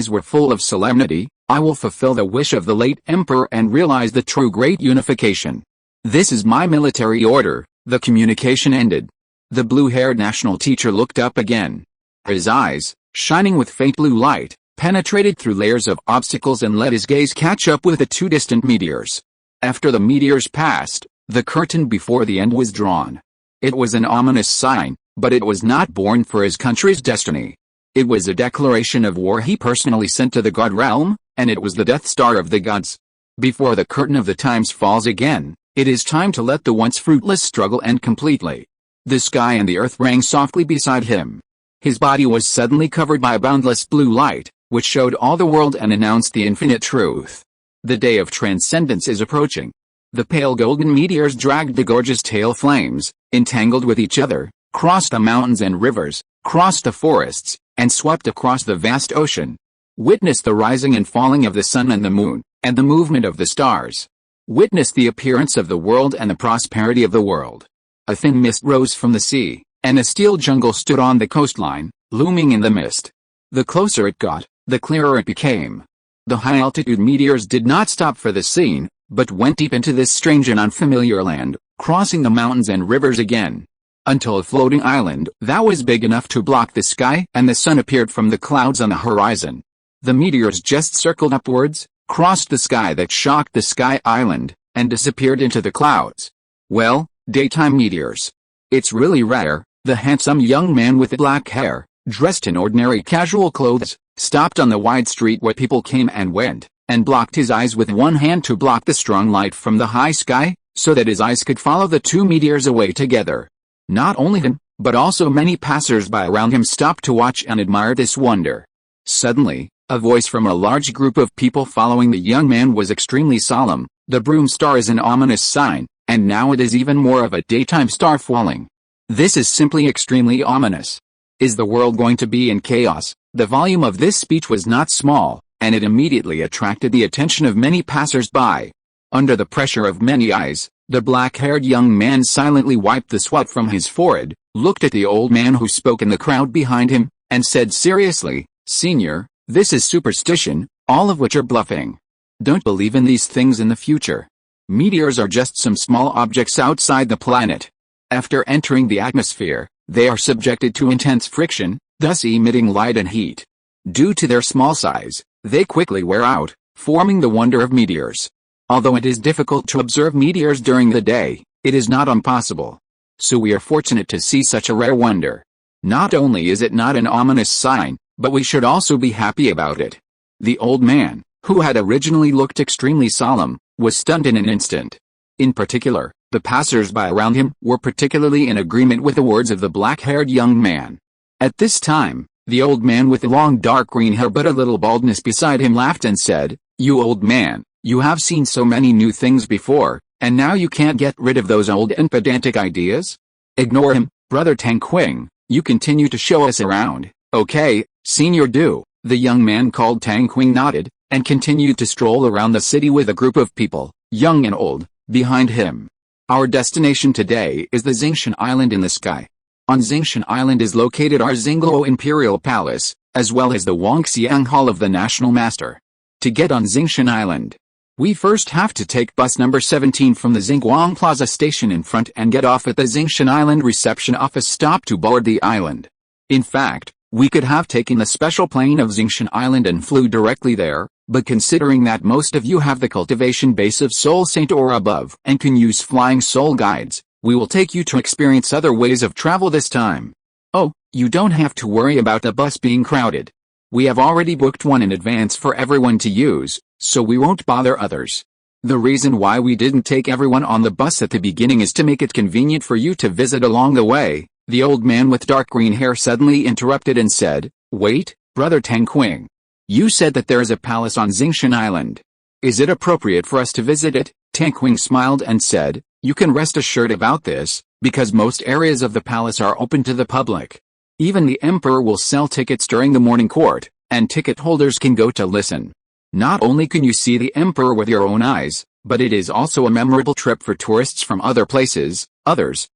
were full of solemnity. "I will fulfill the wish of the late emperor and realize the true great unification. This is my military order." The communication ended. The blue-haired national teacher looked up again. His eyes, shining with faint blue light, penetrated through layers of obstacles and let his gaze catch up with the two distant meteors. After the meteors passed, the curtain before the end was drawn. It was an ominous sign, but it was not born for his country's destiny. It was a declaration of war he personally sent to the god realm, and it was the Death Star of the gods. Before the curtain of the times falls again, it is time to let the once fruitless struggle end completely. The sky and the earth rang softly beside him. His body was suddenly covered by a boundless blue light, which showed all the world and announced the infinite truth. The day of transcendence is approaching. The pale golden meteors dragged the gorgeous tail flames, entangled with each other, crossed the mountains and rivers, crossed the forests, and swept across the vast ocean. Witness the rising and falling of the sun and the moon, and the movement of the stars. Witness the appearance of the world and the prosperity of the world. A thin mist rose from the sea, and a steel jungle stood on the coastline, looming in the mist. The closer it got, the clearer it became. The high-altitude meteors did not stop for the scene, but went deep into this strange and unfamiliar land, crossing the mountains and rivers again, until a floating island that was big enough to block the sky and the sun appeared from the clouds on the horizon. The meteors just circled upwards, crossed the sky that shocked the sky island, and disappeared into the clouds. Well, daytime meteors. It's really rare. The handsome young man with the black hair, dressed in ordinary casual clothes, stopped on the wide street where people came and went, and blocked his eyes with one hand to block the strong light from the high sky, so that his eyes could follow the two meteors away together. Not only him, but also many passers-by around him stopped to watch and admire this wonder. Suddenly, a voice from a large group of people following the young man was extremely solemn. The broom star is an ominous sign, and now it is even more of a daytime star falling. This is simply extremely ominous. Is the world going to be in chaos? The volume of this speech was not small, and it immediately attracted the attention of many passers-by. Under the pressure of many eyes, the black-haired young man silently wiped the sweat from his forehead, looked at the old man who spoke in the crowd behind him, and said seriously, "Senior, this is superstition, all of which are bluffing. Don't believe in these things in the future. Meteors are just some small objects outside the planet. After entering the atmosphere, they are subjected to intense friction, thus emitting light and heat. Due to their small size, they quickly wear out, forming the wonder of meteors. Although it is difficult to observe meteors during the day, it is not impossible. So we are fortunate to see such a rare wonder. Not only is it not an ominous sign, but we should also be happy about it." The old man, who had originally looked extremely solemn, was stunned in an instant. In particular, the passers-by around him were particularly in agreement with the words of the black-haired young man. At this time, the old man with the long dark green hair but a little baldness beside him laughed and said, "You old man, you have seen so many new things before, and now you can't get rid of those old and pedantic ideas? Ignore him, Brother Tang Qing, you continue to show us around." "Okay, Senior do." The young man called Tang Qing nodded, and continued to stroll around the city with a group of people, young and old, behind him. Our destination today is the Xingshan Island in the sky. On Xingshan Island is located our Xingluo Imperial Palace, as well as the Wangxiang Hall of the National Master. To get on Xingshan Island, we first have to take bus number 17 from the Xingguang Plaza station in front and get off at the Xingshan Island reception office stop to board the island. In fact, we could have taken the special plane of Xingshan Island and flew directly there, but considering that most of you have the cultivation base of Soul Saint or above and can use flying soul guides, we will take you to experience other ways of travel this time. Oh, you don't have to worry about the bus being crowded. We have already booked one in advance for everyone to use, so we won't bother others. The reason why we didn't take everyone on the bus at the beginning is to make it convenient for you to visit along the way." The old man with dark green hair suddenly interrupted and said, "Wait, Brother Tang Qing. You said that there is a palace on Xingshan Island. Is it appropriate for us to visit it?" Tang Qing smiled and said, "You can rest assured about this, because most areas of the palace are open to the public. Even the emperor will sell tickets during the morning court, and ticket holders can go to listen. Not only can you see the emperor with your own eyes, but it is also a memorable trip for tourists from other places." Others?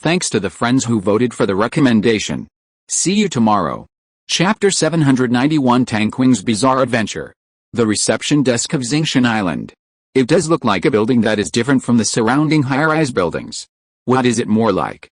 Thanks to the friends who voted for the recommendation. See you tomorrow. Chapter 791 Tang Qing's Bizarre Adventure. The reception desk of Xingshan Island. It does look like a building that is different from the surrounding high-rise buildings. What is it more like?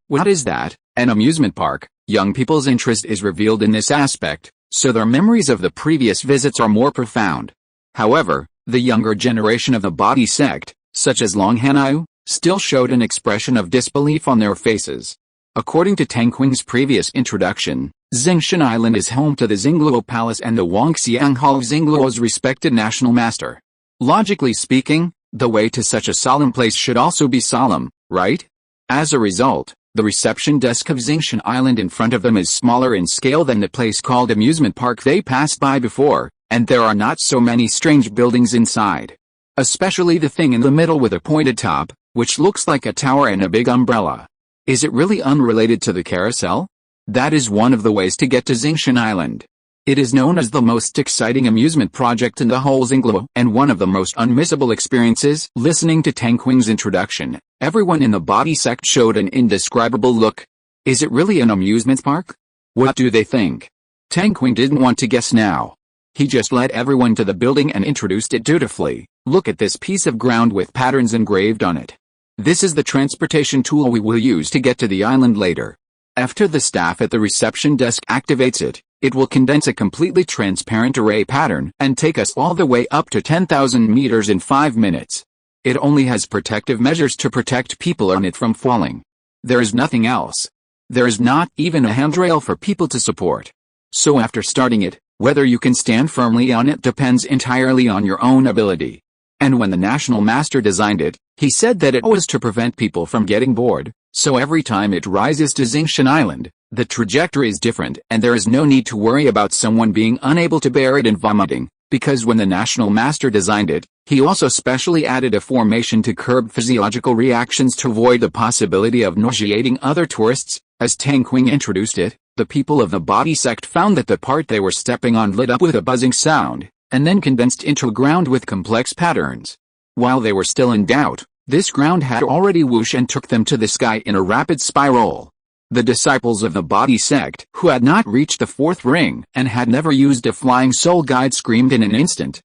What is that? An amusement park? Young people's interest is revealed in this aspect, so their memories of the previous visits are more profound. However, the younger generation of the body sect, such as Long Hanyu, still showed an expression of disbelief on their faces. According to Tang Qing's previous introduction, Xingshan Island is home to the Xingluo Palace and the Wangxiang Hall of Xingluo's respected national master. Logically speaking, the way to such a solemn place should also be solemn, right? As a result, the reception desk of Xingshan Island in front of them is smaller in scale than the place called amusement park they passed by before, and there are not so many strange buildings inside. Especially the thing in the middle with a pointed top, which looks like a tower and a big umbrella. Is it really unrelated to the carousel? That is one of the ways to get to Xingshan Island. It is known as the most exciting amusement project in the whole Xingluo, and one of the most unmissable experiences. Listening to Tang Qing's introduction, everyone in the body sect showed an indescribable look. Is it really an amusement park? What do they think? Tang Qing didn't want to guess now. He just led everyone to the building and introduced it dutifully. Look at this piece of ground with patterns engraved on it. This is the transportation tool we will use to get to the island later. After the staff at the reception desk activates it, it will condense a completely transparent array pattern and take us all the way up to 10,000 meters in 5 minutes. It only has protective measures to protect people on it from falling. There is nothing else. There is not even a handrail for people to support. So after starting it, whether you can stand firmly on it depends entirely on your own ability. And when the national master designed it, he said that it was to prevent people from getting bored, so every time it rises to Xingshan Island, the trajectory is different and there is no need to worry about someone being unable to bear it and vomiting, because when the national master designed it, he also specially added a formation to curb physiological reactions to avoid the possibility of nauseating other tourists. As Tang Qing introduced it, the people of the body sect found that the part they were stepping on lit up with a buzzing sound, and then condensed into a ground with complex patterns. While they were still in doubt, this ground had already whooshed and took them to the sky in a rapid spiral. The disciples of the body sect, who had not reached the 4th ring and had never used a flying soul guide, screamed in an instant,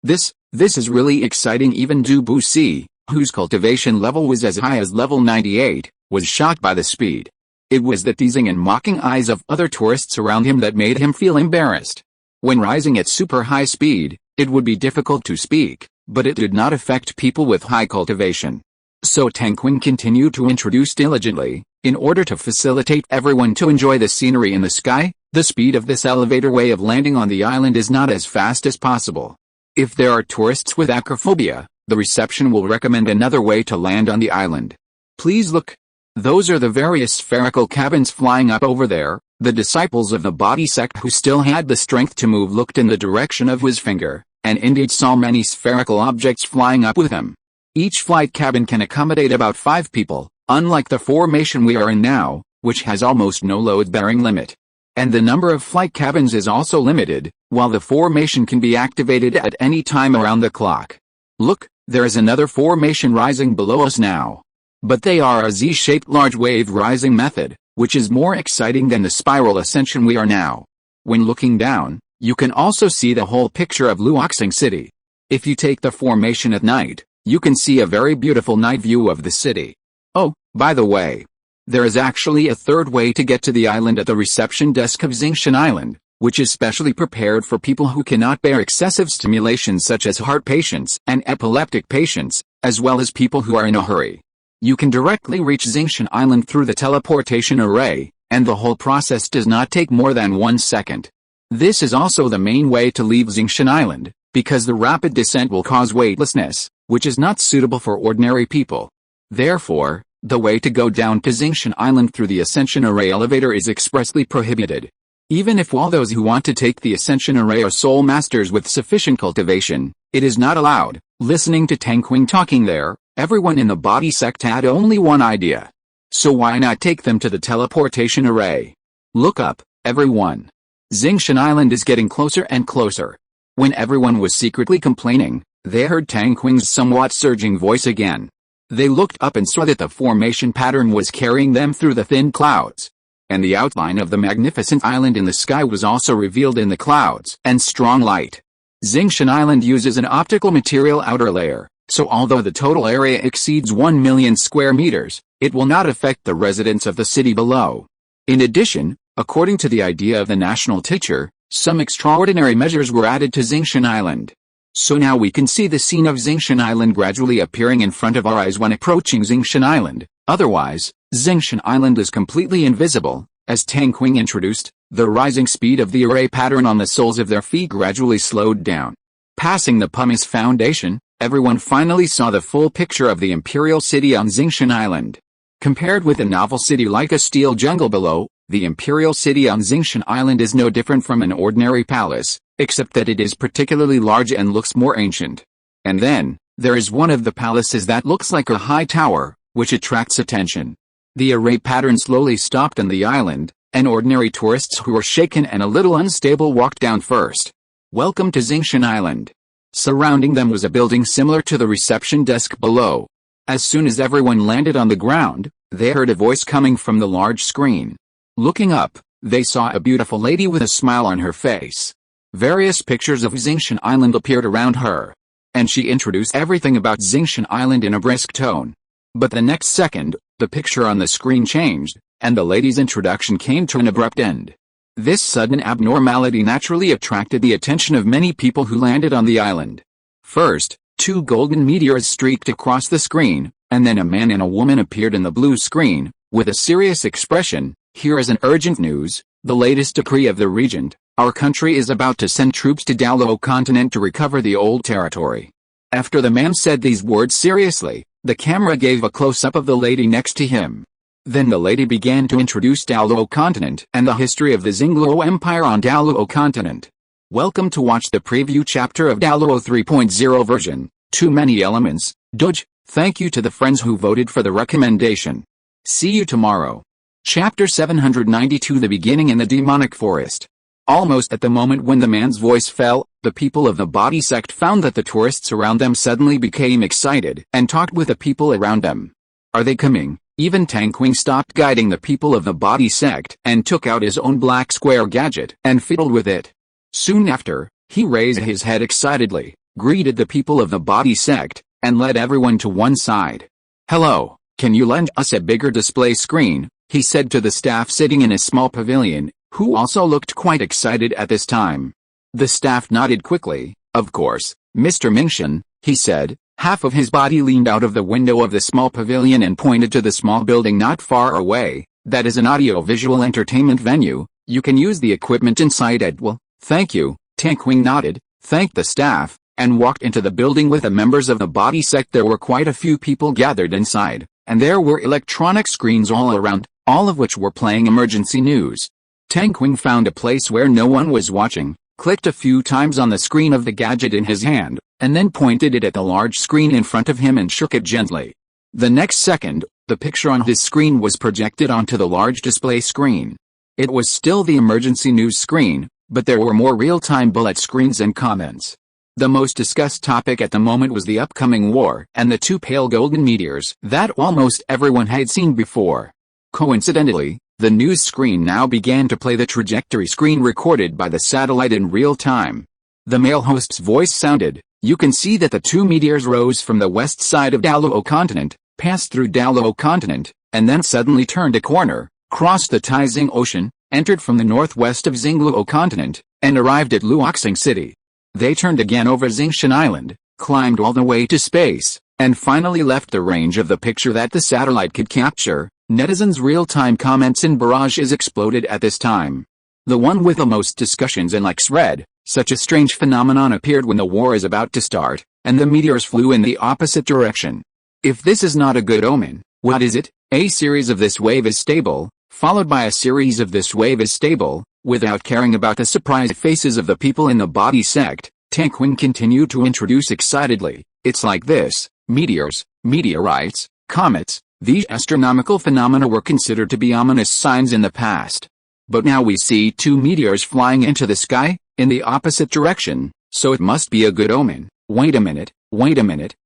this is really exciting. Even Du Bu Si, whose cultivation level was as high as level 98, was shocked by the speed. It was the teasing and mocking eyes of other tourists around him that made him feel embarrassed. When rising at super high speed, it would be difficult to speak, but it did not affect people with high cultivation. So Tang Qing continued to introduce diligently, in order to facilitate everyone to enjoy the scenery in the sky. The speed of this elevator way of landing on the island is not as fast as possible. If there are tourists with acrophobia, the reception will recommend another way to land on the island. Please look. Those are the various spherical cabins flying up over there. The disciples of the body sect who still had the strength to move looked in the direction of his finger, and indeed saw many spherical objects flying up with him. Each flight cabin can accommodate about 5 people, unlike the formation we are in now, which has almost no load-bearing limit. And the number of flight cabins is also limited, while the formation can be activated at any time around the clock. Look, there is another formation rising below us now. But they are a Z-shaped large wave rising method, which is more exciting than the spiral ascension we are now. When looking down, you can also see the whole picture of Luoxing City. If you take the formation at night, you can see a very beautiful night view of the city. Oh, by the way, there is actually a 3rd way to get to the island at the reception desk of Xingshan Island, which is specially prepared for people who cannot bear excessive stimulation, such as heart patients and epileptic patients, as well as people who are in a hurry. You can directly reach Xingshan Island through the teleportation array, and the whole process does not take more than 1 second. This is also the main way to leave Xingshan Island, because the rapid descent will cause weightlessness, which is not suitable for ordinary people. Therefore, the way to go down to Xingshan Island through the Ascension Array elevator is expressly prohibited. Even if all those who want to take the Ascension Array are soul masters with sufficient cultivation, it is not allowed. Listening to Tang Qing talking there, everyone in the body sect had only one idea. So why not take them to the teleportation array? Look up, everyone. Xingshan Island is getting closer and closer. When everyone was secretly complaining, they heard Tang Qing's somewhat surging voice again. They looked up and saw that the formation pattern was carrying them through the thin clouds. And the outline of the magnificent island in the sky was also revealed in the clouds and strong light. Xingshan Island uses an optical material outer layer, So although the total area exceeds 1 million square meters, it will not affect the residents of the city below. In addition, according to the idea of the national teacher, some extraordinary measures were added to Xingshan Island. So now we can see the scene of Xingshan Island gradually appearing in front of our eyes when approaching Xingshan Island. Otherwise, Xingshan Island is completely invisible. As Tang Qing introduced, the rising speed of the array pattern on the soles of their feet gradually slowed down. Passing the pumice foundation, everyone finally saw the full picture of the imperial city on Xingshan Island. Compared with the novel city like a steel jungle below, the imperial city on Xingshan Island is no different from an ordinary palace, except that it is particularly large and looks more ancient. And then, there is one of the palaces that looks like a high tower, which attracts attention. The array pattern slowly stopped on the island, and ordinary tourists who were shaken and a little unstable walked down first. Welcome to Xingshan Island. Surrounding them was a building similar to the reception desk below. As soon as everyone landed on the ground, they heard a voice coming from the large screen. Looking up, they saw a beautiful lady with a smile on her face. Various pictures of Xingshan Island appeared around her, and she introduced everything about Xingshan Island in a brisk tone. But the next second, the picture on the screen changed, and the lady's introduction came to an abrupt end. This sudden abnormality naturally attracted the attention of many people who landed on the island. First, 2 golden meteors streaked across the screen, and then a man and a woman appeared in the blue screen, with a serious expression. Here is an urgent news, the latest decree of the regent. Our country is about to send troops to Douluo continent to recover the old territory. After the man said these words seriously, the camera gave a close-up of the lady next to him. Then the lady began to introduce Douluo continent and the history of the Xingluo Empire on Douluo continent. Welcome to watch the preview chapter of Douluo 3.0 version. Too many elements. Dodge. Thank you to the friends who voted for the recommendation. See you tomorrow. Chapter 792 The Beginning in the Demonic Forest. Almost at the moment when the man's voice fell, the people of the body sect found that the tourists around them suddenly became excited and talked with the people around them. Are they coming? Even Tang Qing stopped guiding the people of the body sect and took out his own black square gadget and fiddled with it. Soon after, he raised his head excitedly, greeted the people of the body sect, and led everyone to one side. Hello, can you lend us a bigger display screen? He said to the staff sitting in a small pavilion, who also looked quite excited at this time. The staff nodded quickly. Of course, Mr. Mingshan, he said. Half of his body leaned out of the window of the small pavilion and pointed to the small building not far away. That is an audio-visual entertainment venue. You can use the equipment inside at will. Thank you. Tang Qing nodded, thanked the staff, and walked into the building with the members of the body sect. There were quite a few people gathered inside, and there were electronic screens all around, all of which were playing emergency news. Tang Qing found a place where no one was watching, clicked a few times on the screen of the gadget in his hand, and then pointed it at the large screen in front of him and shook it gently. The next second, the picture on his screen was projected onto the large display screen. It was still the emergency news screen, but there were more real-time bullet screens and comments. The most discussed topic at the moment was the upcoming war and the 2 pale golden meteors that almost everyone had seen before. Coincidentally, the news screen now began to play the trajectory screen recorded by the satellite in real time. The male host's voice sounded, you can see that the 2 meteors rose from the west side of Douluo continent, passed through Douluo continent, and then suddenly turned a corner, crossed the Taizing Ocean, entered from the northwest of Xingluo continent, and arrived at Luoxing City. They turned again over Xingshan Island, climbed all the way to space, and finally left the range of the picture that the satellite could capture. Netizens' real-time comments in barrages exploded at this time. The one with the most discussions and likes read, such a strange phenomenon appeared when the war is about to start, and the meteors flew in the opposite direction. If this is not a good omen, what is it? A series of this wave is stable, followed by a series of this wave is stable. Without caring about the surprised faces of the people in the body sect, Tang Qing continued to introduce excitedly, it's like this, meteors, meteorites, comets. These astronomical phenomena were considered to be ominous signs in the past. But now we see 2 meteors flying into the sky, in the opposite direction, so it must be a good omen. Wait a minute,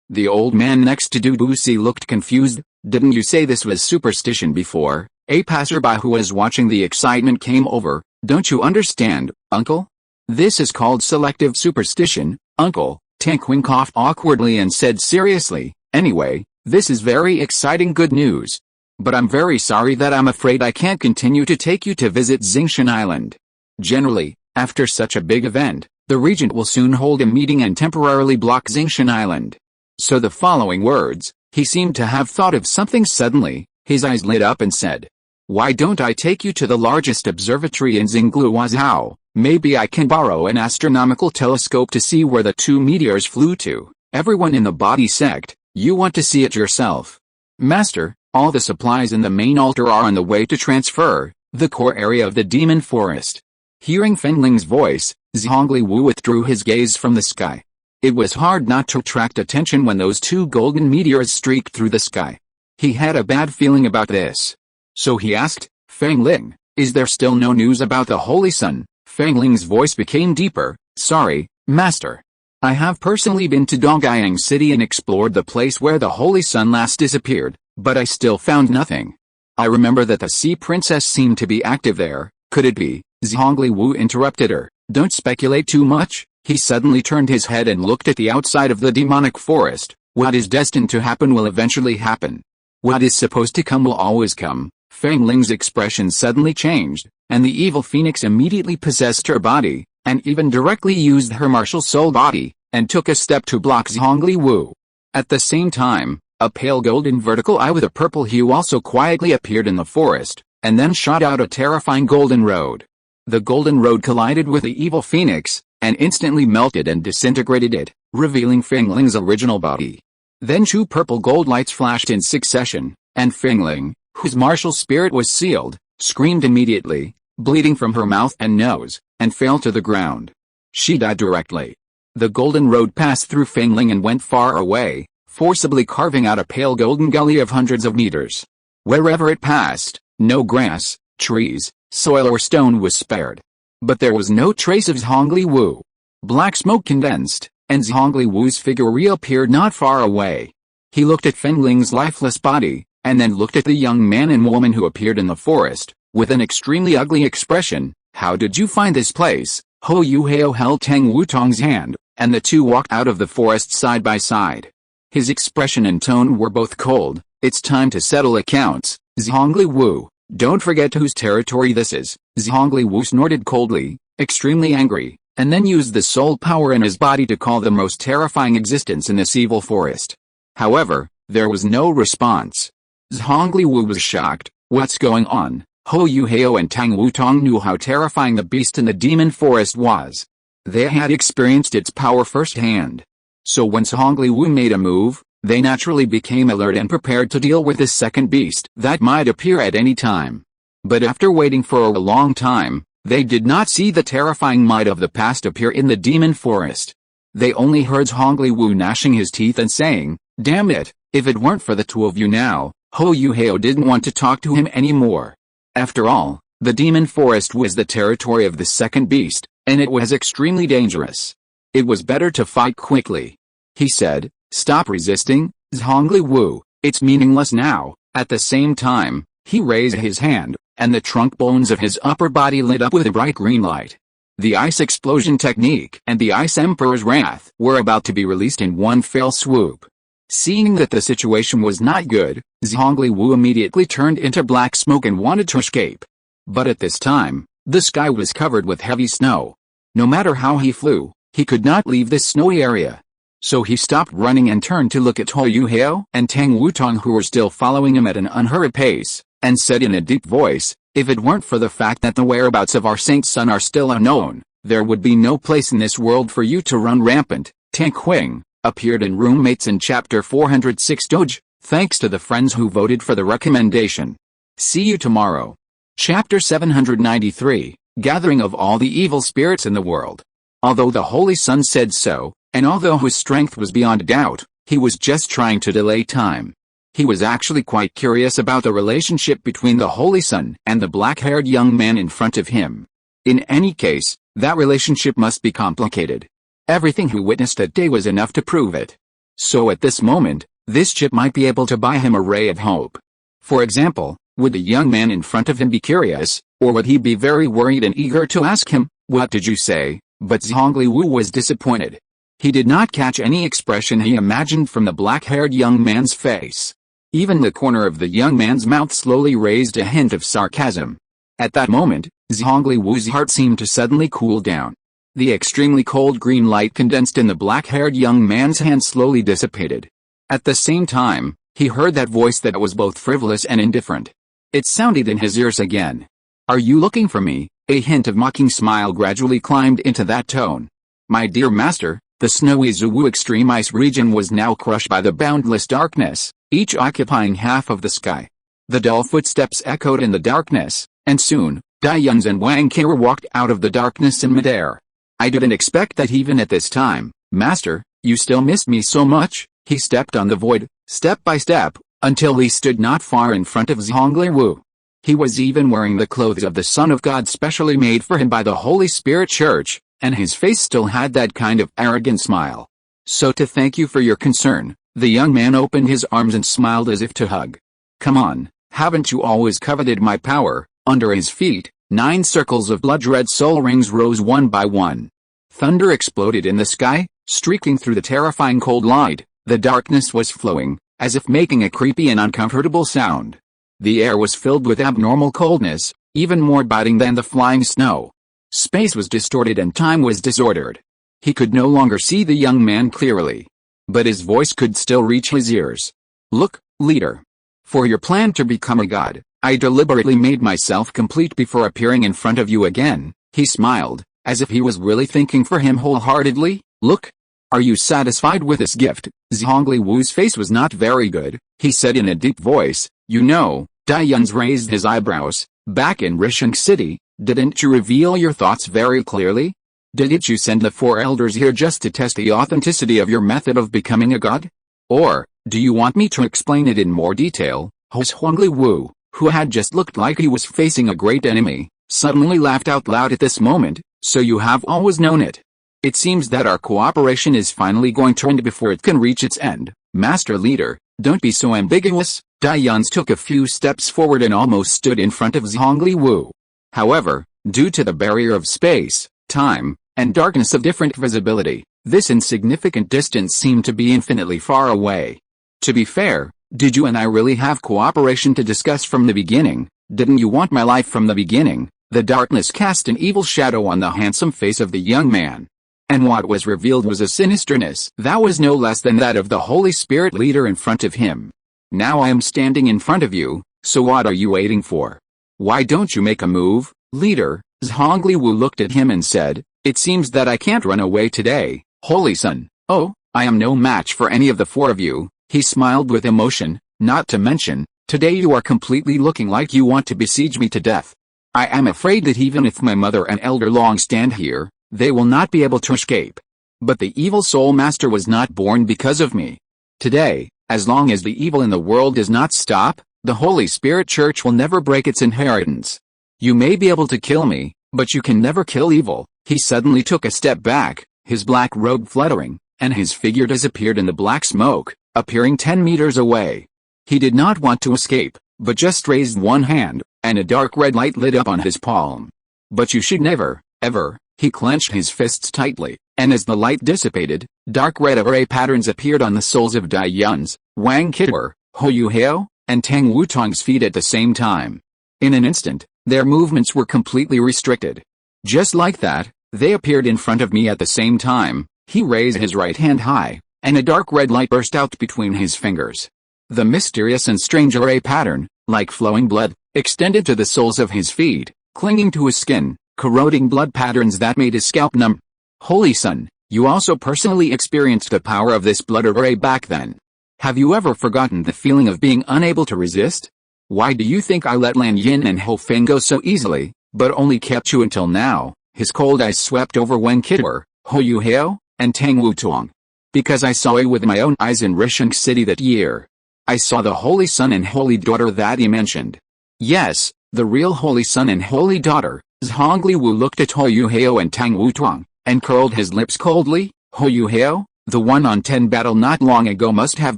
the old man next to Dubusi looked confused. Didn't you say this was superstition before? A passerby who was watching the excitement came over. Don't you understand, uncle? This is called selective superstition, uncle. Tang Qing coughed awkwardly and said seriously, "Anyway, this is very exciting good news. But I'm very sorry that I'm afraid I can't continue to take you to visit Xingshan Island. Generally, after such a big event, the regent will soon hold a meeting and temporarily block Xingshan Island." So the following words, he seemed to have thought of something suddenly, his eyes lit up and said, "Why don't I take you to the largest observatory in Xingluozhou? Maybe I can borrow an astronomical telescope to see where the two meteors flew to." Everyone in the body said, "You want to see it yourself? Master, all the supplies in the main altar are on the way to transfer, the core area of the demon forest." Hearing Feng Ling's voice, Zhongli Wu withdrew his gaze from the sky. It was hard not to attract attention when those two golden meteors streaked through the sky. He had a bad feeling about this. So he asked, "Feng Ling, is there still no news about the Holy Sun?" Feng Ling's voice became deeper. "Sorry, Master. I have personally been to Dongyang City and explored the place where the Holy Sun last disappeared, but I still found nothing. I remember that the Sea Princess seemed to be active there. Could it be?" Zhongli Wu interrupted her. "Don't speculate too much." He suddenly turned his head and looked at the outside of the demonic forest. "What is destined to happen will eventually happen. What is supposed to come will always come." Feng Ling's expression suddenly changed, and the evil phoenix immediately possessed her body, and even directly used her martial soul body, and took a step to block Zhongli Wu. At the same time, a pale golden vertical eye with a purple hue also quietly appeared in the forest, and then shot out a terrifying golden road. The golden road collided with the evil phoenix, and instantly melted and disintegrated it, revealing Feng Ling's original body. Then two purple gold lights flashed in succession, and Feng Ling, whose martial spirit was sealed, screamed immediately, bleeding from her mouth and nose, and fell to the ground. She died directly. The golden road passed through Feng Ling and went far away, forcibly carving out a pale golden gully of hundreds of meters. Wherever it passed, no grass, trees, soil or stone was spared. But there was no trace of Zhongli Wu. Black smoke condensed, and Zhongli Wu's figure reappeared not far away. He looked at Feng Ling's lifeless body, and then looked at the young man and woman who appeared in the forest, with an extremely ugly expression. "How did you find this place?" Ho Yu Hao held Tang Wutong's hand, and the two walked out of the forest side by side. His expression and tone were both cold. "It's time to settle accounts, Zhongli Wu. Don't forget whose territory this is." Zhongli Wu snorted coldly, extremely angry, and then used the soul power in his body to call the most terrifying existence in this evil forest. However, there was no response. Zhongli Wu was shocked. What's going on? Ho Yu Hao and Tang Wutong knew how terrifying the beast in the demon forest was. They had experienced its power firsthand. So when Zhongli Wu made a move, they naturally became alert and prepared to deal with this second beast that might appear at any time. But after waiting for a long time, they did not see the terrifying might of the past appear in the demon forest. They only heard Zhongli Wu gnashing his teeth and saying, "Damn it, if it weren't for the two of you now." Ho Yu Hao didn't want to talk to him anymore. After all, the demon forest was the territory of the second beast, and it was extremely dangerous. It was better to fight quickly. He said, "Stop resisting, Zhongli Wu, it's meaningless now." At the same time, he raised his hand, and the trunk bones of his upper body lit up with a bright green light. The ice explosion technique and the ice emperor's wrath were about to be released in one fell swoop. Seeing that the situation was not good, Zhongli Wu immediately turned into black smoke and wanted to escape. But at this time, the sky was covered with heavy snow. No matter how he flew, he could not leave this snowy area. So he stopped running and turned to look at Ho Yu Hao and Tang Wutong, who were still following him at an unhurried pace, and said in a deep voice, "If it weren't for the fact that the whereabouts of our saint son are still unknown, there would be no place in this world for you to run rampant." Tang Qing appeared in Roommates in Chapter 406 Doge, thanks to the friends who voted for the recommendation. See you tomorrow. Chapter 793, Gathering of all the evil spirits in the world. Although the Holy Sun said so, and although his strength was beyond doubt, he was just trying to delay time. He was actually quite curious about the relationship between the Holy Sun and the black-haired young man in front of him. In any case, that relationship must be complicated. Everything he witnessed that day was enough to prove it. So at this moment, this chip might be able to buy him a ray of hope. For example, would the young man in front of him be curious, or would he be very worried and eager to ask him, "What did you say?" But Zhongli Wu was disappointed. He did not catch any expression he imagined from the black-haired young man's face. Even the corner of the young man's mouth slowly raised a hint of sarcasm. At that moment, Zhongli Wu's heart seemed to suddenly cool down. The extremely cold green light condensed in the black-haired young man's hand slowly dissipated. At the same time, he heard that voice that was both frivolous and indifferent. It sounded in his ears again. "Are you looking for me?" A hint of mocking smile gradually climbed into that tone. "My dear master," the snowy Zuwu extreme ice region was now crushed by the boundless darkness, each occupying half of the sky. The dull footsteps echoed in the darkness, and soon, Daiyuns and Wang Kira walked out of the darkness in midair. "I didn't expect that even at this time, master, you still missed me so much." He stepped on the void, step by step, until he stood not far in front of Zhongli Wu. He was even wearing the clothes of the Son of God specially made for him by the Holy Spirit Church, and his face still had that kind of arrogant smile. "So to thank you for your concern," the young man opened his arms and smiled as if to hug. "Come on, haven't you always coveted my power?" Under his feet, 9 circles of blood-red soul rings rose one by one. Thunder exploded in the sky, streaking through the terrifying cold light. The darkness was flowing, as if making a creepy and uncomfortable sound. The air was filled with abnormal coldness, even more biting than the flying snow. Space was distorted and time was disordered. He could no longer see the young man clearly, but his voice could still reach his ears. "Look, leader. For your plan to become a god, I deliberately made myself complete before appearing in front of you again." He smiled, as if he was really thinking for him wholeheartedly. "Look. Are you satisfied with this gift?" Zhongli Wu's face was not very good. He said in a deep voice, "You know," Daiyuns raised his eyebrows, "back in Risheng City, didn't you reveal your thoughts very clearly? Didn't you send the 4 elders here just to test the authenticity of your method of becoming a god? Or, do you want me to explain it in more detail?" Zhongli Wu, who had just looked like he was facing a great enemy, suddenly laughed out loud at this moment. "So you have always known it? It seems that our cooperation is finally going to end before it can reach its end. Master Leader, don't be so ambiguous." Daiyuns took a few steps forward and almost stood in front of Zhongli Wu. However, due to the barrier of space, time, and darkness of different visibility, this insignificant distance seemed to be infinitely far away. "To be fair, did you and I really have cooperation to discuss from the beginning? Didn't you want my life from the beginning?" The darkness cast an evil shadow on the handsome face of the young man. And what was revealed was a sinisterness that was no less than that of the Holy Spirit leader in front of him. "Now I am standing in front of you, so what are you waiting for? Why don't you make a move, leader?" Zhongli Wu looked at him and said, "It seems that I can't run away today, Holy Son. Oh, I am no match for any of the 4 of you." He smiled with emotion, "Not to mention, today you are completely looking like you want to besiege me to death. I am afraid that even if my mother and Elder Long stand here, they will not be able to escape. But the evil soul master was not born because of me. Today, as long as the evil in the world does not stop, the Holy Spirit Church will never break its inheritance. You may be able to kill me, but you can never kill evil." He suddenly took a step back, his black robe fluttering, and his figure disappeared in the black smoke, appearing 10 meters away. He did not want to escape, but just raised one hand, and a dark red light lit up on his palm. "But you should never, ever." He clenched his fists tightly, and as the light dissipated, dark red array patterns appeared on the soles of Daiyuns, Wang Kidwer, Hou Hao, and Tang Wutong's feet at the same time. In an instant, their movements were completely restricted. Just like that, they appeared in front of me at the same time. He raised his right hand high, and a dark red light burst out between his fingers. The mysterious and strange array pattern, like flowing blood, extended to the soles of his feet, clinging to his skin, corroding blood patterns that made his scalp numb. "Holy Son, you also personally experienced the power of this blood array back then. Have you ever forgotten the feeling of being unable to resist? Why do you think I let Lan Yin and Ho Feng go so easily, but only kept you until now?" His cold eyes swept over Wen Kidwer, Hou Hao, and Tang Wutong. "Because I saw you with my own eyes in Risheng City that year. I saw the Holy Son and Holy Daughter that he mentioned. Yes, the real Holy Son and Holy Daughter." Zhongli Wu looked at Hou Hao and Tang Wutong, and curled his lips coldly. "Hou Hao, the 1-on-10 battle not long ago must have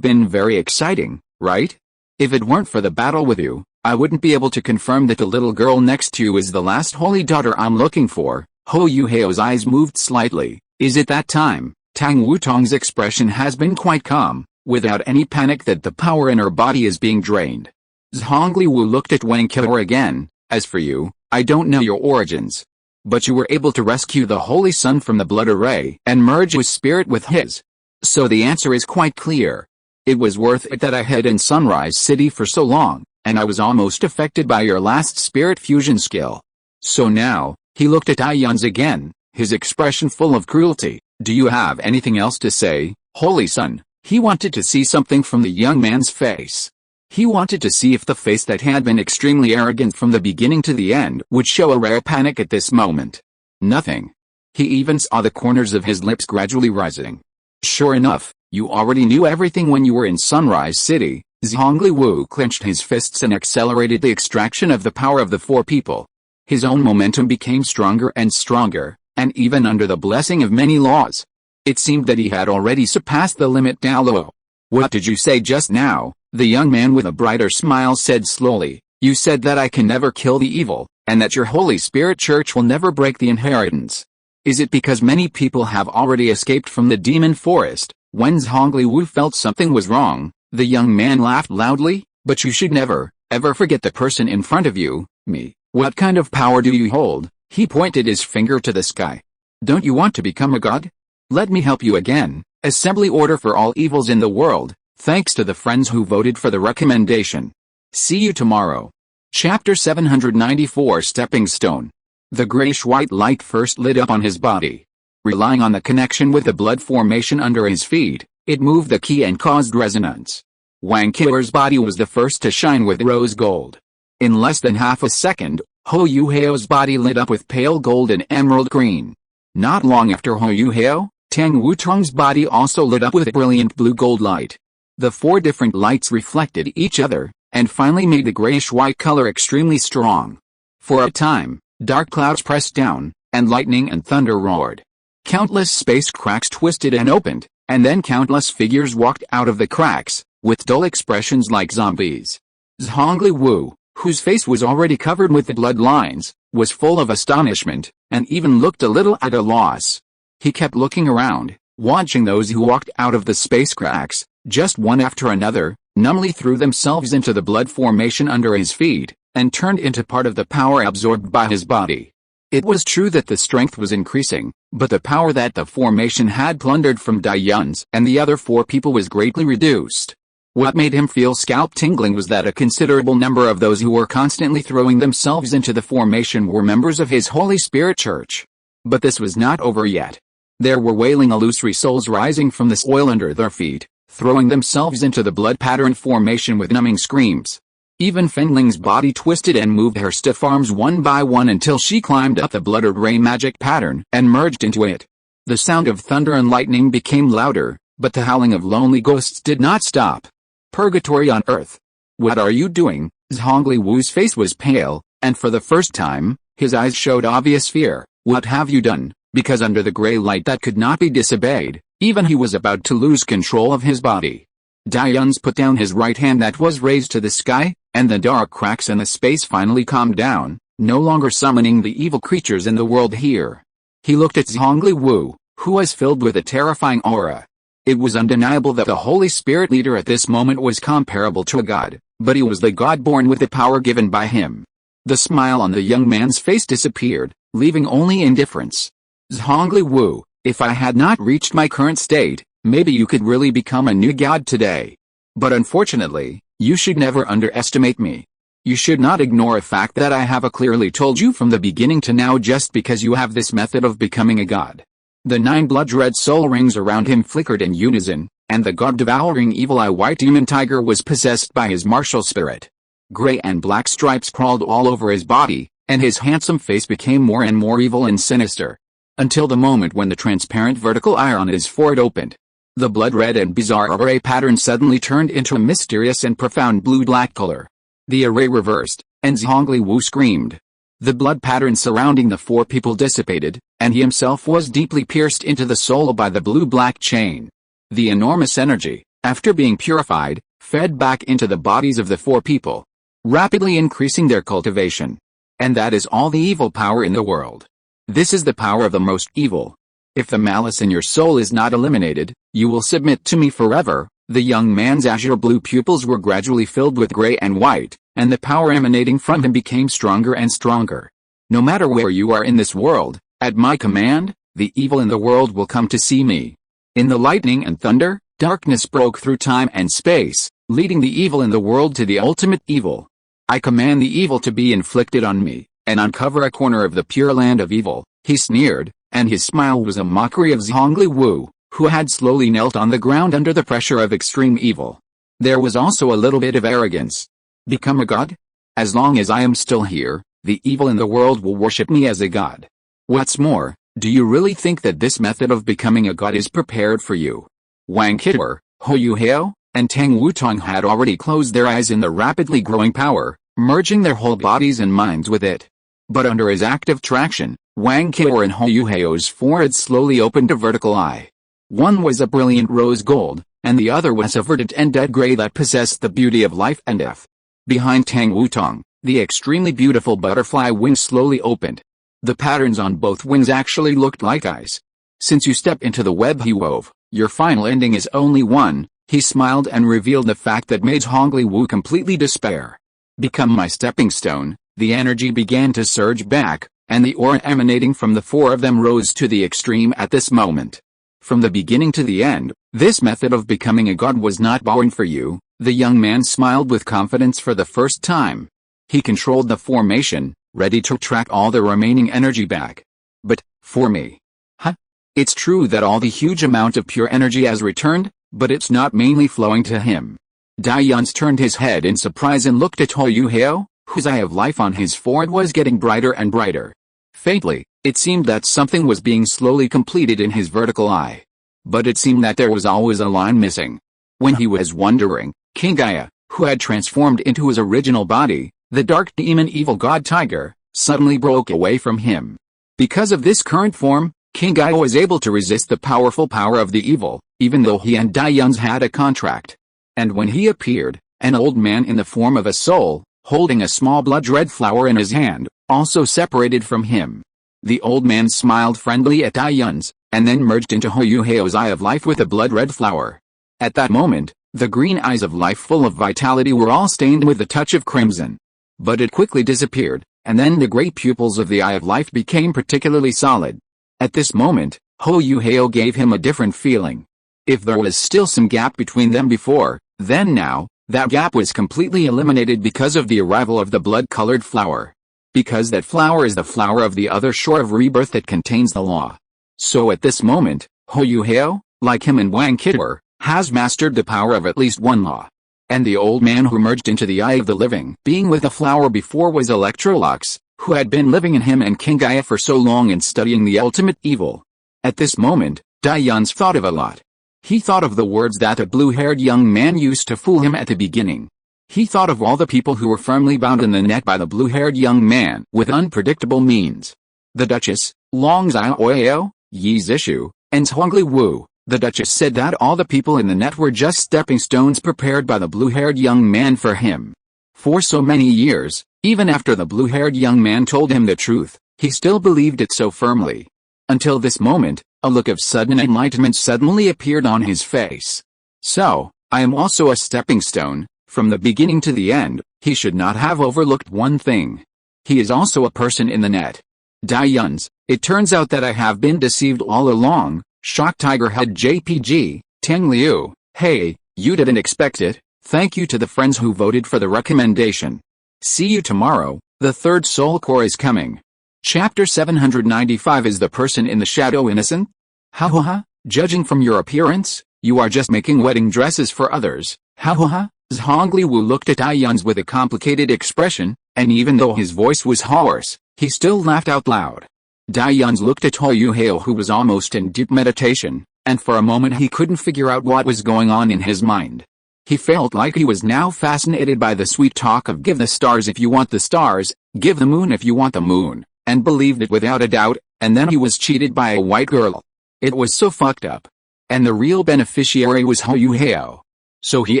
been very exciting, right? If it weren't for the battle with you, I wouldn't be able to confirm that the little girl next to you is the last Holy Daughter I'm looking for." Hou Hao's eyes moved slightly. "Is it that time?" Tang Wutong's expression has been quite calm, without any panic that the power in her body is being drained. Tang Liu looked at Wang Qiu again. As for you, I don't know your origins. But you were able to rescue the Holy Sun from the blood array and merge his spirit with his. So the answer is quite clear. It was worth it that I hid in Sunrise City for so long, and I was almost affected by your last spirit fusion skill. So now, he looked at Ayans again, his expression full of cruelty. Do you have anything else to say, Holy Sun? He wanted to see something from the young man's face. He wanted to see if the face that had been extremely arrogant from the beginning to the end would show a rare panic at this moment. Nothing. He even saw the corners of his lips gradually rising. Sure enough, you already knew everything when you were in Sunrise City. Tang Liu clenched his fists and accelerated the extraction of the power of the four people. His own momentum became stronger and stronger, and even under the blessing of many laws, it seemed that he had already surpassed the limit. Douluo. What did you say just now? The young man with a brighter smile said slowly. You said that I can never kill the evil, and that your Holy Spirit Church will never break the inheritance. Is it because many people have already escaped from the demon forest? When Tang Liu felt something was wrong, the young man laughed loudly. But you should never, ever forget the person in front of you, me. What kind of power do you hold? He pointed his finger to the sky. Don't you want to become a god? Let me help you again. Assembly order for all evils in the world. Thanks to the friends who voted for the recommendation. See you tomorrow. Chapter 794 Stepping Stone. The grayish-white light first lit up on his body. Relying on the connection with the blood formation under his feet, it moved the key and caused resonance. Wang Qiu's body was the first to shine with rose gold. In less than half a second, Hou Yuhao's body lit up with pale gold and emerald green. Not long after Hou Yuhao, Tang Wutong's body also lit up with brilliant blue-gold light. The four different lights reflected each other, and finally made the grayish-white color extremely strong. For a time, dark clouds pressed down, and lightning and thunder roared. Countless space cracks twisted and opened, and then countless figures walked out of the cracks, with dull expressions like zombies. Tang Liu, whose face was already covered with the blood lines, was full of astonishment, and even looked a little at a loss. He kept looking around, watching those who walked out of the space cracks, just one after another, numbly threw themselves into the blood formation under his feet, and turned into part of the power absorbed by his body. It was true that the strength was increasing, but the power that the formation had plundered from Daiyuns and the other four people was greatly reduced. What made him feel scalp tingling was that a considerable number of those who were constantly throwing themselves into the formation were members of his Holy Spirit Church. But this was not over yet. There were wailing illusory souls rising from the soil under their feet, throwing themselves into the blood pattern formation with numbing screams. Even Fenling's body twisted and moved her stiff arms one by one until she climbed up the blood array magic pattern and merged into it. The sound of thunder and lightning became louder, but the howling of lonely ghosts did not stop. Purgatory on earth. What are you doing? Tang Liu's face was pale, and for the first time, his eyes showed obvious fear. What have you done? Because under the gray light that could not be disobeyed, even he was about to lose control of his body. Daiyuns put down his right hand that was raised to the sky, and the dark cracks in the space finally calmed down, no longer summoning the evil creatures in the world here. He looked at Tang Liu, who was filled with a terrifying aura. It was undeniable that the Holy Spirit leader at this moment was comparable to a god, but he was the god born with the power given by him. The smile on the young man's face disappeared, leaving only indifference. Tang Liu, if I had not reached my current state, maybe you could really become a new god today. But unfortunately, you should never underestimate me. You should not ignore a fact that I have clearly told you from the beginning to now just because you have this method of becoming a god. The 9 blood-red soul rings around him flickered in unison, and the god-devouring evil-eye white demon tiger was possessed by his martial spirit. Gray and black stripes crawled all over his body, and his handsome face became more and more evil and sinister. Until the moment when the transparent vertical eye on his forehead opened. The blood-red and bizarre array pattern suddenly turned into a mysterious and profound blue-black color. The array reversed, and Tang Liu screamed. The blood pattern surrounding the four people dissipated, and he himself was deeply pierced into the soul by the blue-black chain. The enormous energy, after being purified, fed back into the bodies of the four people, rapidly increasing their cultivation. And that is all the evil power in the world. This is the power of the most evil. If the malice in your soul is not eliminated, you will submit to me forever." The young man's azure blue pupils were gradually filled with gray and white, and the power emanating from him became stronger and stronger. "No matter where you are in this world, at my command, the evil in the world will come to see me." In the lightning and thunder, darkness broke through time and space, leading the evil in the world to the ultimate evil. "I command the evil to be inflicted on me, and uncover a corner of the pure land of evil," he sneered, and his smile was a mockery of Tang Liu, who had slowly knelt on the ground under the pressure of extreme evil. There was also a little bit of arrogance. "Become a god? As long as I am still here, the evil in the world will worship me as a god. What's more, do you really think that this method of becoming a god is prepared for you?" Wang Qiuer, Hou Hao, and Tang Wutong had already closed their eyes in the rapidly growing power, merging their whole bodies and minds with it. But under his active traction, Wang Qiuer and Hou Hao's foreheads slowly opened a vertical eye. One was a brilliant rose gold, and the other was a verdant and dead gray that possessed the beauty of life and death. Behind Tang Wutong, the extremely beautiful butterfly wings slowly opened. The patterns on both wings actually looked like eyes. "Since you step into the web he wove, your final ending is only one," he smiled and revealed the fact that made Tang Liu completely despair. "Become my stepping stone." The energy began to surge back, and the aura emanating from the four of them rose to the extreme at this moment. "From the beginning to the end, this method of becoming a god was not born for you." The young man smiled with confidence for the first time. He controlled the formation, ready to track all the remaining energy back. "But, for me? Huh? It's true that all the huge amount of pure energy has returned, but it's not mainly flowing to him." Daiyans turned his head in surprise and looked at Hou Hao, whose eye of life on his forehead was getting brighter and brighter. Faintly, it seemed that something was being slowly completed in his vertical eye. But it seemed that there was always a line missing. When he was wondering, King Gaia, who had transformed into his original body, the dark demon evil god tiger, suddenly broke away from him. Because of this current form, King Gaia was able to resist the powerful power of the evil, even though he and Daiyans had a contract. And when he appeared, an old man in the form of a soul, holding a small blood-red flower in his hand, also separated from him. The old man smiled friendly at Daiyans, and then merged into Hou Hao's eye of life with a blood-red flower. At that moment, the green eyes of life full of vitality were all stained with the touch of crimson. But it quickly disappeared, and then the gray pupils of the eye of life became particularly solid. At this moment, Hou Hao gave him a different feeling. If there was still some gap between them before, then now, that gap was completely eliminated because of the arrival of the blood-colored flower. Because that flower is the flower of the other shore of rebirth that contains the law. So at this moment, Hou Hao, like him and Wang Qiuer, has mastered the power of at least one law. And the old man who merged into the eye of the living being with the flower before was Electrolux, who had been living in him and King Gaia for so long and studying the ultimate evil. At this moment, Daiyans thought of a lot. He thought of the words that a blue-haired young man used to fool him at the beginning. He thought of all the people who were firmly bound in the net by the blue-haired young man with unpredictable means. The Duchess, Long Xiaoyao, Yi Zishu, and Tang Liu. The Duchess said that all the people in the net were just stepping stones prepared by the blue-haired young man for him. For so many years, even after the blue-haired young man told him the truth, he still believed it so firmly. Until this moment, a look of sudden enlightenment suddenly appeared on his face. "So, I am also a stepping stone." From the beginning to the end, he should not have overlooked one thing. He is also a person in the net. Daiyans, it turns out that I have been deceived all along. Shock Tiger Head JPG, Tang Liu. Hey, you didn't expect it. Thank you to the friends who voted for the recommendation. See you tomorrow. The third soul core is coming. Chapter 795. Is the person in the shadow innocent? Ha ha ha, judging from your appearance, you are just making wedding dresses for others. Ha ha ha. Tang Liu looked at Daiyans with a complicated expression, and even though his voice was hoarse, he still laughed out loud. Daiyans looked at Hou Hao, who was almost in deep meditation, and for a moment he couldn't figure out what was going on in his mind. He felt like he was now fascinated by the sweet talk of give the stars if you want the stars, give the moon if you want the moon, and believed it without a doubt, and then he was cheated by a white girl. It was so fucked up. And the real beneficiary was Hou Hao. So he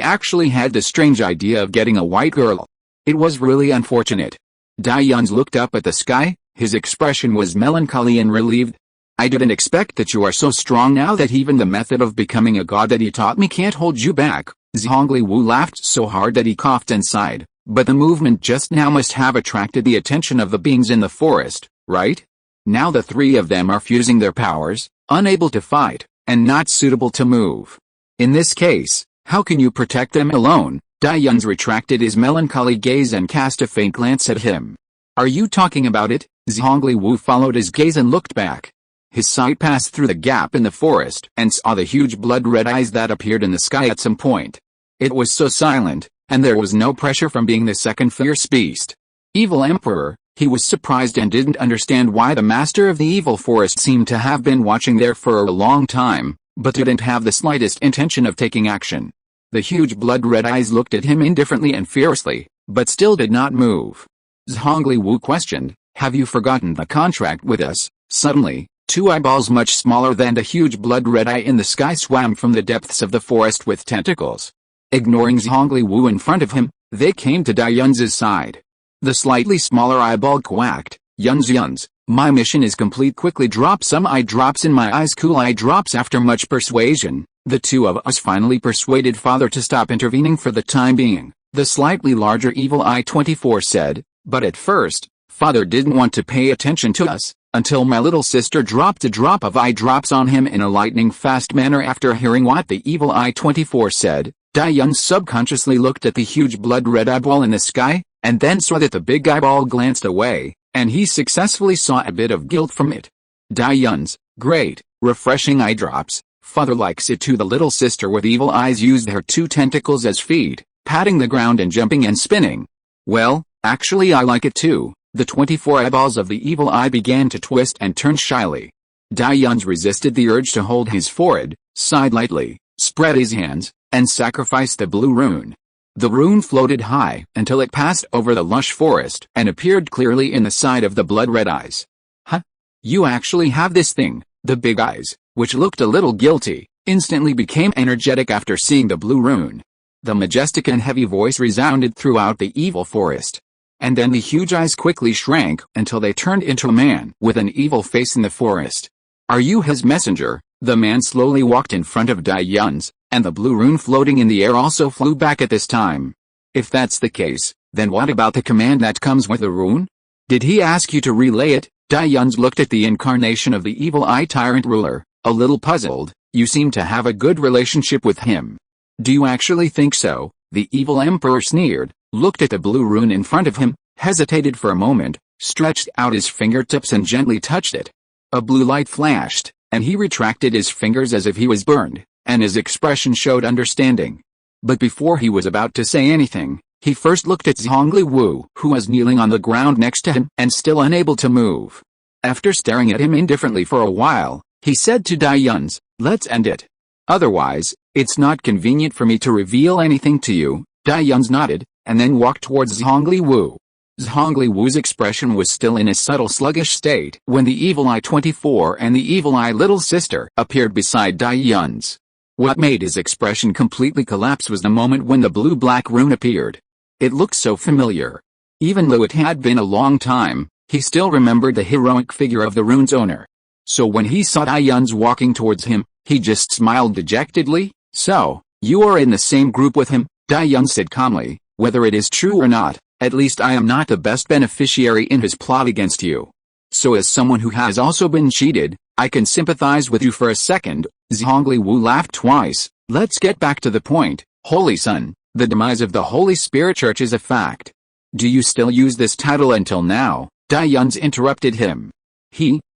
actually had the strange idea of getting a white girl. It was really unfortunate. Daiyans looked up at the sky, his expression was melancholy and relieved. I didn't expect that you are so strong now that even the method of becoming a god that you taught me can't hold you back." Zhongli Wu laughed so hard that he coughed and sighed. "But the movement just now must have attracted the attention of the beings in the forest, right? Now the three of them are fusing their powers, unable to fight, and not suitable to move. In this case, how can you protect them alone?" Dai Yun's retracted his melancholy gaze and cast a faint glance at him. "Are you talking about it?" Zhongli Wu followed his gaze and looked back. His sight passed through the gap in the forest and saw the huge blood-red eyes that appeared in the sky at some point. It was so silent, and there was no pressure from being the second fierce beast. Evil Emperor, he was surprised and didn't understand why the master of the evil forest seemed to have been watching there for a long time, but didn't have the slightest intention of taking action. The huge blood-red eyes looked at him indifferently and fiercely, but still did not move. Zhongli Wu questioned, "Have you forgotten the contract with us?" Suddenly, two eyeballs much smaller than the huge blood-red eye in the sky swam from the depths of the forest with tentacles. Ignoring Zhongli Wu in front of him, they came to Dai Yun's side. The slightly smaller eyeball quacked, Yuns, my mission is complete. Quickly drop some eye drops in my eyes." Cool eye drops. After much persuasion, the two of us finally persuaded Father to stop intervening for the time being, the slightly larger evil eye 24 said, "But at first, Father didn't want to pay attention to us, until my little sister dropped a drop of eye drops on him in a lightning-fast manner." After hearing what the evil eye 24 said, Dai Yun subconsciously looked at the huge blood-red eyeball in the sky, and then saw that the big eyeball glanced away, and he successfully saw a bit of guilt from it. Dai Yun's great, refreshing eye drops. Father likes it too. The little sister with evil eyes used her two tentacles as feet, patting the ground and jumping and spinning. "Well, actually I like it too." The 24 eyeballs of the evil eye began to twist and turn shyly. Dai Yun's resisted the urge to hold his forehead, sighed lightly, spread his hands, and sacrificed the blue rune. The rune floated high until it passed over the lush forest and appeared clearly in the side of the blood-red eyes. "Huh? You actually have this thing?" The big eyes, which looked a little guilty, instantly became energetic after seeing the blue rune. The majestic and heavy voice resounded throughout the evil forest. And then the huge eyes quickly shrank until they turned into a man with an evil face in the forest. "Are you his messenger?" The man slowly walked in front of Dai Yun's, and the blue rune floating in the air also flew back at this time. "If that's the case, then what about the command that comes with the rune? Did he ask you to relay it?" Dai Yun's looked at the incarnation of the evil eye tyrant ruler, a little puzzled. "You seem to have a good relationship with him." "Do you actually think so?" The evil emperor sneered, looked at the blue rune in front of him, hesitated for a moment, stretched out his fingertips and gently touched it. A blue light flashed, and he retracted his fingers as if he was burned, and his expression showed understanding. But before he was about to say anything, he first looked at Zhongli Wu, who was kneeling on the ground next to him and still unable to move. After staring at him indifferently for a while, he said to Dai Yun's, "Let's end it. Otherwise, it's not convenient for me to reveal anything to you." Dai Yun's nodded, and then walked towards Zhongli Wu. Zhongli Wu's expression was still in a subtle sluggish state when the evil eye 24 and the evil eye little sister appeared beside Dai Yun's. What made his expression completely collapse was the moment when the blue-black rune appeared. It looked so familiar. Even though it had been a long time, he still remembered the heroic figure of the rune's owner. So when he saw Dai Yun's walking towards him, he just smiled dejectedly. "So, you are in the same group with him," Dai Yun said calmly. "Whether it is true or not, at least I am not the best beneficiary in his plot against you. So as someone who has also been cheated, I can sympathize with you for a second." Zhongli Wu laughed twice. "Let's get back to the point, Holy Son. The demise of the Holy Spirit Church is a fact. Do you still use this title until now?" Dai Yun's interrupted him.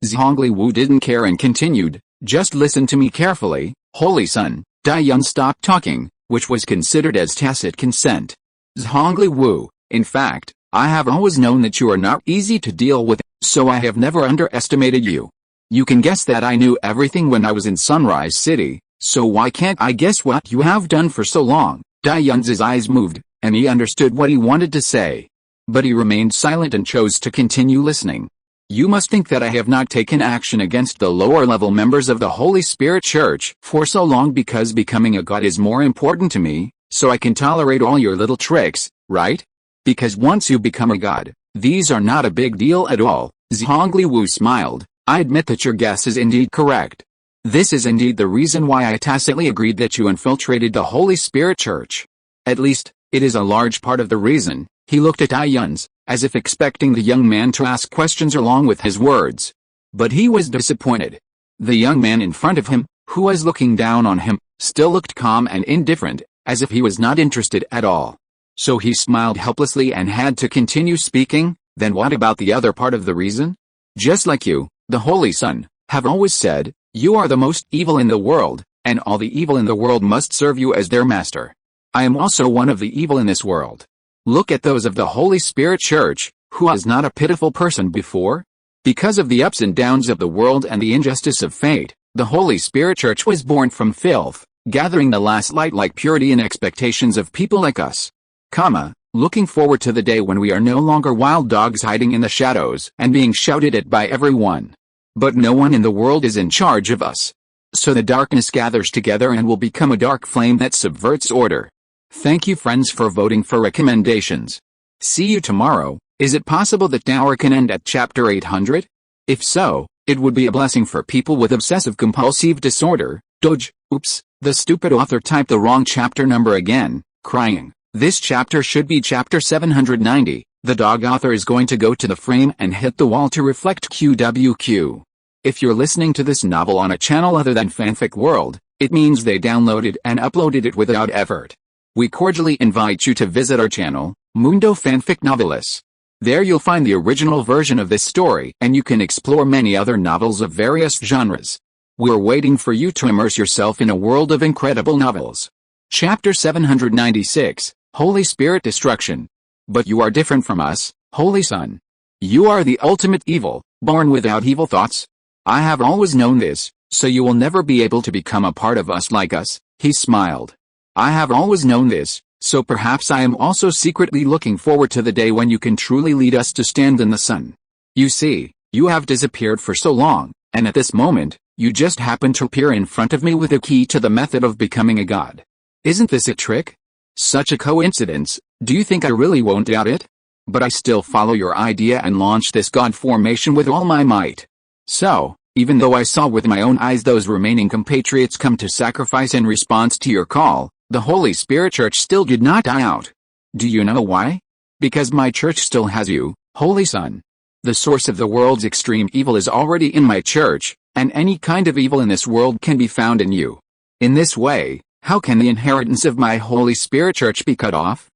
Zhongli Wu didn't care and continued, "Just listen to me carefully, Holy Son." Dai Yun stopped talking, which was considered as tacit consent. "Zhongli Wu, in fact, I have always known that you are not easy to deal with, so I have never underestimated you. You can guess that I knew everything when I was in Sunrise City, so why can't I guess what you have done for so long?" Dai Yun's eyes moved, and he understood what he wanted to say. But he remained silent and chose to continue listening. "You must think that I have not taken action against the lower-level members of the Holy Spirit Church for so long because becoming a god is more important to me, so I can tolerate all your little tricks, right? Because once you become a god, these are not a big deal at all." Zhongli Wu smiled, I admit that your guess is indeed correct. This is indeed the reason why I tacitly agreed that you infiltrated the Holy Spirit Church. At least, it is a large part of the reason." He looked at Yuns, as if expecting the young man to ask questions along with his words. But he was disappointed. The young man in front of him, who was looking down on him, still looked calm and indifferent, as if he was not interested at all. So he smiled helplessly and had to continue speaking. "Then what about the other part of the reason? Just like you, the Holy Son, have always said, you are the most evil in the world, and all the evil in the world must serve you as their master. I am also one of the evil in this world. Look at those of the Holy Spirit Church, who was not a pitiful person before? Because of the ups and downs of the world and the injustice of fate, the Holy Spirit Church was born from filth, gathering the last light like purity and expectations of people like us. Looking forward to the day when we are no longer wild dogs hiding in the shadows and being shouted at by everyone. But no one in the world is in charge of us. So the darkness gathers together and will become a dark flame that subverts order. Thank you friends for voting for recommendations. See you tomorrow. Is it possible that the hour can end at chapter 800? If so, it would be a blessing for people with obsessive-compulsive disorder. Oops, the stupid author typed the wrong chapter number again, crying. This chapter should be chapter 790. The dog author is going to go to the frame and hit the wall to reflect QWQ. If you're listening to this novel on a channel other than Fanfic World, it means they downloaded and uploaded it without effort. We cordially invite you to visit our channel, Mundo Fanfic Novelis. There you'll find the original version of this story and you can explore many other novels of various genres. We're waiting for you to immerse yourself in a world of incredible novels. Chapter 796, Holy Spirit Destruction. But you are different from us, Holy Son. You are the ultimate evil, born without evil thoughts. I have always known this, so you will never be able to become a part of us like us. He smiled. I have always known this, so perhaps I am also secretly looking forward to the day when you can truly lead us to stand in the sun. You see, you have disappeared for so long, and at this moment, you just happen to appear in front of me with a key to the method of becoming a god. Isn't this a trick? Such a coincidence, do you think I really won't doubt it? But I still follow your idea and launch this god formation with all my might. So, even though I saw with my own eyes those remaining compatriots come to sacrifice in response to your call, the Holy Spirit Church still did not die out. Do you know why? Because my church still has you, Holy Son. The source of the world's extreme evil is already in my church, and any kind of evil in this world can be found in you. In this way, how can the inheritance of my Holy Spirit Church be cut off?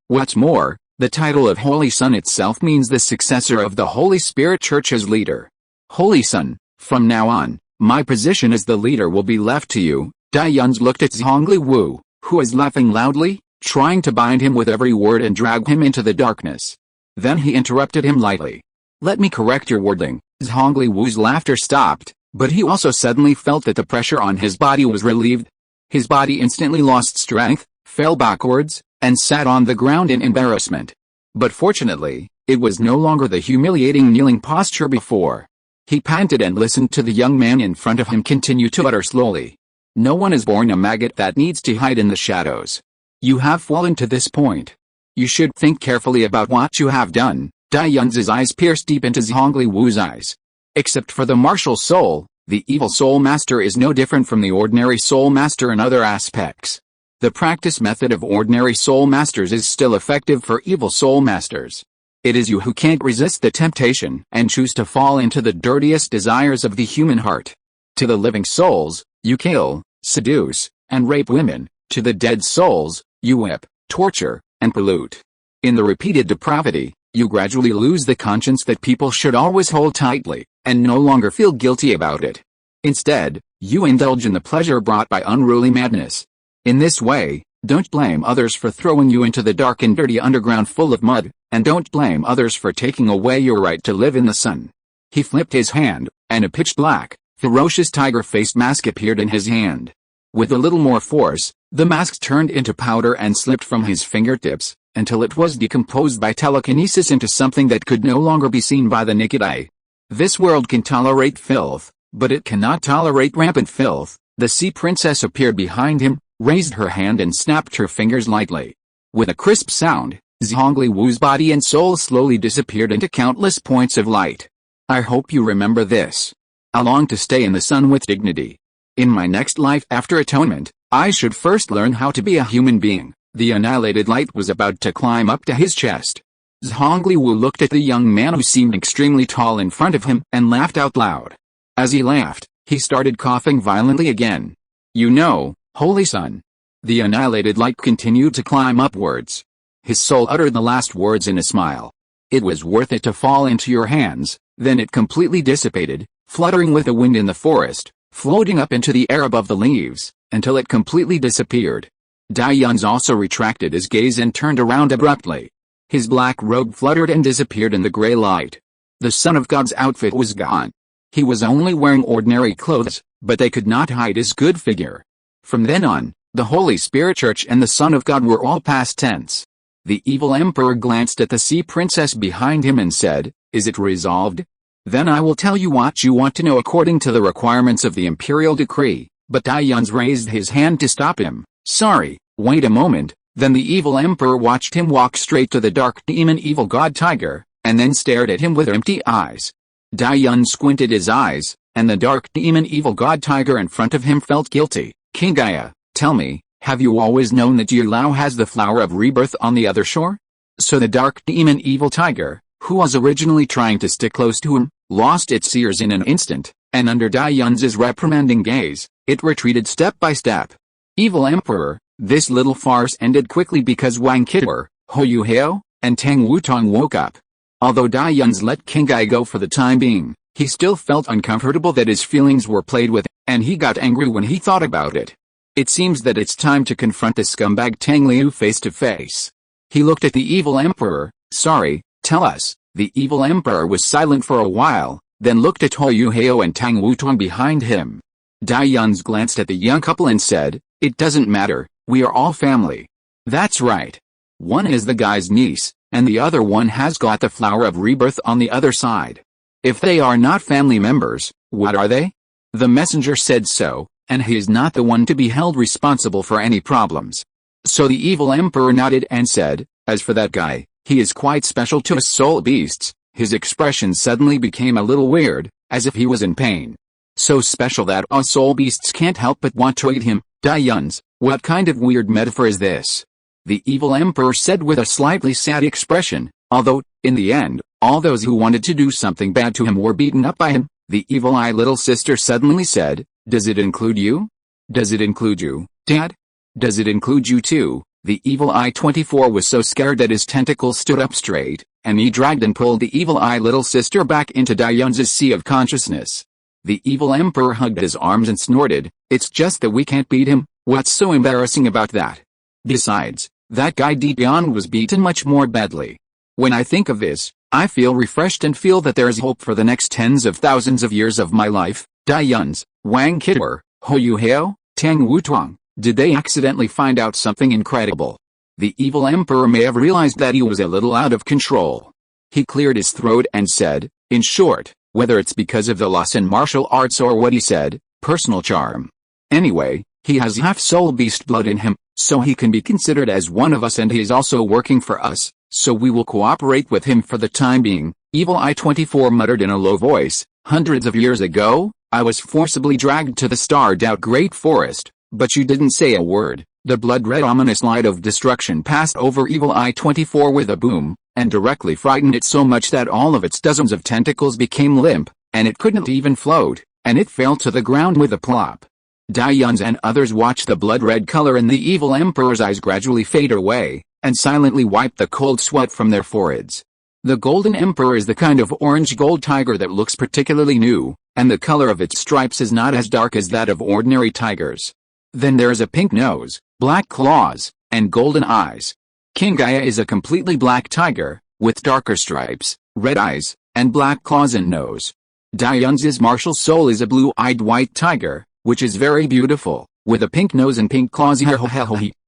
What's more, the title of Holy Son itself means the successor of the Holy Spirit Church as leader. Holy Son, from now on, my position as the leader will be left to you. Yuns looked at Liu, who was laughing loudly, trying to bind him with every word and drag him into the darkness. Then he interrupted him lightly. Let me correct your wording. Liu's laughter stopped, but he also suddenly felt that the pressure on his body was relieved. His body instantly lost strength, fell backwards, and sat on the ground in embarrassment. But fortunately, it was no longer the humiliating kneeling posture before. He panted and listened to the young man in front of him continue to utter slowly. No one is born a maggot that needs to hide in the shadows. You have fallen to this point. You should think carefully about what you have done. Yuns's eyes pierced deep into Liu's eyes. Except for the martial soul, the evil soul master is no different from the ordinary soul master in other aspects. The practice method of ordinary soul masters is still effective for evil soul masters. It is you who can't resist the temptation and choose to fall into the dirtiest desires of the human heart. To the living souls, you kill, seduce, and rape women. To the dead souls, you whip, torture, and pollute. In the repeated depravity, you gradually lose the conscience that people should always hold tightly, and no longer feel guilty about it. Instead, you indulge in the pleasure brought by unruly madness. In this way, don't blame others for throwing you into the dark and dirty underground full of mud, and don't blame others for taking away your right to live in the sun. He flipped his hand, and a pitch-black, ferocious tiger-faced mask appeared in his hand. With a little more force, the mask turned into powder and slipped from his fingertips, until it was decomposed by telekinesis into something that could no longer be seen by the naked eye. This world can tolerate filth, but it cannot tolerate rampant filth. The sea princess appeared behind him, raised her hand and snapped her fingers lightly. With a crisp sound, Liu's body and soul slowly disappeared into countless points of light. I hope you remember this. I long to stay in the sun with dignity. In my next life after atonement, I should first learn how to be a human being." The annihilated light was about to climb up to his chest. Tang Liu looked at the young man who seemed extremely tall in front of him and laughed out loud. As he laughed, he started coughing violently again. "You know, Holy Son." The annihilated light continued to climb upwards. His soul uttered the last words in a smile. "It was worth it to fall into your hands." Then it completely dissipated, fluttering with the wind in the forest, floating up into the air above the leaves, until it completely disappeared. Dai Yun's also retracted his gaze and turned around abruptly. His black robe fluttered and disappeared in the gray light. The Son of God's outfit was gone. He was only wearing ordinary clothes, but they could not hide his good figure. From then on, the Holy Spirit Church and the Son of God were all past tense. The evil emperor glanced at the sea princess behind him and said, "Is it resolved? Then I will tell you what you want to know according to the requirements of the imperial decree." But Dai Yun's raised his hand to stop him. "Sorry, wait a moment." Then the evil emperor watched him walk straight to the dark demon evil god tiger, and then stared at him with empty eyes. Dai Yun squinted his eyes, and the dark demon evil god tiger in front of him felt guilty. "King Gaia, tell me, have you always known that Douluo has the flower of rebirth on the other shore?" So the dark demon evil tiger, who was originally trying to stick close to him, lost its ears in an instant, and under Dai Yun's reprimanding gaze, it retreated step by step. "Evil Emperor." This little farce ended quickly because Wang Kidwer, Hou Hao, and Tang Wutong woke up. Although Dai Yun's let King Gai go for the time being, he still felt uncomfortable that his feelings were played with, and he got angry when he thought about it. It seems that it's time to confront the scumbag Tang Liu face to face. He looked at the evil emperor. "Sorry, tell us." The evil emperor was silent for a while, then looked at Hou Hao and Tang Wutong behind him. Dai Yun's glanced at the young couple and said, "It doesn't matter, we are all family." "That's right. One is the guy's niece, and the other one has got the flower of rebirth on the other side. If they are not family members, what are they?" The messenger said so, and he is not the one to be held responsible for any problems. So the evil emperor nodded and said, "As for that guy, he is quite special to us soul beasts." His expression suddenly became a little weird, as if he was in pain. "So special that us soul beasts can't help but want to eat him." Dai Yun's, what kind of weird metaphor is this? The evil emperor said with a slightly sad expression, although, in the end, all those who wanted to do something bad to him were beaten up by him. The evil eye little sister suddenly said, "Does it include you? Does it include you, Dad? Does it include you too?" The evil eye 24 was so scared that his tentacles stood up straight, and he dragged and pulled the evil eye little sister back into Dai Yun's sea of consciousness. The evil emperor hugged his arms and snorted, "It's just that we can't beat him. What's so embarrassing about that? Besides, that guy deep beyond was beaten much more badly. When I think of this, I feel refreshed and feel that there is hope for the next tens of thousands of years of my life." Dai Yun's, Wang Kidwer, Hou Hao, Tang Wutong, did they accidentally find out something incredible? The evil emperor may have realized that he was a little out of control. He cleared his throat and said, "In short, whether it's because of the loss in martial arts or what he said, personal charm. Anyway, he has half soul beast blood in him, so he can be considered as one of us, and he is also working for us, so we will cooperate with him for the time being." Evil Eye 24 muttered in a low voice, "Hundreds of years ago, I was forcibly dragged to the starred-out great forest, but you didn't say a word." The blood-red ominous light of destruction passed over Evil Eye 24 with a boom, and directly frightened it so much that all of its dozens of tentacles became limp, and it couldn't even float, and it fell to the ground with a plop. Dai Yun's and others watched the blood-red color in the evil emperor's eyes gradually fade away, and silently wiped the cold sweat from their foreheads. The golden emperor is the kind of orange-gold tiger that looks particularly new, and the color of its stripes is not as dark as that of ordinary tigers. Then there is a pink nose, black claws, and golden eyes. King Gaia is a completely black tiger, with darker stripes, red eyes, and black claws and nose. Dai Yun's martial soul is a blue-eyed white tiger, which is very beautiful, with a pink nose and pink claws.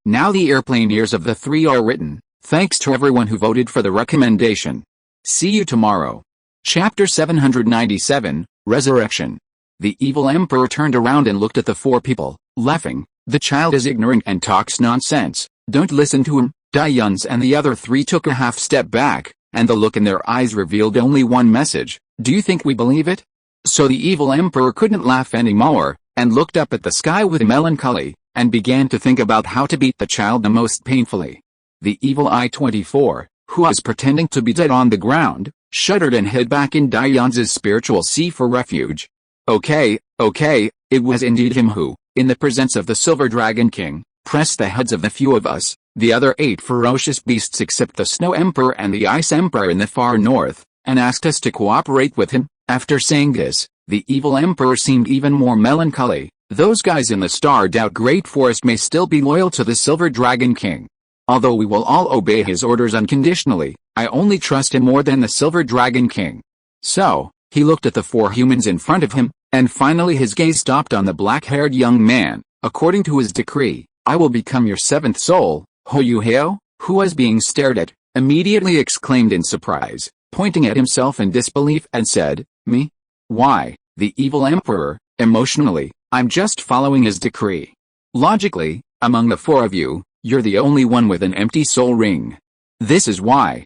Now the airplane ears of the three are written. Thanks to everyone who voted for the recommendation. See you tomorrow. Chapter 797, Resurrection. The evil emperor turned around and looked at the four people, laughing. "The child is ignorant and talks nonsense. Don't listen to him." Dai Yun's and the other three took a half step back, and the look in their eyes revealed only one message. Do you think we believe it? So the evil emperor couldn't laugh anymore, and looked up at the sky with melancholy, and began to think about how to beat the child the most painfully. The evil I-24, who was pretending to be dead on the ground, shuddered and hid back in Dayan's spiritual sea for refuge. Okay, it was indeed him who, in the presence of the Silver Dragon King, pressed the heads of the few of us, the other 8 ferocious beasts except the Snow Emperor and the Ice Emperor in the far north, and asked us to cooperate with him. After saying this, the evil emperor seemed even more melancholy. Those guys in the starred out Great Forest may still be loyal to the Silver Dragon King. Although we will all obey his orders unconditionally, I only trust him more than the Silver Dragon King. So, he looked at the 4 humans in front of him, and finally his gaze stopped on the black-haired young man. According to his decree, I will become your 7th soul. Hao, who was being stared at, immediately exclaimed in surprise, pointing at himself in disbelief and said, "Me? Why, the evil emperor, emotionally, I'm just following his decree. Logically, among the 4 of you, you're the only one with an empty soul ring. This is why."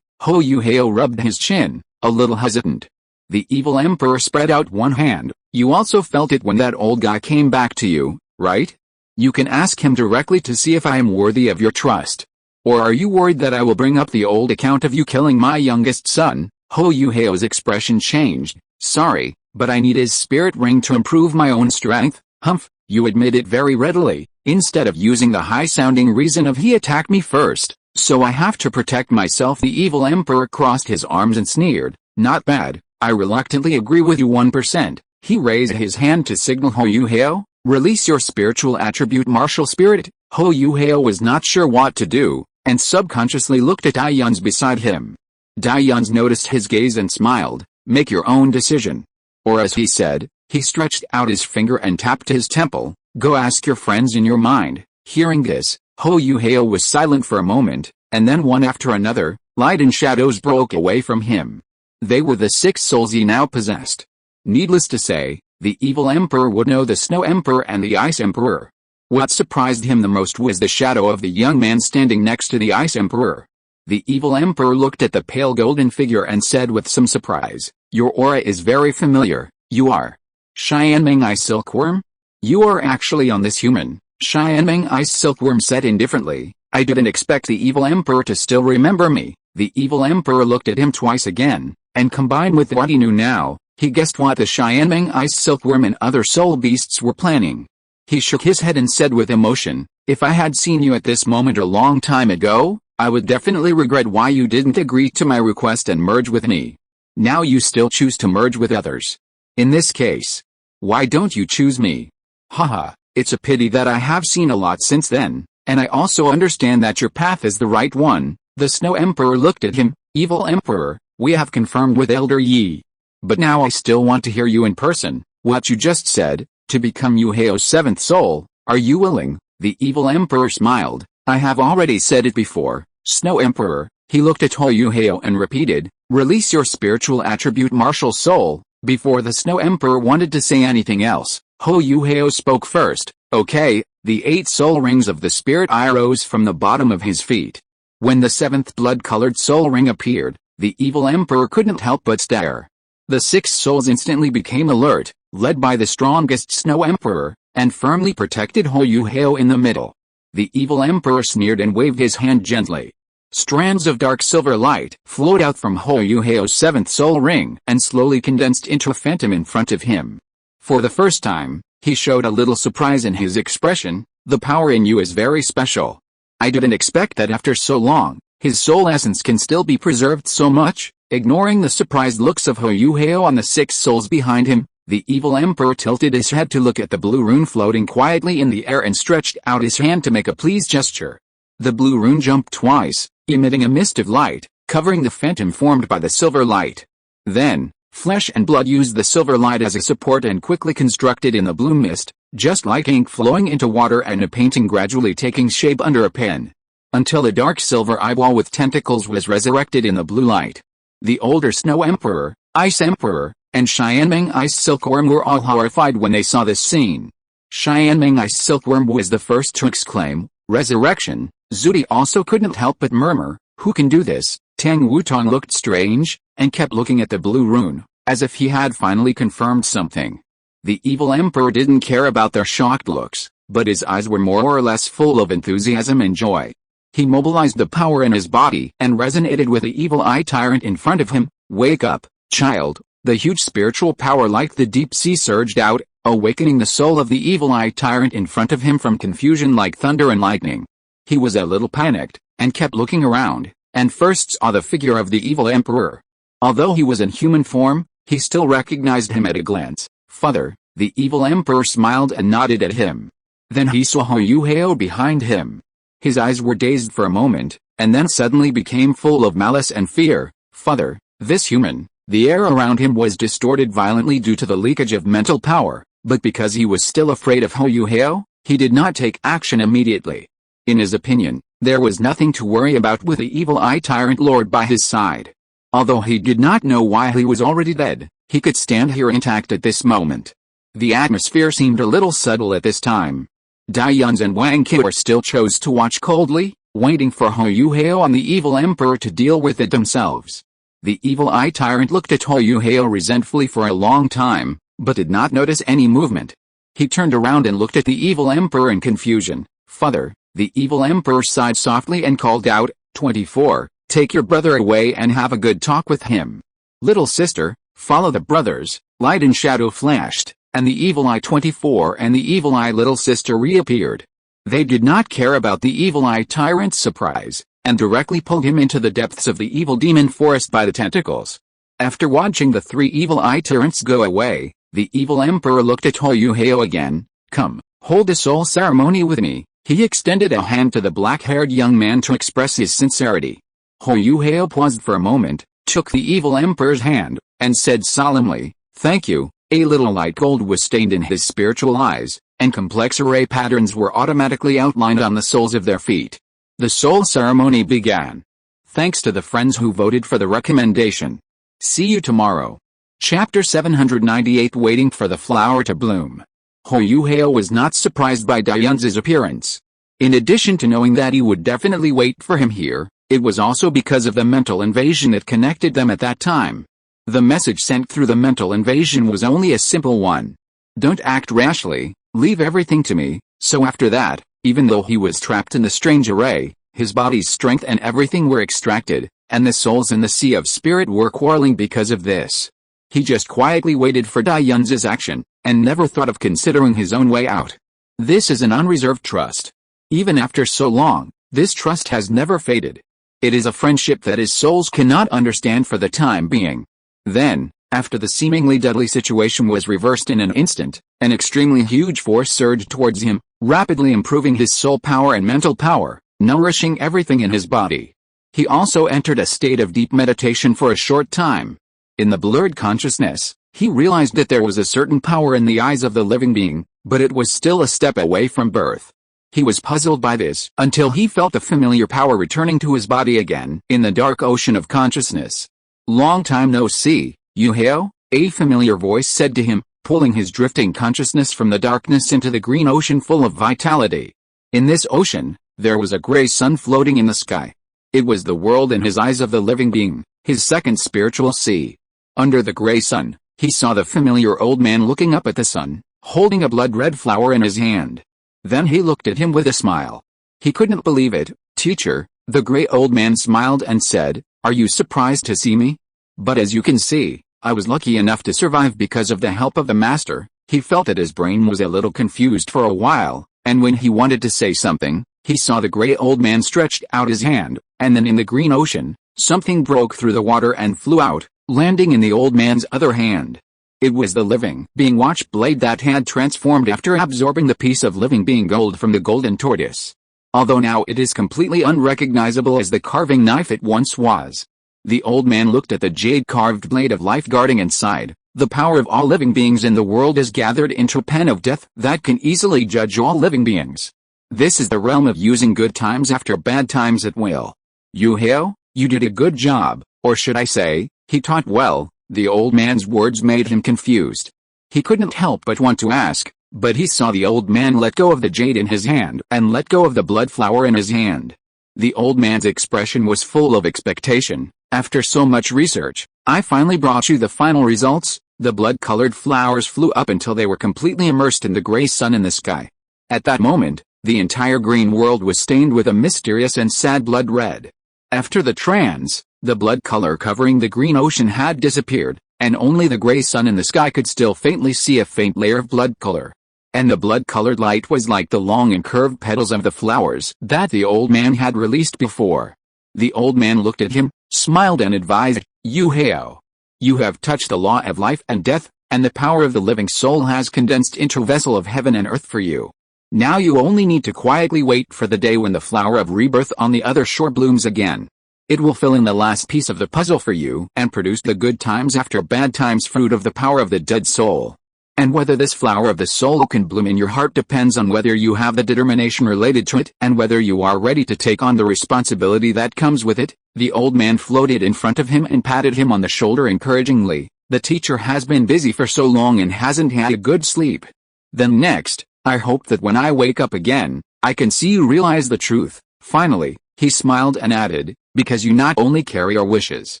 Hao rubbed his chin, a little hesitant. The evil emperor spread out one hand. "You also felt it when that old guy came back to you, right? You can ask him directly to see if I am worthy of your trust. Or are you worried that I will bring up the old account of you killing my youngest son?" Hao's expression changed. "Sorry, but I need his spirit ring to improve my own strength." "Humph, you admit it very readily, instead of using the high-sounding reason of he attacked me first, so I have to protect myself." The evil emperor crossed his arms and sneered. "Not bad, I reluctantly agree with you 1%. He raised his hand to signal Hao, "Release your spiritual attribute martial spirit." Hao was not sure what to do, and subconsciously looked at Dayan's beside him. Dayan's noticed his gaze and smiled. "Make your own decision." Or as he said, he stretched out his finger and tapped his temple, "Go ask your friends in your mind." Hearing this, Hao was silent for a moment, and then one after another, light and shadows broke away from him. They were the 6 souls he now possessed. Needless to say, the evil emperor would know the Snow Emperor and the Ice Emperor. What surprised him the most was the shadow of the young man standing next to the Ice Emperor. The evil emperor looked at the pale golden figure and said with some surprise, "Your aura is very familiar. You are Xianmeng Ice Silkworm?" "You are actually on this human," Xianmeng Ice Silkworm said indifferently. "I didn't expect the evil emperor to still remember me." The evil emperor looked at him twice again, and combined with what he knew now, he guessed what the Xianmeng Ice Silkworm and other soul beasts were planning. He shook his head and said with emotion, "If I had seen you at this moment a long time ago, I would definitely regret why you didn't agree to my request and merge with me. Now you still choose to merge with others. In this case, why don't you choose me? Haha, it's a pity that I have seen a lot since then, and I also understand that your path is the right one." The Snow Emperor looked at him. "Evil Emperor, we have confirmed with Elder Yi. But now I still want to hear you in person. What you just said, to become Hao's 7th soul, are you willing?" The evil emperor smiled. "I have already said it before, Snow Emperor." He looked at Hao and repeated, "Release your spiritual attribute martial soul." Before the Snow Emperor wanted to say anything else, Hao spoke first. "Okay." The 8 soul rings of the spirit eye rose from the bottom of his feet. When the 7th blood-colored soul ring appeared, the evil emperor couldn't help but stare. The 6 souls instantly became alert, led by the strongest Snow Emperor, and firmly protected Hao in the middle. The evil emperor sneered and waved his hand gently. Strands of dark silver light flowed out from Hao's 7th soul ring and slowly condensed into a phantom in front of him. For the first time, he showed a little surprise in his expression. "The power in you is very special. I didn't expect that after so long, his soul essence can still be preserved so much." Ignoring the surprised looks of Hao on the 6 souls behind him, the evil emperor tilted his head to look at the blue rune floating quietly in the air and stretched out his hand to make a please gesture. The blue rune jumped twice, emitting a mist of light, covering the phantom formed by the silver light. Then, flesh and blood used the silver light as a support and quickly constructed in the blue mist, just like ink flowing into water and a painting gradually taking shape under a pen, until a dark silver eyeball with tentacles was resurrected in the blue light. The older Snow Emperor, Ice Emperor, and Xianmeng Ice Silkworm were all horrified when they saw this scene. Xianmeng Ice Silkworm was the first to exclaim, "Resurrection!" Zudi also couldn't help but murmur, "Who can do this?" Tang Wutong looked strange, and kept looking at the blue rune. as if he had finally confirmed something. The evil emperor didn't care about their shocked looks, but his eyes were more or less full of enthusiasm and joy. He mobilized the power in his body and resonated with the evil eye tyrant in front of him. "Wake up, child." The huge spiritual power like the deep sea surged out, awakening the soul of the evil eye tyrant in front of him from confusion like thunder and lightning. He was a little panicked, and kept looking around, and first saw the figure of the evil emperor. Although he was in human form, he still recognized him at a glance. "Father." The evil emperor smiled and nodded at him. Then he saw Hao behind him. His eyes were dazed for a moment, and then suddenly became full of malice and fear. "Father." This human. The air around him was distorted violently due to the leakage of mental power, but because he was still afraid of Hao, he did not take action immediately. In his opinion, there was nothing to worry about with the evil eye tyrant lord by his side. Although he did not know why he was already dead, he could stand here intact at this moment. The atmosphere seemed a little subtle at this time. Daiyuns and Wang Qiu still chose to watch coldly, waiting for Hao and the evil emperor to deal with it themselves. The evil eye tyrant looked at Hao resentfully for a long time, but did not notice any movement. He turned around and looked at the evil emperor in confusion. "Father." The evil emperor sighed softly and called out, 24, "Take your brother away and have a good talk with him." "Little sister, follow the brothers." Light and shadow flashed, and the evil eye 24 and the evil eye little sister reappeared. They did not care about the evil eye tyrant's surprise, and directly pulled him into the depths of the evil demon forest by the tentacles. After watching the three evil eye tyrants go away, the evil emperor looked at Hao again. "Come, hold a soul ceremony with me." He extended a hand to the black-haired young man to express his sincerity. Hao paused for a moment, took the evil emperor's hand, and said solemnly, "Thank you." A little light gold was stained in his spiritual eyes, and complex array patterns were automatically outlined on the soles of their feet. The soul ceremony began. Thanks to the friends who voted for the recommendation. See you tomorrow. Chapter 798 Waiting for the Flower to Bloom. Hao was not surprised by Daiyun's appearance. In addition to knowing that he would definitely wait for him here, it was also because of the mental invasion that connected them at that time. The message sent through the mental invasion was only a simple one. "Don't act rashly, leave everything to me." So after that, even though he was trapped in the strange array, his body's strength and everything were extracted, and the souls in the sea of spirit were quarreling because of this. He just quietly waited for Daiyun's action, and never thought of considering his own way out. This is an unreserved trust. Even after so long, this trust has never faded. It is a friendship that his souls cannot understand for the time being. Then, after the seemingly deadly situation was reversed in an instant, an extremely huge force surged towards him, rapidly improving his soul power and mental power, nourishing everything in his body. He also entered a state of deep meditation for a short time. In the blurred consciousness, he realized that there was a certain power in the eyes of the living being, but it was still a step away from birth. He was puzzled by this until he felt the familiar power returning to his body again in the dark ocean of consciousness. "Long time no see, Hao," a familiar voice said to him, pulling his drifting consciousness from the darkness into the green ocean full of vitality. In this ocean, there was a gray sun floating in the sky. It was the world in his eyes of the living being, his second spiritual sea. Under the gray sun, he saw the familiar old man looking up at the sun, holding a blood-red flower in his hand. Then he looked at him with a smile. He couldn't believe it. "Teacher," the gray old man smiled and said, "Are you surprised to see me? But as you can see, I was lucky enough to survive because of the help of the master." He felt that his brain was a little confused for a while, and when he wanted to say something, he saw the gray old man stretched out his hand, and then in the green ocean, something broke through the water and flew out, landing in the old man's other hand. It was the living being watch blade that had transformed after absorbing the piece of living being gold from the golden tortoise. Although now it is completely unrecognizable as the carving knife it once was. The old man looked at the jade-carved blade of life guarding inside. "The power of all living beings in the world is gathered into a pen of death that can easily judge all living beings. This is the realm of using good times after bad times at will. Hao, you did a good job, or should I say, he taught well." The old man's words made him confused. He couldn't help but want to ask, but he saw the old man let go of the jade in his hand and let go of the blood flower in his hand. The old man's expression was full of expectation. After so much research, I finally brought you the final results. The blood-colored flowers flew up until they were completely immersed in the gray sun in the sky. At that moment, the entire green world was stained with a mysterious and sad blood red. After the trance, the blood color covering the green ocean had disappeared, and only the gray sun in the sky could still faintly see a faint layer of blood color. And the blood-colored light was like the long and curved petals of the flowers that the old man had released before. The old man looked at him, smiled and advised, "Yu Hao. You have touched the law of life and death, and the power of the living soul has condensed into a vessel of heaven and earth for you. Now you only need to quietly wait for the day when the flower of rebirth on the other shore blooms again. It will fill in the last piece of the puzzle for you and produce the good times after bad times fruit of the power of the dead soul. And whether this flower of the soul can bloom in your heart depends on whether you have the determination related to it and whether you are ready to take on the responsibility that comes with it." The old man floated in front of him and patted him on the shoulder encouragingly. "The teacher has been busy for so long and hasn't had a good sleep. Then next, I hope that when I wake up again, I can see you realize the truth." Finally, he smiled and added, "Because you not only carry our wishes.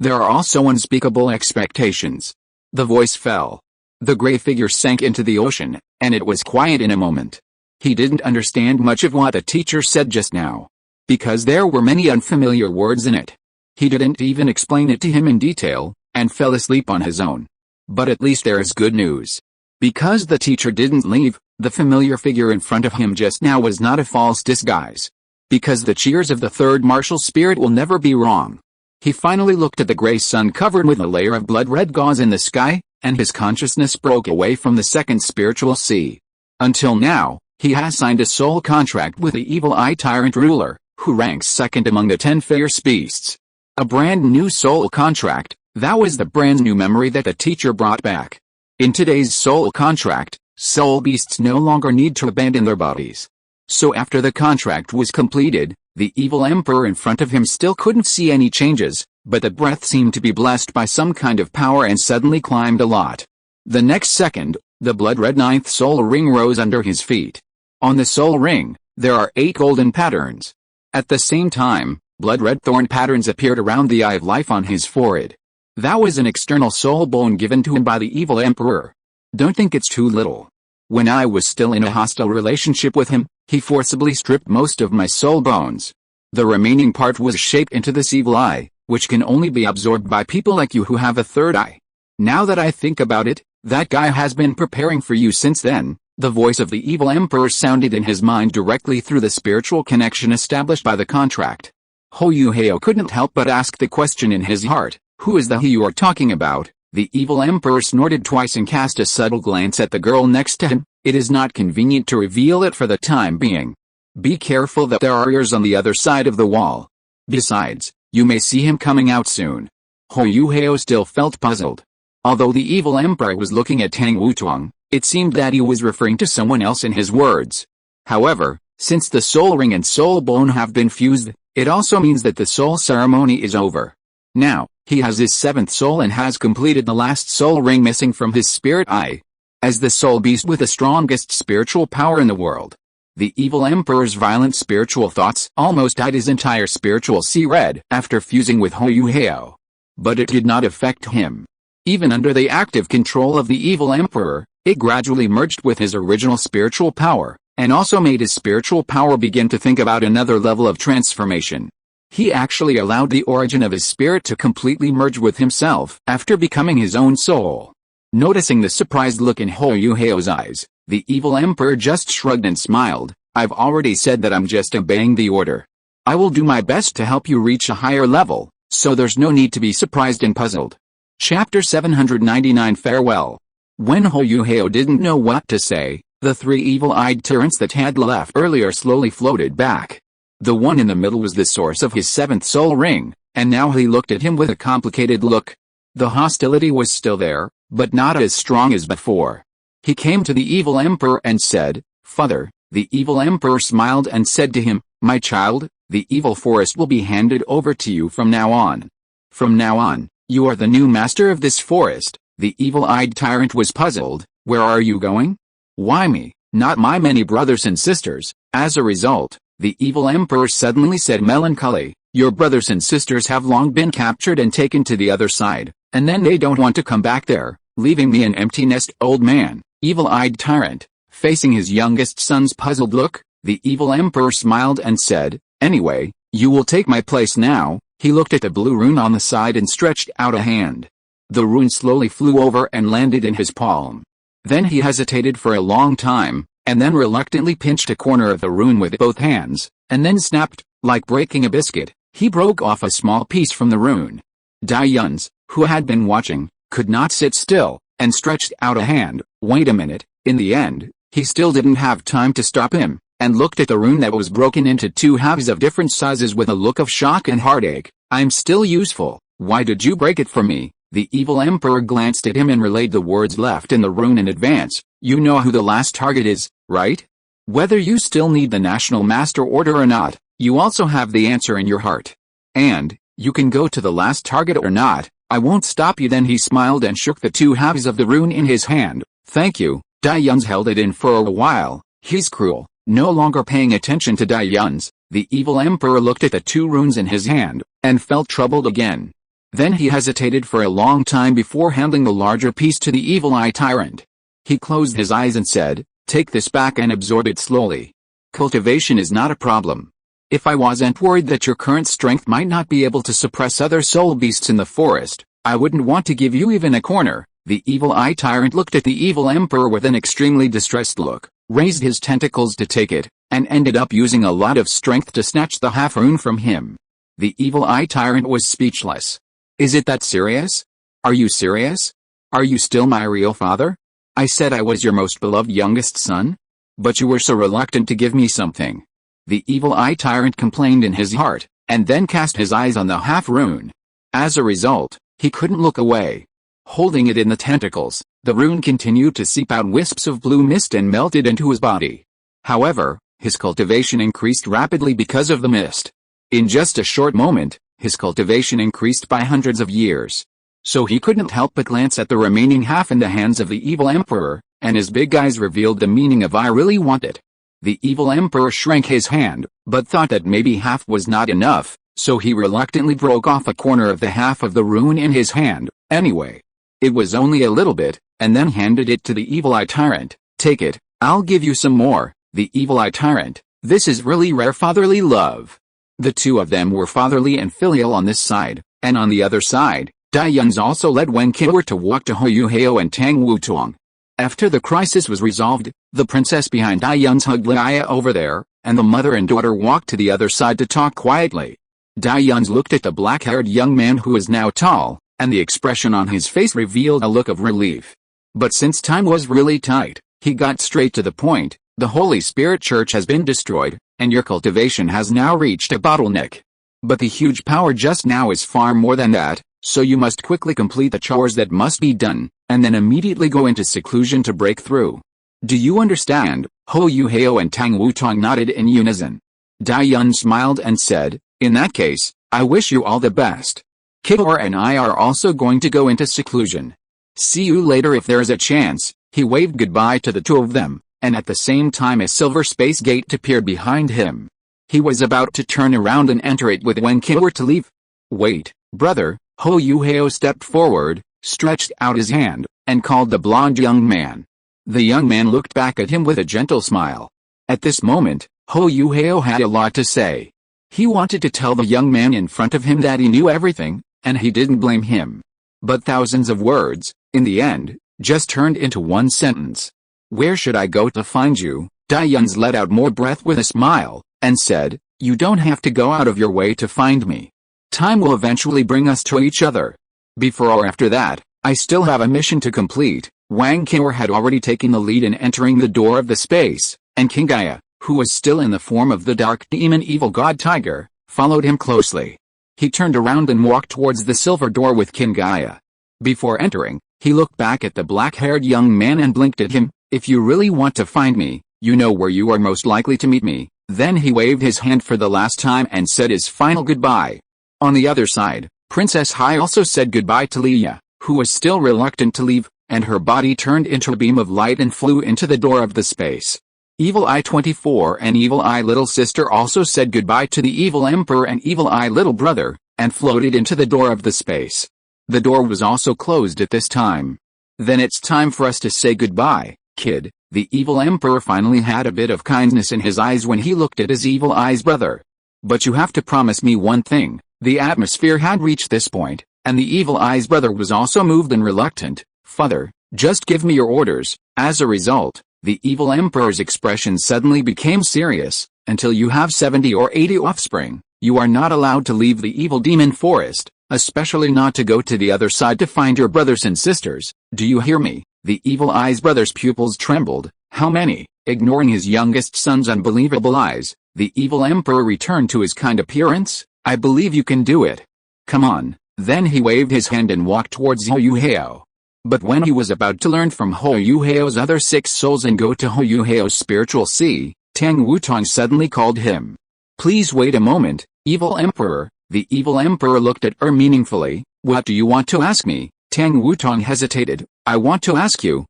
There are also unspeakable expectations." The voice fell. The gray figure sank into the ocean, and it was quiet in a moment. He didn't understand much of what the teacher said just now, because there were many unfamiliar words in it. He didn't even explain it to him in detail, and fell asleep on his own. But at least there is good news. Because the teacher didn't leave, the familiar figure in front of him just now was not a false disguise. Because the cheers of the third martial spirit will never be wrong. He finally looked at the gray sun covered with a layer of blood-red gauze in the sky, and his consciousness broke away from the second spiritual sea. Until now, he has signed a soul contract with the evil eye tyrant ruler, who ranks second among the 10 fierce beasts. A brand new soul contract. That was the brand new memory that the teacher brought back. In today's soul contract, soul beasts no longer need to abandon their bodies. So after the contract was completed, the evil emperor in front of him still couldn't see any changes, but the breath seemed to be blessed by some kind of power and suddenly climbed a lot. The next second, the blood-red 9th soul ring rose under his feet. On the soul ring, there are 8 golden patterns. At the same time, blood-red thorn patterns appeared around the eye of life on his forehead. That was an external soul bone given to him by the evil emperor. Don't think it's too little. When I was still in a hostile relationship with him, he forcibly stripped most of my soul bones. The remaining part was shaped into this evil eye, which can only be absorbed by people like you who have a third eye. Now that I think about it, that guy has been preparing for you since then. The voice of the evil emperor sounded in his mind directly through the spiritual connection established by the contract. Yu Hao couldn't help but ask the question in his heart, "Who is the he you are talking about?" The evil emperor snorted twice and cast a subtle glance at the girl next to him. "It is not convenient to reveal it for the time being. Be careful that there are ears on the other side of the wall. Besides, you may see him coming out soon." Yu Hao still felt puzzled. Although the evil emperor was looking at Tang Wutuang, it seemed that he was referring to someone else in his words. However, since the soul ring and soul bone have been fused, it also means that the soul ceremony is over. Now, he has his 7th soul and has completed the last soul ring missing from his spirit eye. As the soul beast with the strongest spiritual power in the world, the evil emperor's violent spiritual thoughts almost dyed his entire spiritual sea red after fusing with Yu Hao. But it did not affect him. Even under the active control of the evil emperor, it gradually merged with his original spiritual power, and also made his spiritual power begin to think about another level of transformation. He actually allowed the origin of his spirit to completely merge with himself after becoming his own soul. Noticing the surprised look in Yu Hao's eyes, the evil emperor just shrugged and smiled. "I've already said that I'm just obeying the order. I will do my best to help you reach a higher level, so there's no need to be surprised and puzzled." Chapter 799 Farewell. When Yu Hao didn't know what to say, the 3 evil-eyed tyrants that had left earlier slowly floated back. The one in the middle was the source of his 7th soul ring, and now he looked at him with a complicated look. The hostility was still there, but not as strong as before. He came to the evil emperor and said, "Father." The evil emperor smiled and said to him, "My child, the evil forest will be handed over to you from now on. From now on, you are the new master of this forest." The evil-eyed tyrant was puzzled. "Where are you going?" "Why me, not my many brothers and sisters?" As a result, the evil emperor suddenly said melancholy, "Your brothers and sisters have long been captured and taken to the other side. And then they don't want to come back there, leaving me an empty nest. Old man, evil-eyed tyrant, facing his youngest son's puzzled look, the evil emperor smiled and said, "Anyway, you will take my place now." He looked at the blue rune on the side and stretched out a hand. The rune slowly flew over and landed in his palm. Then he hesitated for a long time, and then reluctantly pinched a corner of the rune with both hands, and then snapped, like breaking a biscuit. He broke off a small piece from the rune. Dai Yuns, who had been watching, could not sit still, and stretched out a hand. Wait a minute. In the end, he still didn't have time to stop him, and looked at the rune that was broken into two halves of different sizes with a look of shock and heartache. "I'm still useful. Why did you break it for me?" The evil emperor glanced at him and relayed the words left in the rune in advance. "You know who the last target is, right? Whether you still need the National Master Order or not, you also have the answer in your heart. And, you can go to the last target or not, I won't stop you." Then he smiled and shook the two halves of the rune in his hand. "Thank you." Dai Yuns held it in for a while. "He's cruel." No longer paying attention to Dai Yuns, the evil emperor looked at the two runes in his hand, and felt troubled again. Then he hesitated for a long time before handing the larger piece to the evil-eye tyrant. He closed his eyes and said, "Take this back and absorb it slowly. Cultivation is not a problem. If I wasn't worried that your current strength might not be able to suppress other soul beasts in the forest, I wouldn't want to give you even a corner." The evil-eye tyrant looked at the evil emperor with an extremely distressed look, raised his tentacles to take it, and ended up using a lot of strength to snatch the half-rune from him. The evil-eye tyrant was speechless. "Is it that serious? Are you serious? Are you still my real father? I said I was your most beloved youngest son? But you were so reluctant to give me something." The evil-eye tyrant complained in his heart, and then cast his eyes on the half-rune. As a result, he couldn't look away. Holding it in the tentacles, the rune continued to seep out wisps of blue mist and melted into his body. However, his cultivation increased rapidly because of the mist. In just a short moment, his cultivation increased by hundreds of years. So he couldn't help but glance at the remaining half in the hands of the evil emperor, and his big eyes revealed the meaning of "I really want it." The evil emperor shrank his hand, but thought that maybe half was not enough, so he reluctantly broke off a corner of the half of the rune in his hand. Anyway, it was only a little bit, and then handed it to the evil-eye tyrant. "Take it, I'll give you some more." The evil-eye tyrant, "This is really rare fatherly love." The two of them were fatherly and filial on this side, and on the other side, Dai Yuns also led Wen Qiwer to walk to Hou Hao and Tang Wutong. After the crisis was resolved, the princess behind Dai Yuns hugged Liaya over there, and the mother and daughter walked to the other side to talk quietly. Dai Yuns looked at the black-haired young man who was now tall, and the expression on his face revealed a look of relief. But since time was really tight, he got straight to the point. "The Holy Spirit Church has been destroyed, and your cultivation has now reached a bottleneck. But the huge power just now is far more than that, so you must quickly complete the chores that must be done, and then immediately go into seclusion to break through. Do you understand?" Hou Hao and Tang Wutong nodded in unison. Dai Yun smiled and said, "In that case, I wish you all the best. Qiwer and I are also going to go into seclusion. See you later if there's a chance." He waved goodbye to the two of them, and at the same time a silver space gate appeared behind him. He was about to turn around and enter it with Wen Qiwer to leave. "Wait, brother." Hou Hao stepped forward, stretched out his hand, and called the blond young man. The young man looked back at him with a gentle smile. At this moment, Hou Hao had a lot to say. He wanted to tell the young man in front of him that he knew everything, and he didn't blame him. But thousands of words, in the end, just turned into one sentence. "Where should I go to find you?" Dai Yuns let out more breath with a smile, and said, "You don't have to go out of your way to find me. Time will eventually bring us to each other. Before or after that, I still have a mission to complete." Wang Qiwer had already taken the lead in entering the door of the space, and King Gaia, who was still in the form of the dark demon evil god Tiger, followed him closely. He turned around and walked towards the silver door with King Gaia. Before entering, he looked back at the black-haired young man and blinked at him. "If you really want to find me, you know where you are most likely to meet me." Then he waved his hand for the last time and said his final goodbye. On the other side, Princess Hai also said goodbye to Liya, who was still reluctant to leave, and her body turned into a beam of light and flew into the door of the space. Evil Eye 24 and Evil Eye Little Sister also said goodbye to the Evil Emperor and Evil Eye Little Brother, and floated into the door of the space. The door was also closed at this time. Then it's time for us to say goodbye, kid. The evil emperor finally had a bit of kindness in his eyes when he looked at his evil eyes brother. But you have to promise me one thing. The atmosphere had reached this point, and the evil eyes brother was also moved and reluctant. Father, just give me your orders. As a result, the evil emperor's expression suddenly became serious. Until you have 70 or 80 offspring, you are not allowed to leave the evil demon forest, especially not to go to the other side to find your brothers and sisters. Do you hear me? The evil eyes brother's pupils trembled. How many? Ignoring his youngest son's unbelievable eyes, the evil emperor returned to his kind appearance. I believe you can do it. Come on. Then he waved his hand and walked towards Hou Hao. But when he was about to learn from Hou Hao's other 6 souls and go to Hou Hao's spiritual sea, Tang Wutong suddenly called him. Please wait a moment, evil emperor. The evil emperor looked at her meaningfully. What do you want to ask me? Tang Wutong hesitated. I want to ask you,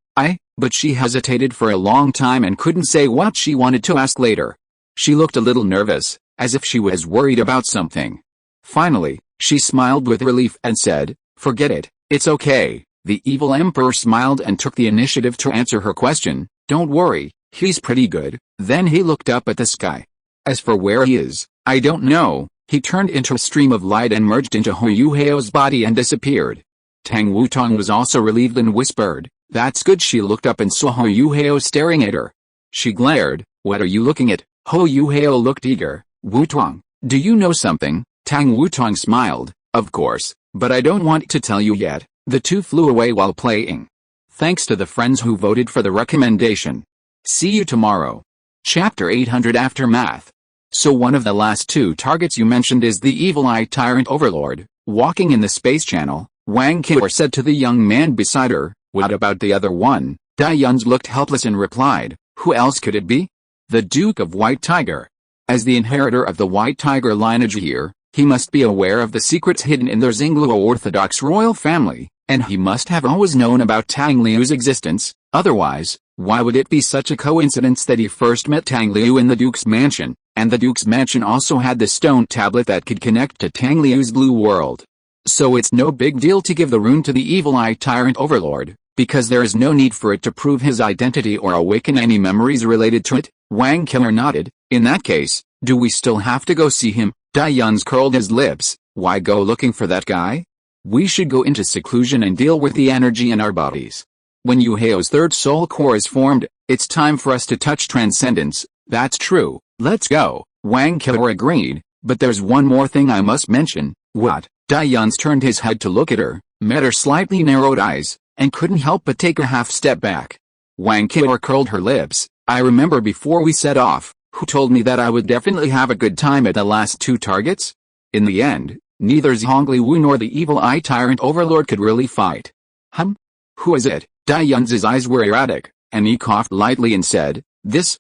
but she hesitated for a long time and couldn't say what she wanted to ask later. She looked a little nervous, as if she was worried about something. Finally, she smiled with relief and said, forget it, it's okay. The evil emperor smiled and took the initiative to answer her question. Don't worry, he's pretty good. Then he looked up at the sky. As for where he is, I don't know. He turned into a stream of light and merged into Hou Hao's body and disappeared. Tang Wutong was also relieved and whispered, that's good. She looked up and saw Hou Hao staring at her. She glared, what are you looking at? Hou Hao looked eager. Wutong, do you know something? Tang Wutong smiled, of course, but I don't want to tell you yet. The two flew away while playing. Thanks to the friends who voted for the recommendation. See you tomorrow. Chapter 800 Aftermath. So one of the last 2 targets you mentioned is the Evil Eye Tyrant Overlord. Walking in the space channel, Wang Qiu said to the young man beside her, what about the other one? Dai Yuns looked helpless and replied, who else could it be? The Duke of White Tiger. As the inheritor of the White Tiger lineage here, he must be aware of the secrets hidden in their Xingluo Orthodox royal family, and he must have always known about Tang Liu's existence. Otherwise, why would it be such a coincidence that he first met Tang Liu in the Duke's mansion, and the Duke's mansion also had the stone tablet that could connect to Tang Liu's blue world? So it's no big deal to give the rune to the Evil Eye Tyrant Overlord, because there is no need for it to prove his identity or awaken any memories related to it. Wang Qiu nodded. In that case, do we still have to go see him? Dai Yuns curled his lips. Why go looking for that guy? We should go into seclusion and deal with the energy in our bodies. When Yu Hao's 3rd soul core is formed, it's time for us to touch transcendence. That's true. Let's go. Wang Qiu agreed. But there's one more thing I must mention. What? Dai Yuns turned his head to look at her, met her slightly narrowed eyes, and couldn't help but take a half step back. Wang Qiu curled her lips. I remember before we set off, who told me that I would definitely have a good time at the last 2 targets? In the end, neither Zhongli Wu nor the Evil Eye Tyrant Overlord could really fight. Who is it? Dai Yuns' eyes were erratic, and he coughed lightly and said, this.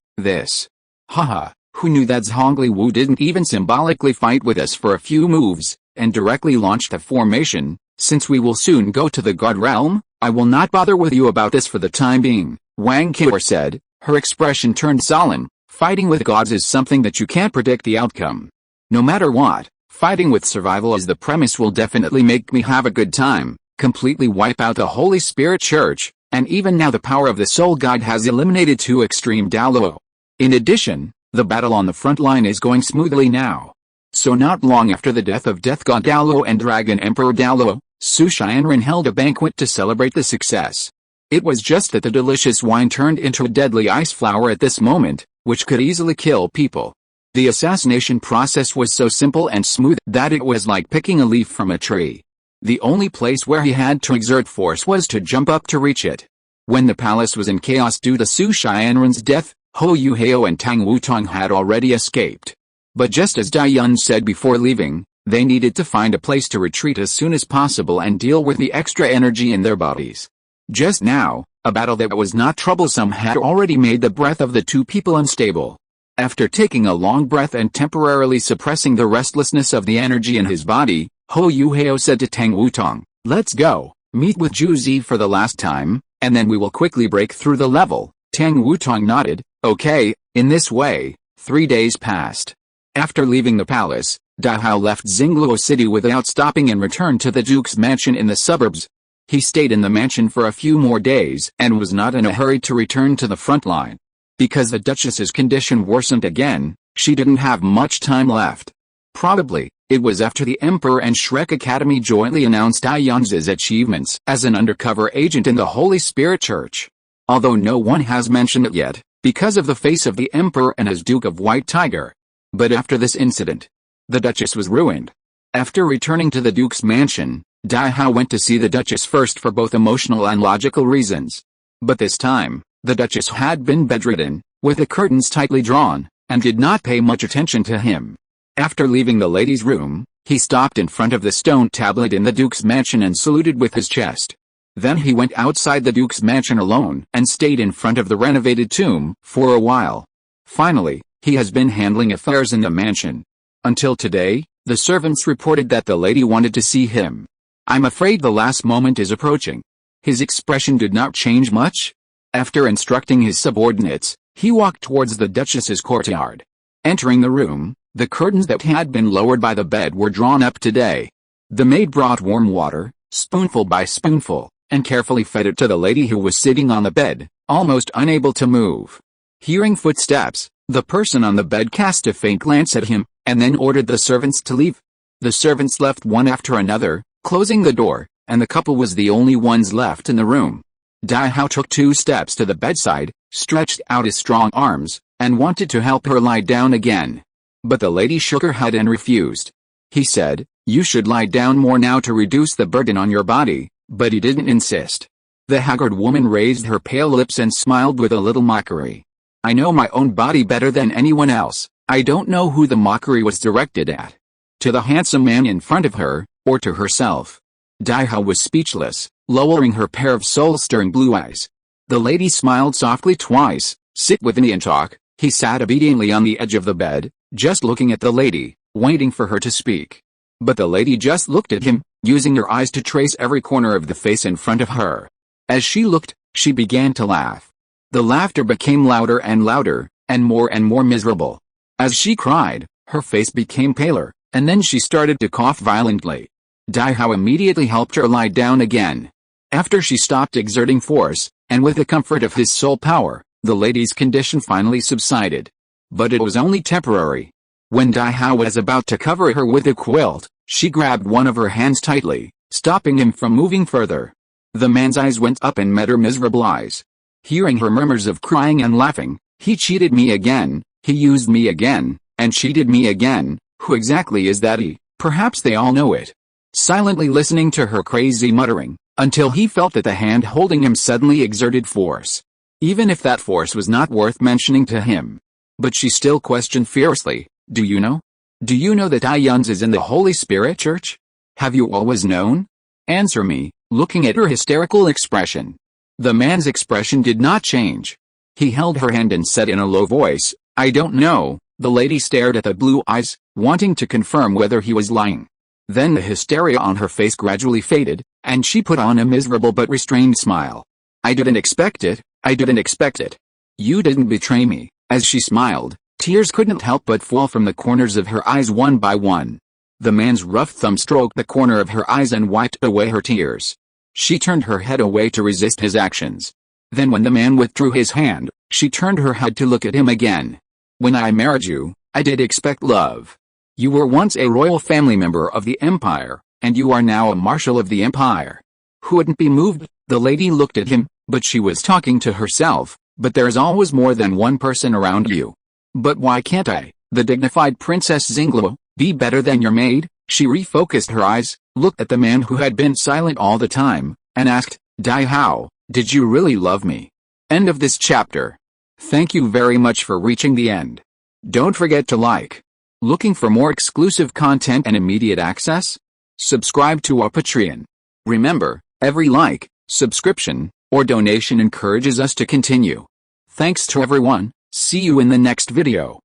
Haha, who knew that Zhongli Wu didn't even symbolically fight with us for a few moves, and directly launched a formation? Since we will soon go to the God Realm, I will not bother with you about this for the time being, Wang Qiu said. Her expression turned solemn. Fighting with gods is something that you can't predict the outcome. No matter what, fighting with survival as the premise will definitely make me have a good time, completely wipe out the Holy Spirit Church, and even now the power of the Soul God has eliminated 2 extreme Douluo. In addition, the battle on the front line is going smoothly now. So not long after the death of Death God Douluo and Dragon Emperor Douluo, Su Xianren held a banquet to celebrate the success. It was just that the delicious wine turned into a deadly ice flower at this moment, which could easily kill people. The assassination process was so simple and smooth that it was like picking a leaf from a tree. The only place where he had to exert force was to jump up to reach it. When the palace was in chaos due to Su Xianren's death, Hou Hao and Tang Wutong had already escaped. But just as Dai Yun said before leaving, they needed to find a place to retreat as soon as possible and deal with the extra energy in their bodies. Just now, a battle that was not troublesome had already made the breath of the 2 people unstable. After taking a long breath and temporarily suppressing the restlessness of the energy in his body, Hou Hao said to Tang Wutong, let's go, meet with Zhu Zi for the last time, and then we will quickly break through the level. Tang Wutong nodded. Okay. In this way, 3 days passed. After leaving the palace, Tang Hao left Douluo city without stopping and returned to the duke's mansion in the suburbs. He stayed in the mansion for a few more days and was not in a hurry to return to the front line. Because the Duchess's condition worsened again, she didn't have much time left. Probably, it was after the Emperor and Shrek Academy jointly announced Tang Yan's achievements as an undercover agent in the Holy Spirit Church. Although no one has mentioned it yet, because of the face of the Emperor and his Duke of White Tiger. But after this incident, the Duchess was ruined. After returning to the Duke's mansion, Tang Hao went to see the Duchess first for both emotional and logical reasons. But this time, the Duchess had been bedridden, with the curtains tightly drawn, and did not pay much attention to him. After leaving the lady's room, he stopped in front of the stone tablet in the Duke's mansion and saluted with his chest. Then he went outside the Duke's mansion alone and stayed in front of the renovated tomb for a while. Finally, he has been handling affairs in the mansion. Until today, the servants reported that the lady wanted to see him. I'm afraid the last moment is approaching. His expression did not change much. After instructing his subordinates, he walked towards the Duchess's courtyard. Entering the room, the curtains that had been lowered by the bed were drawn up today. The maid brought warm water, spoonful by spoonful, and carefully fed it to the lady who was sitting on the bed, almost unable to move. Hearing footsteps, the person on the bed cast a faint glance at him, and then ordered the servants to leave. The servants left one after another, closing the door, and the couple was the only ones left in the room. Tang Hao took 2 steps to the bedside, stretched out his strong arms, and wanted to help her lie down again. But the lady shook her head and refused. He said, "You should lie down more now to reduce the burden on your body," but he didn't insist. The haggard woman raised her pale lips and smiled with a little mockery. "I know my own body better than anyone else." I don't know who the mockery was directed at. To the handsome man in front of her, or to herself. Tang Hao was speechless, lowering her pair of soul-stirring blue eyes. The lady smiled softly twice. "Sit with me and talk." He sat obediently on the edge of the bed, just looking at the lady, waiting for her to speak. But the lady just looked at him, using her eyes to trace every corner of the face in front of her. As she looked, she began to laugh. The laughter became louder and louder, and more miserable. As she cried, her face became paler, and then she started to cough violently. Tang Hao immediately helped her lie down again. After she stopped exerting force, and with the comfort of his soul power, the lady's condition finally subsided. But it was only temporary. When Tang Hao was about to cover her with a quilt, she grabbed one of her hands tightly, stopping him from moving further. The man's eyes went up and met her miserable eyes. Hearing her murmurs of crying and laughing, "He cheated me again. He used me again, and cheated me again. Who exactly is that he? Perhaps they all know it." Silently listening to her crazy muttering, until he felt that the hand holding him suddenly exerted force. Even if that force was not worth mentioning to him. But she still questioned fiercely, "Do you know? Do you know that Tang is in the Holy Spirit Church? Have you always known? Answer me," looking at her hysterical expression. The man's expression did not change. He held her hand and said in a low voice, "I don't know." The lady stared at the blue eyes, wanting to confirm whether he was lying. Then the hysteria on her face gradually faded, and she put on a miserable but restrained smile. "I didn't expect it, I didn't expect it. You didn't betray me." As she smiled, tears couldn't help but fall from the corners of her eyes one by one. The man's rough thumb stroked the corner of her eyes and wiped away her tears. She turned her head away to resist his actions. Then when the man withdrew his hand, she turned her head to look at him again. "When I married you, I did expect love. You were once a royal family member of the empire, and you are now a marshal of the empire. Who wouldn't be moved?" The lady looked at him, but she was talking to herself. "But there's always more than one person around you." "But why can't I, the dignified Princess Douluo, be better than your maid?" She refocused her eyes, looked at the man who had been silent all the time, and asked, "Tang Hao, did you really love me?" End of this chapter. Thank you very much for reaching the end. Don't forget to like. Looking for more exclusive content and immediate access? Subscribe to our Patreon. Remember, every like, subscription, or donation encourages us to continue. Thanks to everyone. See you in the next video.